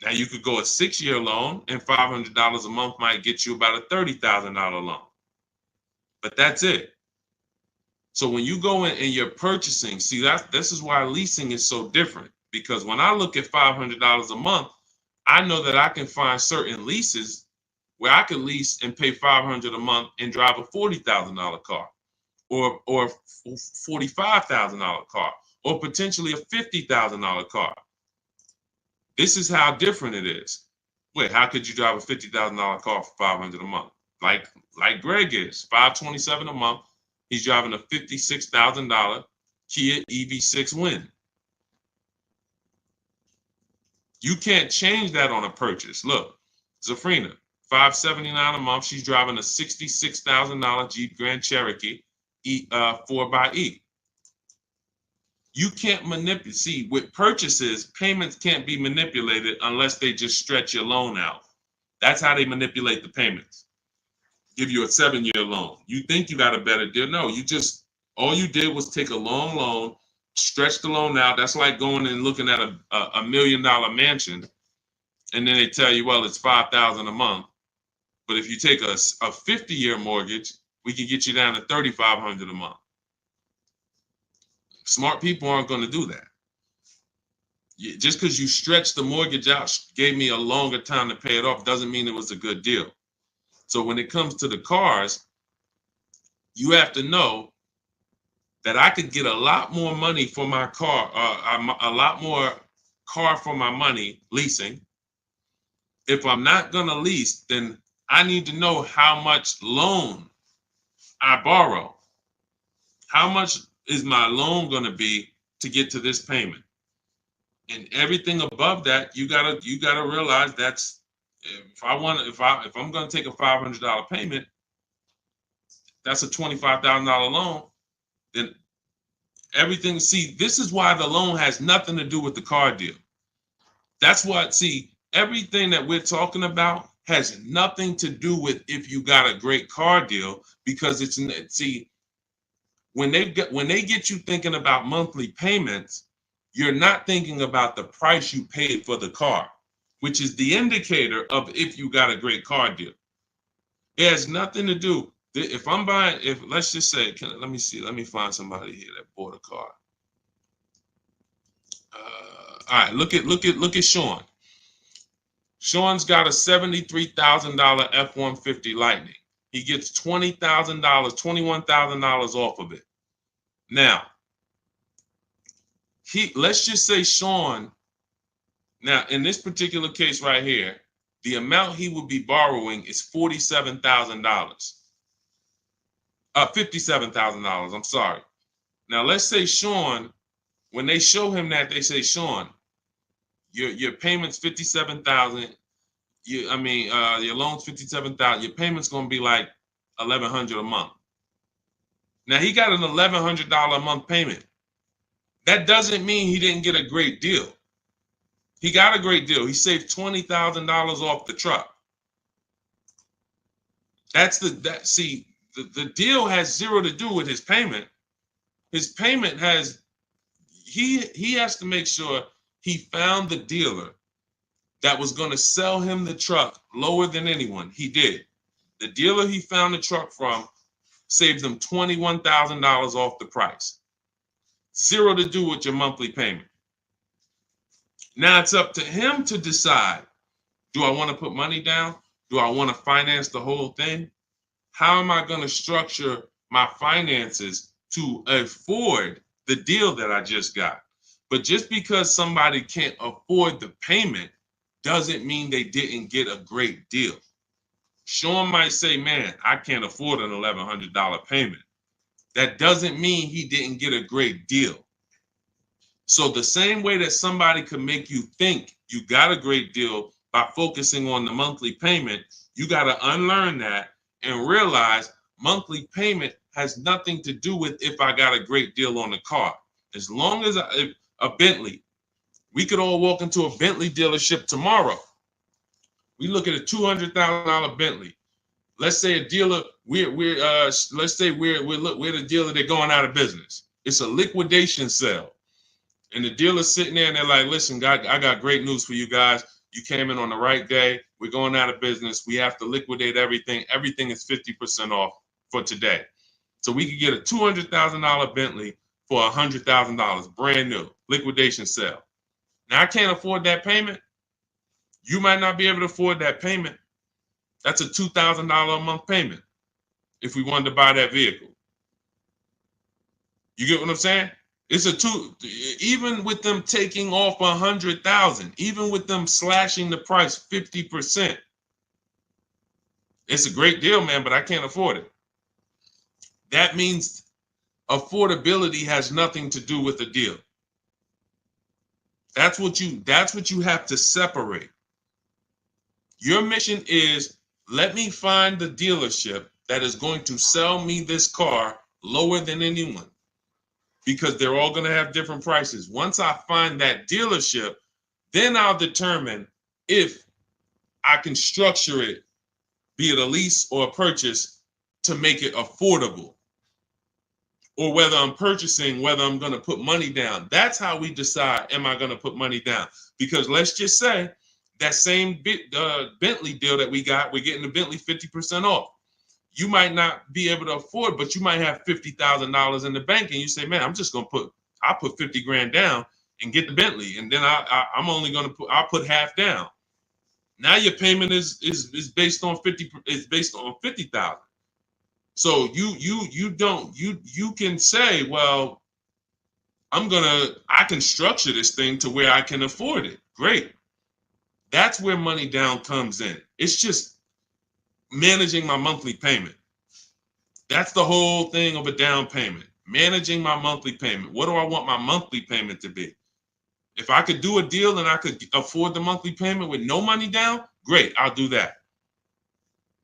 Now you could go a 6-year loan and $500 a month might get you about a $30,000 loan. But that's it. So when you go in and you're purchasing, see, this is why leasing is so different. Because when I look at $500 a month, I know that I can find certain leases where I could lease and pay $500 a month and drive a $40,000 car, or $45,000 car, or potentially a $50,000 car. This is how different it is. Wait, how could you drive a $50,000 car for $500 a month? Like Greg is, $527 a month. He's driving a $56,000 Kia EV6 Win. You can't change that on a purchase. Look, Zafrina, $579 a month. She's driving a $66,000 Jeep Grand Cherokee 4xe. You can't manipulate. See, with purchases, payments can't be manipulated unless they just stretch your loan out. That's how they manipulate the payments. Give you a 7-year loan. You think you got a better deal. No, all you did was take a long loan, stretch the loan out. That's like going and looking at a $1 million mansion, and then they tell you, well, it's $5,000 a month. But if you take a 50-year mortgage, we can get you down to $3,500 a month. Smart people aren't going to do that. Just because you stretch the mortgage out, gave me a longer time to pay it off, doesn't mean it was a good deal. So when it comes to the cars, you have to know that I could get a lot more money for my car, a lot more car for my money leasing. If I'm not going to lease, then I need to know how much loan I borrow. How much is my loan going to be to get to this payment? And everything above that, you gotta realize that's, if I'm going to take a $500 payment, that's a $25,000 loan. Then everything. See, this is why the loan has nothing to do with the car deal. That's what. See, everything that we're talking about has nothing to do with if you got a great car deal, because it's, see, when they get you thinking about monthly payments, you're not thinking about the price you paid for the car, which is the indicator of if you got a great car deal. It has nothing to do. If I'm buying, let's just say, let me see, let me find somebody here that bought a car. All right, look at Sean. Sean's got a $73,000 F-150 Lightning. He gets $20,000, $21,000 off of it. Now, let's just say Sean, now in this particular case right here, the amount he would be borrowing is $47,000. $57,000, I'm sorry. Now let's say Sean, when they show him that, they say, Sean, your payment's $57,000. Your loan's $57,000. Your payment's gonna be like $1,100 a month. Now he got an $1,100 a month payment. That doesn't mean he didn't get a great deal. He got a great deal. He saved $20,000 off the truck. The deal has zero to do with his payment. His payment has, he has to make sure he found the dealer that was going to sell him the truck lower than anyone. He did. The dealer he found the truck from saved him $21,000 off the price. Zero to do with your monthly payment. Now it's up to him to decide, do I want to put money down? Do I want to finance the whole thing? How am I going to structure my finances to afford the deal that I just got? But just because somebody can't afford the payment doesn't mean they didn't get a great deal. Sean might say, man, I can't afford an $1,100 payment. That doesn't mean he didn't get a great deal. So the same way that somebody could make you think you got a great deal by focusing on the monthly payment, you got to unlearn that and realize monthly payment has nothing to do with if I got a great deal on the car. As long as a Bentley, we could all walk into a Bentley dealership tomorrow. We look at a $200,000 Bentley. Let's say a dealer, let's say we're the dealer that's going out of business. It's a liquidation sale. And the dealer's sitting there and they're like, listen, I got great news for you guys. You came in on the right day. We're going out of business. We have to liquidate everything. Everything is 50% off for today. So we could get a $200,000 Bentley for $100,000, brand new, liquidation sale. Now I can't afford that payment. You might not be able to afford that payment. That's a $2,000 a month payment if we wanted to buy that vehicle. You get what I'm saying? It's even with them taking off 100,000, even with them slashing the price 50%. It's a great deal, man, but I can't afford it. That means affordability has nothing to do with the deal. That's what you have to separate. Your mission is, let me find the dealership that is going to sell me this car lower than anyone, because they're all going to have different prices. Once I find that dealership, then I'll determine if I can structure it, be it a lease or a purchase, to make it affordable. Or whether I'm going to put money down. That's how we decide, am I going to put money down? Because let's just say that same Bentley deal that we got, we're getting the Bentley 50% off. You might not be able to afford, but you might have $50,000 in the bank, and you say, man, I'm just going to I'll put 50 grand down and get the Bentley. And then I'll put half down. Now your payment is based on 50,000. So you can say, well, I can structure this thing to where I can afford it. Great. That's where money down comes in. It's just managing my monthly payment. That's the whole thing of a down payment. Managing my monthly payment. What do I want my monthly payment to be? If I could do a deal and I could afford the monthly payment with no money down, great, I'll do that.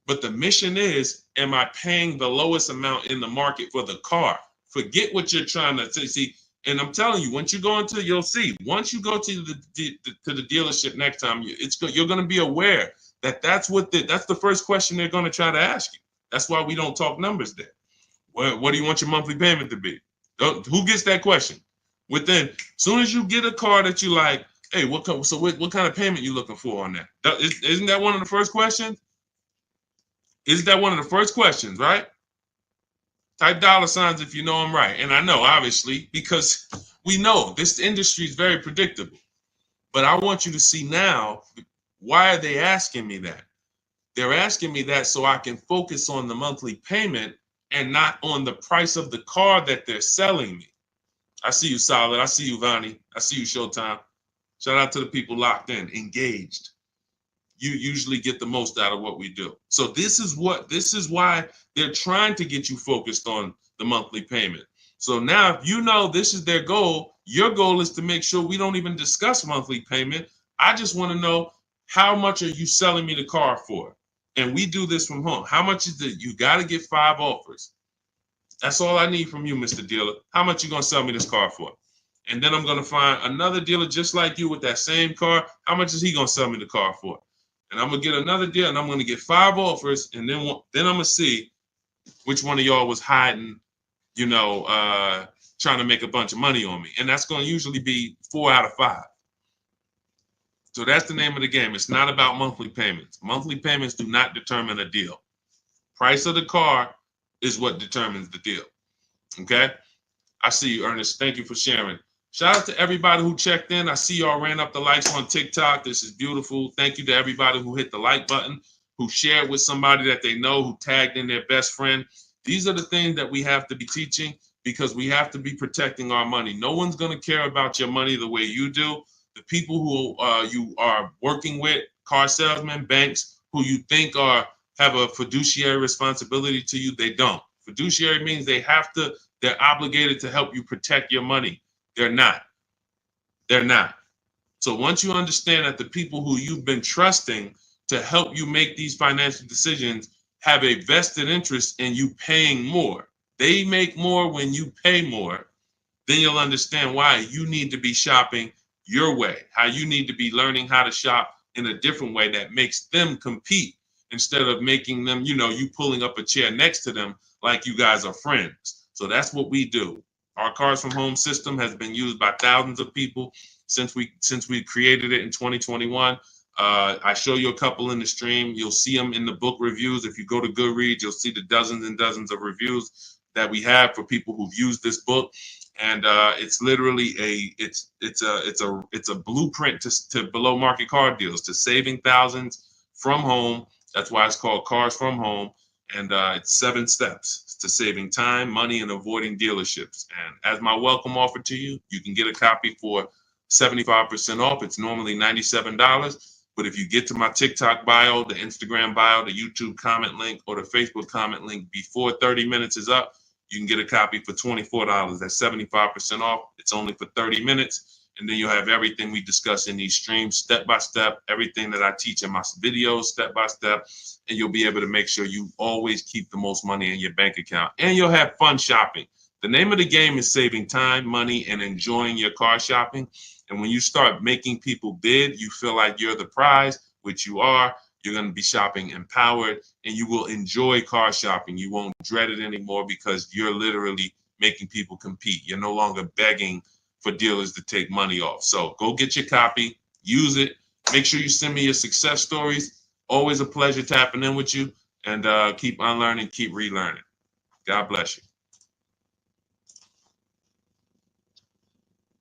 But the mission is, am I paying the lowest amount in the market for the car? Forget what you're trying to see. And I'm telling you, once you go into, you'll see. Once you go to the dealership next time, you're going to be aware that that's the first question they're going to try to ask you. That's why we don't talk numbers there. What do you want your monthly payment to be? Who gets that question? As soon as you get a car that you like, hey, what kind of payment you looking for on that? Isn't that one of the first questions? Isn't that one of the first questions, right? Type dollar signs if you know I'm right. And I know, obviously, because we know this industry is very predictable. But I want you to see now, why are they asking me that? They're asking me that so I can focus on the monthly payment and not on the price of the car that they're selling me. I see you, Solid. I see you, Vonnie. I see you, Showtime. Shout out to the people locked in, engaged. You usually get the most out of what we do. So this is why they're trying to get you focused on the monthly payment. So now if you know this is their goal, your goal is to make sure we don't even discuss monthly payment. I just want to know, how much are you selling me the car for? And we do this from home. How much is it? You got to get 5 offers. That's all I need from you, Mr. Dealer. How much you going to sell me this car for? And then I'm going to find another dealer just like you with that same car. How much is he going to sell me the car for? And I'm going to get another deal, and I'm going to get 5 offers, and then I'm going to see which one of y'all was hiding, trying to make a bunch of money on me. And that's going to usually be 4 out of 5. So that's the name of the game. It's not about monthly payments. Monthly payments do not determine a deal. Price of the car is what determines the deal. Okay? I see you, Ernest. Thank you for sharing. Shout out to everybody who checked in. I see y'all ran up the likes on TikTok. This is beautiful. Thank you to everybody who hit the like button, who shared with somebody that they know, who tagged in their best friend. These are the things that we have to be teaching because we have to be protecting our money. No one's going to care about your money the way you do. The people who you are working with, car salesmen, banks, who you think have a fiduciary responsibility to you, they don't. Fiduciary means they're obligated to help you protect your money. They're not. They're not. So once you understand that the people who you've been trusting to help you make these financial decisions have a vested interest in you paying more, they make more when you pay more, then you'll understand why you need to be shopping your way, how you need to be learning how to shop in a different way that makes them compete instead of making them, you pulling up a chair next to them like you guys are friends. So that's what we do. Our Cars from Home system has been used by thousands of people since we created it in 2021. I show you a couple in the stream. You'll see them in the book reviews. If you go to Goodreads, you'll see the dozens and dozens of reviews that we have for people who've used this book. And it's literally it's a blueprint to below market car deals, to saving thousands from home. That's why it's called Cars from Home. And it's 7 steps to saving time, money, and avoiding dealerships. And as my welcome offer to you, you can get a copy for 75% off. It's normally $97. But if you get to my TikTok bio, the Instagram bio, the YouTube comment link, or the Facebook comment link before 30 minutes is up, you can get a copy for $24. That's 75% off. It's only for 30 minutes. And then you'll have everything we discuss in these streams, step by step, everything that I teach in my videos, step by step. And you'll be able to make sure you always keep the most money in your bank account. And you'll have fun shopping. The name of the game is saving time, money, and enjoying your car shopping. And when you start making people bid, you feel like you're the prize, which you are. You're going to be shopping empowered, and you will enjoy car shopping. You won't dread it anymore because you're literally making people compete. You're no longer begging for dealers to take money off. So go get your copy, use it. Make sure you send me your success stories. Always a pleasure tapping in with you, and keep unlearning, keep relearning. God bless you.